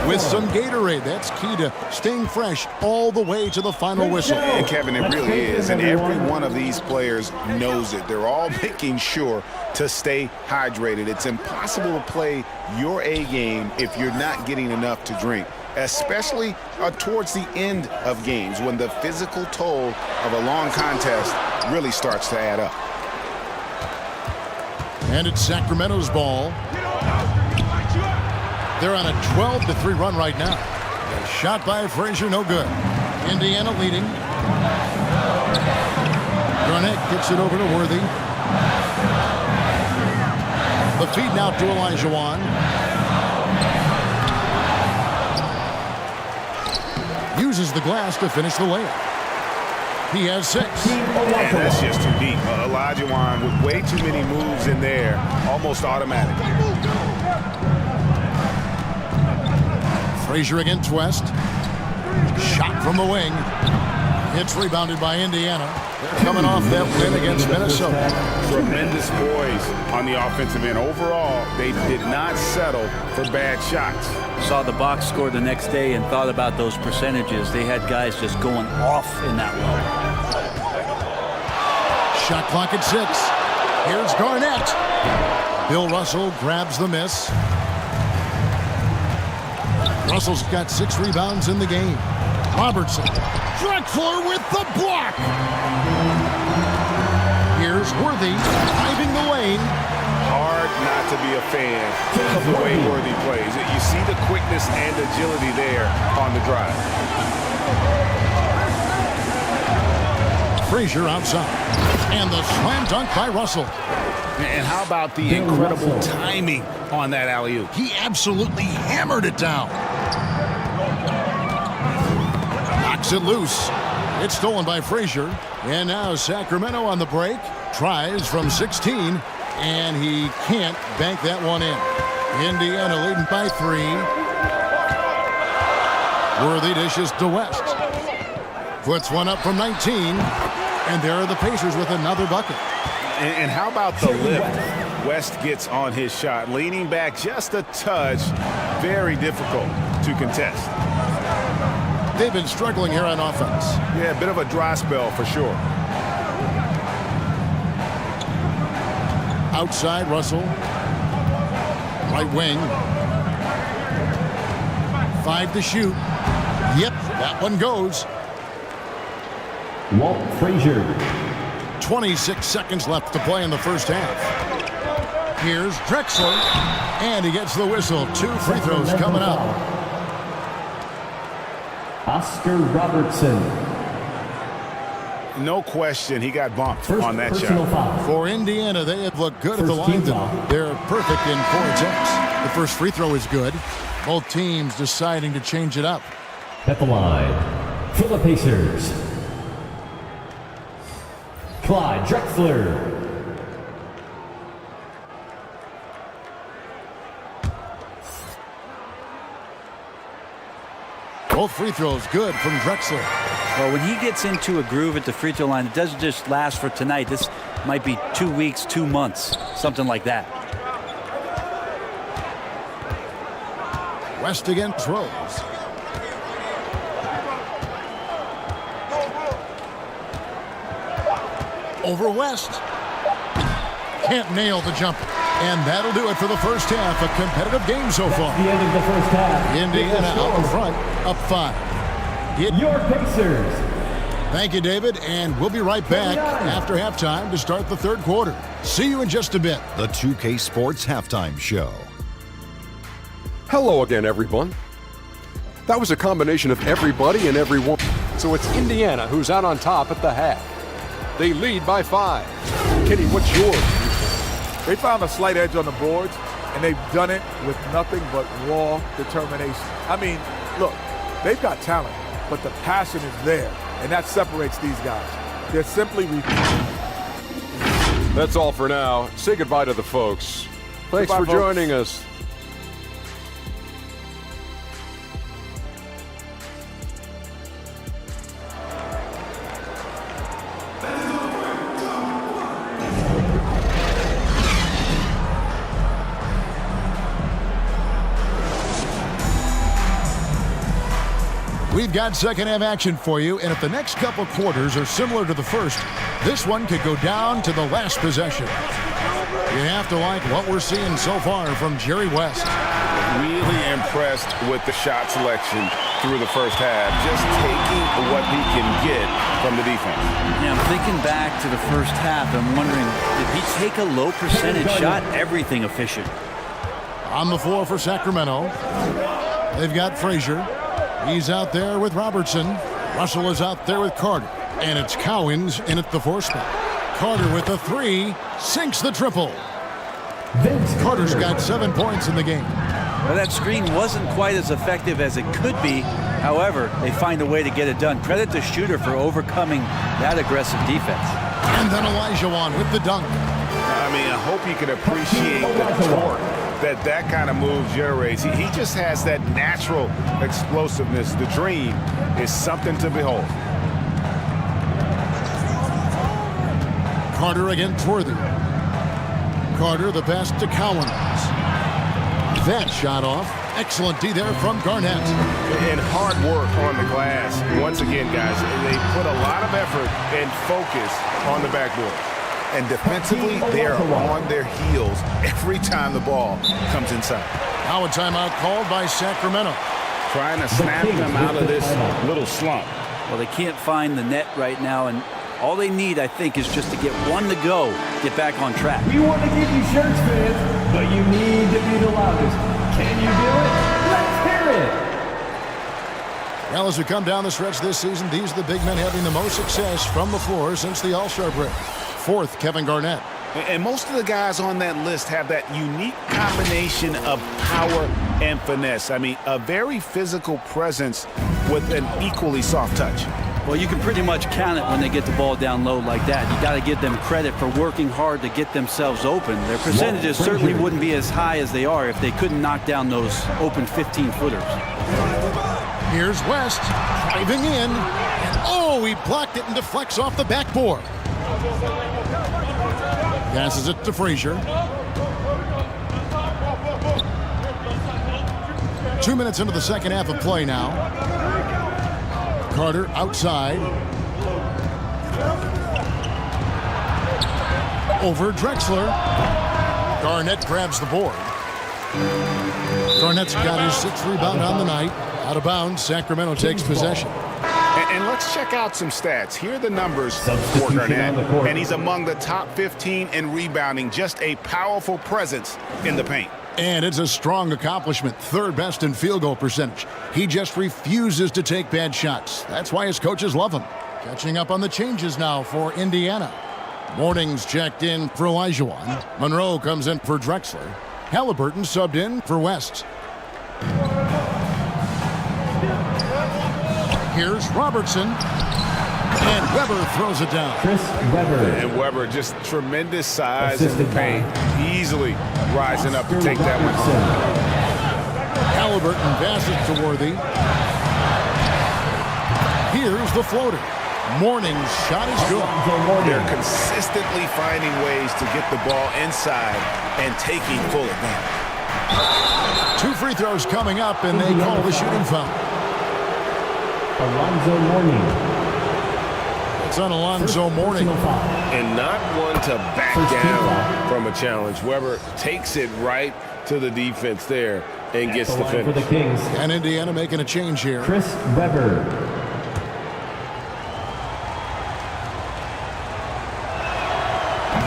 with some Gatorade. That's key to staying fresh all the way to the final whistle. And Kevin, it really is. And every one of these players knows it. They're all making sure to stay hydrated. It's impossible to play your A game if you're not getting enough to drink, especially towards the end of games when the physical toll of a long contest really starts to add up. And it's Sacramento's ball. They're on a 12-3 run right now. A shot by Frazier, no good. Indiana leading. Garnett gets it over to Worthy. The feed now to Olajuwon. Uses the glass to finish the layup. He has 6. And that's just too deep. Olajuwon with way too many moves in there, almost automatic. Frazier against West. Shot from the wing. It's rebounded by Indiana. They're coming off that win against Minnesota. Tremendous poise on the offensive end. Overall, they did not settle for bad shots. Saw the box score the next day and thought about those percentages. They had guys just going off in that one. Shot clock at 6. Here's Garnett. Bill Russell grabs the miss. Russell's got 6 rebounds in the game. Robertson. Drexler with the block. Here's Worthy driving the lane. Hard not to be a fan of the way Worthy plays. You see the quickness and agility there on the drive. Frazier outside. And the slam dunk by Russell. And how about the incredible timing on that alley-oop? He absolutely hammered it down. Knocks it loose. It's stolen by Frazier. And now Sacramento on the break. Tries from 16. And he can't bank that one in. Indiana leading by 3. Worthy dishes to West. Puts one up from 19. And there are the Pacers with another bucket. And how about the lift West gets on his shot? Leaning back just a touch. Very difficult to contest. They've been struggling here on offense. Yeah, a bit of a dry spell for sure. Outside, Russell. Right wing. 5 to shoot. Yep, that one goes. Walt Frazier. 26 seconds left to play in the first half. Here's Drexler. And he gets the whistle. 2 free throws coming up. Oscar Robertson. No question, he got bumped on that shot. Foul. For Indiana, they have looked good at the line. They're perfect in 4 attempts. The first free throw is good. Both teams deciding to change it up. At the line, for the Pacers, Clyde Drexler. Both free throws good from Drexler. Well, when he gets into a groove at the free throw line, it doesn't just last for tonight. This might be 2 weeks, 2 months, something like that. West against Rose. Over West. Can't nail the jumper. And that'll do it for the first half. A competitive game so far. The end of the first half. Indiana out in front, up 5. Your Pacers. Thank you, David. And we'll be right back after halftime to start the third quarter. See you in just a bit. The 2K Sports Halftime Show. Hello again, everyone. That was a combination of everybody and everyone. So it's Indiana who's out on top at the half. They lead by 5. Kenny, what's yours? They found a slight edge on the boards, and they've done it with nothing but raw determination. I mean, look, they've got talent, but the passion is there, and that separates these guys. They're simply That's all for now. Say goodbye to the folks. Thanks Goodbye, for folks. joining us. We've got second half action for you, and if the next couple quarters are similar to the first, this one could go down to the last possession. You have to like what we're seeing so far from Jerry West. Really impressed with the shot selection through the first half, just taking what he can get from the defense. Yeah, I'm thinking back to the first half. I'm wondering, did he take a low percentage shot? Everything efficient. On the floor for Sacramento, they've got Frazier. He's out there with Robertson. Russell is out there with Carter. And it's Cowens in at the 4 spot. Carter with the 3, sinks the triple. Carter's got 7 points in the game. Well, that screen wasn't quite as effective as it could be. However, they find a way to get it done. Credit the shooter for overcoming that aggressive defense. And then Olajuwon with the dunk. I mean, I hope you can appreciate the torque that kind of move generates. He just has that natural explosiveness. The dream is something to behold. Carter against Worthy. Carter, the pass to Cowens. That shot off. Excellent D there from Garnett. And hard work on the glass. Once again, guys, they put a lot of effort and focus on the backboard. And defensively, they're on their heels every time the ball comes inside. Now a timeout called by Sacramento. Trying to snap them out of this little slump. Well, they can't find the net right now, and all they need, I think, is just to get one to go, get back on track. We want to give you shirts, fans, but you need to be the loudest. Can you do it? Let's hear it! Well, as we come down the stretch this season, these are the big men having the most success from the floor since the All-Star break. Fourth, Kevin Garnett. And most of the guys on that list have that unique combination of power and finesse. I mean, a very physical presence with an equally soft touch. Well, you can pretty much count it when they get the ball down low like that. You got to give them credit for working hard to get themselves open. Their percentages certainly wouldn't be as high as they are if they couldn't knock down those open 15-footers. Here's West driving in. And oh, he blocked it and deflects off the backboard. Passes it to Frazier. 2 minutes into the second half of play now. Carter outside. Over Drexler. Garnett grabs the board. Garnett's got his 6th rebound on the night. Out of bounds, Sacramento takes possession. And let's check out some stats. Here are the numbers for Garnett. And he's among the top 15 in rebounding. Just a powerful presence in the paint. And it's a strong accomplishment. 3rd best in field goal percentage. He just refuses to take bad shots. That's why his coaches love him. Catching up on the changes now for Indiana. Morning's checked in for Olajuwon. Monroe comes in for Drexler. Halliburton subbed in for West. Here's Robertson. And Weber throws it down. Chris Weber. And Weber, just tremendous size in the paint. Easily rising up to take that one home. Halliburton passes to Worthy. Here's the floater. Morning's shot is good. They're consistently finding ways to get the ball inside and taking full advantage. 2 free throws coming up, and they call the shooting foul. Alonzo Mourning. It's on Alonzo Mourning. And not one to back down from a challenge. Weber takes it right to the defense there and gets the finish. For the Kings. And Indiana making a change here. Chris Weber.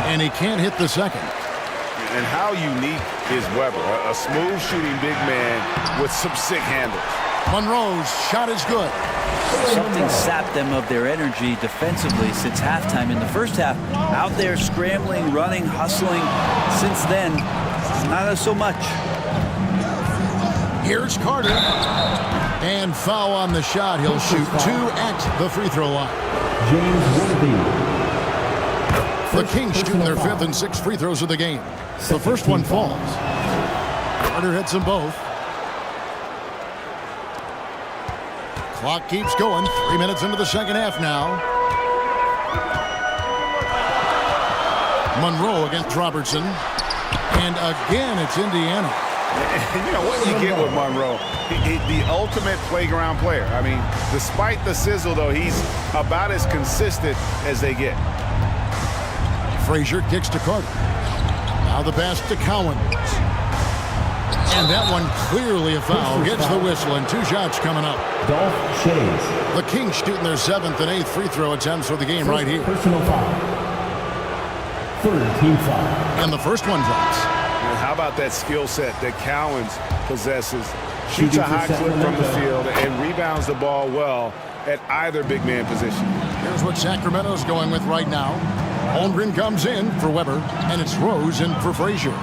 And he can't hit the second. And how unique is Weber? A smooth shooting big man with some sick handles. Monroe's shot is good. Something sapped them of their energy defensively since halftime. In the first half, out there scrambling, running, hustling. Since then, not so much. Here's Carter. And foul on the shot. He'll shoot 2 at the free throw line. James Worthy. The Kings shooting their 5th and 6th free throws of the game. The first one falls. Carter hits them both. Clock keeps going. 3 minutes into the second half now. Monroe against Robertson. And again, it's Indiana. You know what you get with Monroe? The ultimate playground player. I mean, despite the sizzle, though, he's about as consistent as they get. Frazier kicks to Carter. Now the pass to Cowens. And that one clearly a foul. Gets the whistle, and 2 shots coming up. Dolph Schayes. The Kings shooting their 7th and 8th free throw attempts for the game right here. Personal foul. 3rd team foul. And the first one drops. And how about that skill set that Cowens possesses? Shoots a high clip from the field and rebounds the ball well at either big man position. Here's what Sacramento's going with right now. Holmgren comes in for Weber, and it's Rose in for Frazier.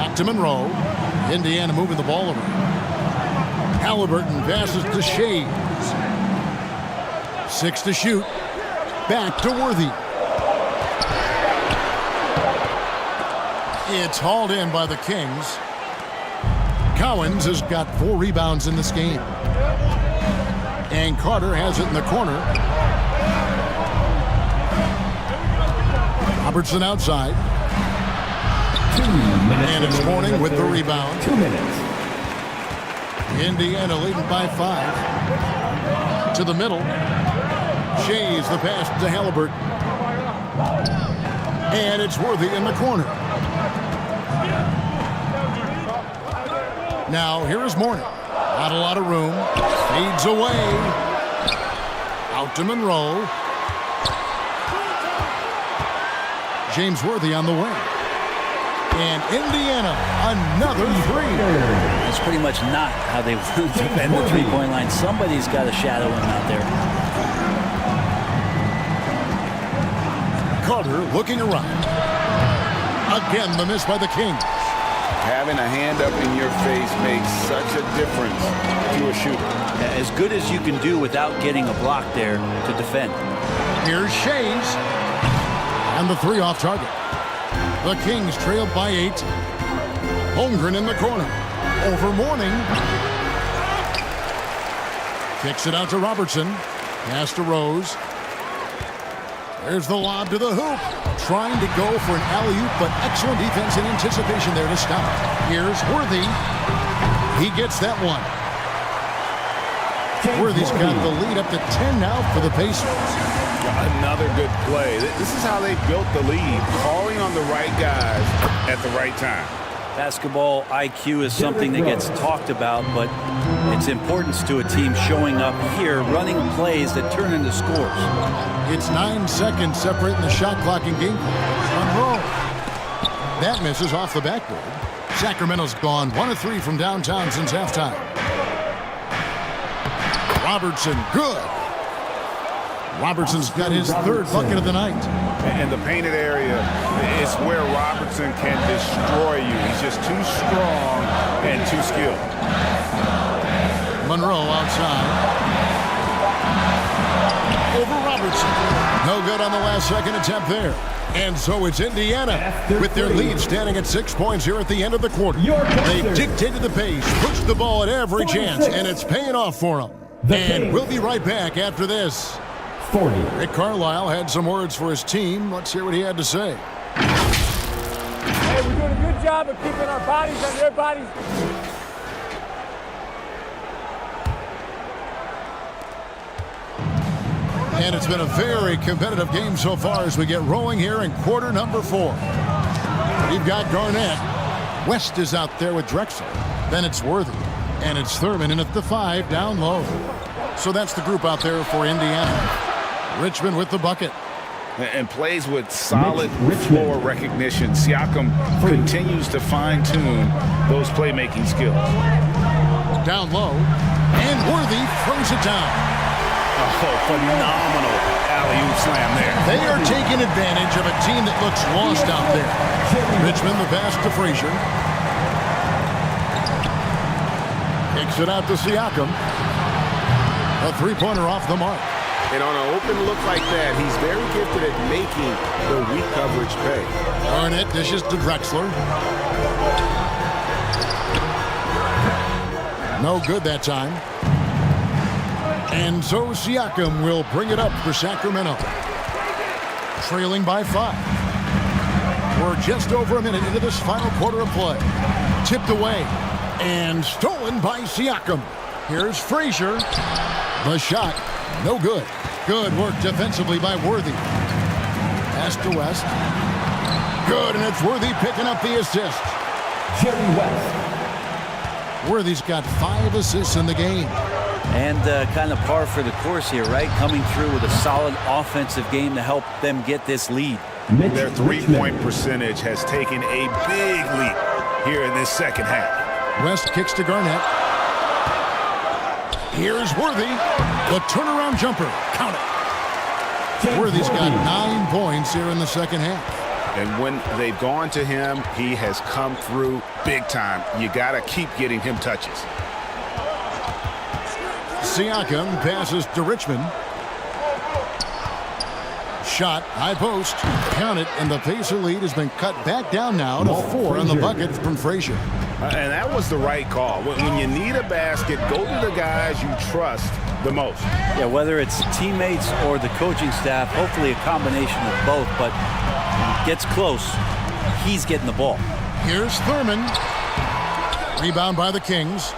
Back to Monroe. Indiana moving the ball around. Halliburton passes to Shays. 6 to shoot. Back to Worthy. It's hauled in by the Kings. Cowens has got 4 rebounds in this game. And Carter has it in the corner. Robertson outside. 2 minutes. And it's Mourning with the rebound. 2 minutes. Indiana leading by 5. To the middle. Shays the pass to Halliburton. And it's Worthy in the corner. Now, here is Mourning. Not a lot of room. Fades away. Out to Monroe. James Worthy on the wing. And Indiana, another 3. That's pretty much not how they want to defend the three-point line. Somebody's got to shadow him out there. Carter looking around. Again, the miss by the Kings. Having a hand up in your face makes such a difference to a shooter. As good as you can do without getting a block there to defend. Here's Shays. And the 3 off target. The Kings trailed by 8. Holmgren in the corner. Over Mourning. Kicks it out to Robertson. Pass to Rose. There's the lob to the hoop. Trying to go for an alley-oop, but excellent defense and anticipation there to stop. Here's Worthy. He gets that one. Worthy's got the lead up to 10 now for the Pacers. Another good play. This is how they built the lead, calling on the right guys at the right time. Basketball IQ is something that gets talked about, but its importance to a team showing up here, running plays that turn into scores. It's 9 seconds separating the shot clock and game clock. Monroe. That misses off the backboard. Sacramento's gone 1 of 3 from downtown since halftime. Robertson, good. Robertson's got his 3rd bucket of the night. And the painted area is where Robertson can destroy you. He's just too strong and too skilled. Monroe outside. Over Robertson. No good on the last second attempt there. And so it's Indiana with their lead standing at 6 points here at the end of the quarter. They dictated the pace, pushed the ball at every chance, and it's paying off for them. And we'll be right back after this. 40. Rick Carlisle had some words for his team. Let's hear what he had to say. Hey, we're doing a good job of keeping our bodies on their bodies. And it's been a very competitive game so far as we get rolling here in quarter number 4. We've got Garnett. West is out there with Drexler. Then it's Worthy. And it's Thurman in at the 5 down low. So that's the group out there for Indiana. Richmond with the bucket. And plays with solid floor recognition. Siakam continues to fine-tune those playmaking skills. Down low. And Worthy throws it down. Oh, phenomenal alley-oop slam there. They are taking advantage of a team that looks lost out there. Richmond the pass to Frazier. Kicks it out to Siakam. A 3-pointer off the mark. And on an open look like that, he's very gifted at making the weak coverage pay. Garnett dishes to Drexler. No good that time. And so Siakam will bring it up for Sacramento. Trailing by 5. We're just over a minute into this final quarter of play. Tipped away and stolen by Siakam. Here's Frazier. The shot, no good. Good work defensively by Worthy. Pass to West. Good, and it's Worthy picking up the assist. Jerry West. Worthy's got 5 assists in the game. And kind of par for the course here, right? Coming through with a solid offensive game to help them get this lead. Their 3-point percentage has taken a big leap here in this second half. West kicks to Garnett. Here's Worthy. The turnaround jumper. Count it. Worthy's got 9 points here in the second half. And when they've gone to him, he has come through big time. You got to keep getting him touches. Siakam passes to Richmond. Shot, high post, count it, and the Pacer lead has been cut back down now to 4 on the bucket from Frazier. And that was the right call. When you need a basket, go to the guys you trust the most. Yeah, whether it's teammates or the coaching staff, hopefully a combination of both, but when it gets close, he's getting the ball. Here's Thurman. Rebound by the Kings.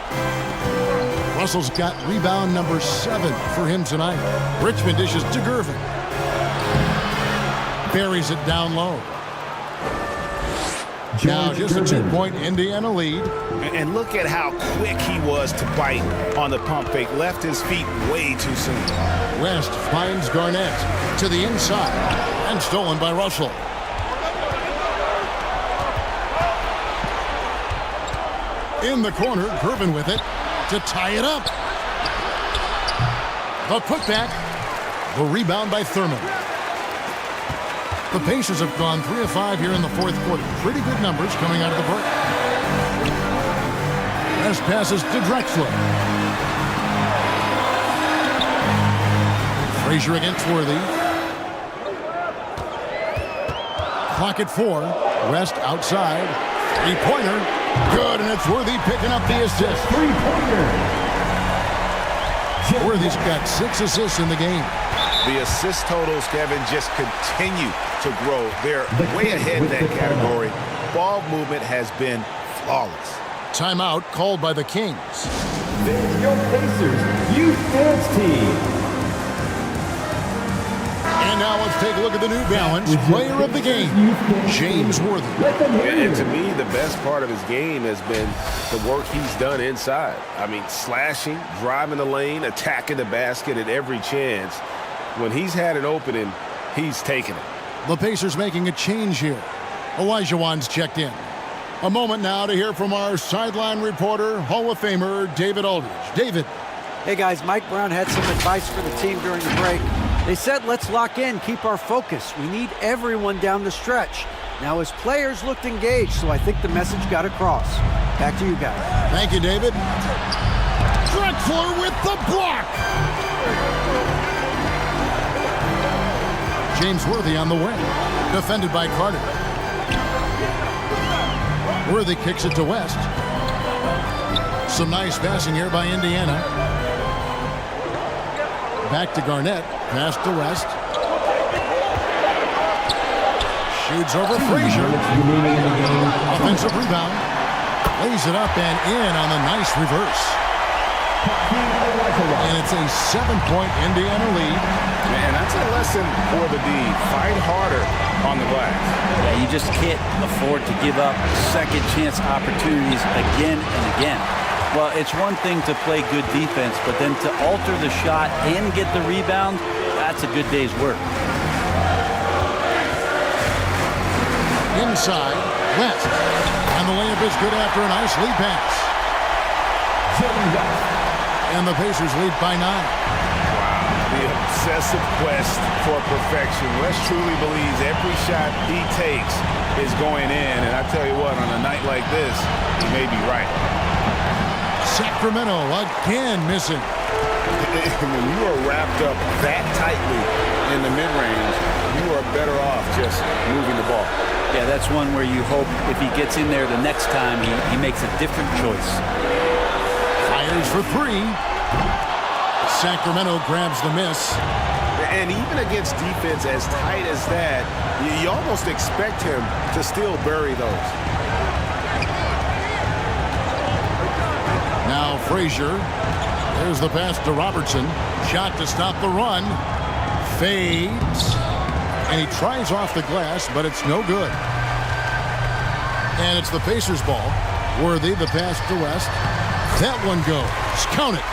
Russell's got rebound number 7 for him tonight. Richmond dishes to Gervin. Buries it down low. Now just a 2-point Indiana lead. And look at how quick he was to bite on the pump fake. Left his feet way too soon. West finds Garnett to the inside and stolen by Russell. In the corner, Gervin with it to tie it up. The putback. The rebound by Thurman. The Pacers have gone 3 of 5 here in the fourth quarter. Pretty good numbers coming out of the break. West passes to Drexler. Frazier against Worthy. Clock at 4. West outside. Three-pointer. Good, and it's Worthy picking up the assist. Worthy's got 6 assists in the game. The assist totals, Kevin, just continue to grow. They're way ahead in that category. Ball movement has been flawless. Timeout called by the Kings. There's your Pacers Youth Dance Team. And now let's take a look at the New Balance player of the game, James Worthy. And to me, the best part of his game has been the work he's done inside. I mean, slashing, driving the lane, attacking the basket at every chance. When he's had an opening, he's taken it. The Pacers making a change here. Elijah Wan's checked in. A moment now to hear from our sideline reporter, Hall of Famer David Aldridge. David. Hey guys, Mike Brown had some advice for the team during the break. They said, let's lock in, keep our focus. We need everyone down the stretch. Now his players looked engaged, so I think the message got across. Back to you guys. Thank you, David. Drexler with the block. James Worthy on the wing. Defended by Carter. Worthy kicks it to West. Some nice passing here by Indiana. Back to Garnett. Pass to West. Shoots over Frazier. Offensive rebound. Lays it up and in on the nice reverse. And it's a 7-point Indiana lead. Man, that's a lesson for the D. Fight harder on the glass. Yeah, you just can't afford to give up second chance opportunities again and again. Well, it's one thing to play good defense, but then to alter the shot and get the rebound, that's a good day's work. Inside, West. And the layup is good after a nice lead pass. And the Pacers lead by 9. The obsessive quest for perfection. West truly believes every shot he takes is going in. And I tell you what, on a night like this, he may be right. Sacramento again missing. When you are wrapped up that tightly in the mid-range, you are better off just moving the ball. Yeah, that's one where you hope if he gets in there the next time, he makes a different choice. Fires for 3. Sacramento grabs the miss. And even against defense as tight as that, you almost expect him to still bury those. Now Frazier. There's the pass to Robertson. Shot to stop the run. Fades. And he tries off the glass, but it's no good. And it's the Pacers' ball. Worthy, the pass to West. That one goes. Count it.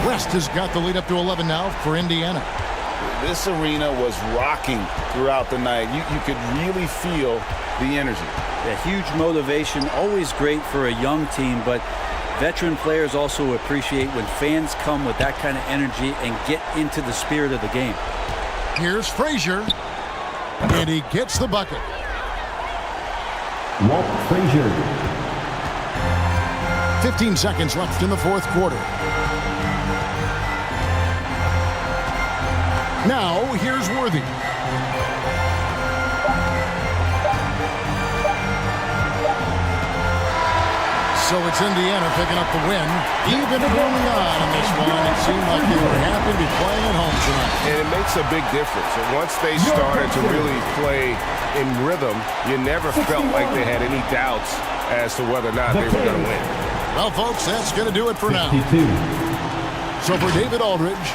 West has got the lead up to 11 now for Indiana. This arena was rocking throughout the night. You could really feel the energy. Yeah, huge motivation, always great for a young team, but veteran players also appreciate when fans come with that kind of energy and get into the spirit of the game. Here's Frazier. And he gets the bucket. Walt Frazier. 15 seconds left in the fourth quarter. Now, here's Worthy. So it's Indiana picking up the win. Even early on in this one, it seemed like they were happy to be playing at home tonight. And it makes a big difference. And once they started to really play in rhythm, you never felt like they had any doubts as to whether or not they were going to win. Well, folks, that's going to do it for now. So for David Aldridge,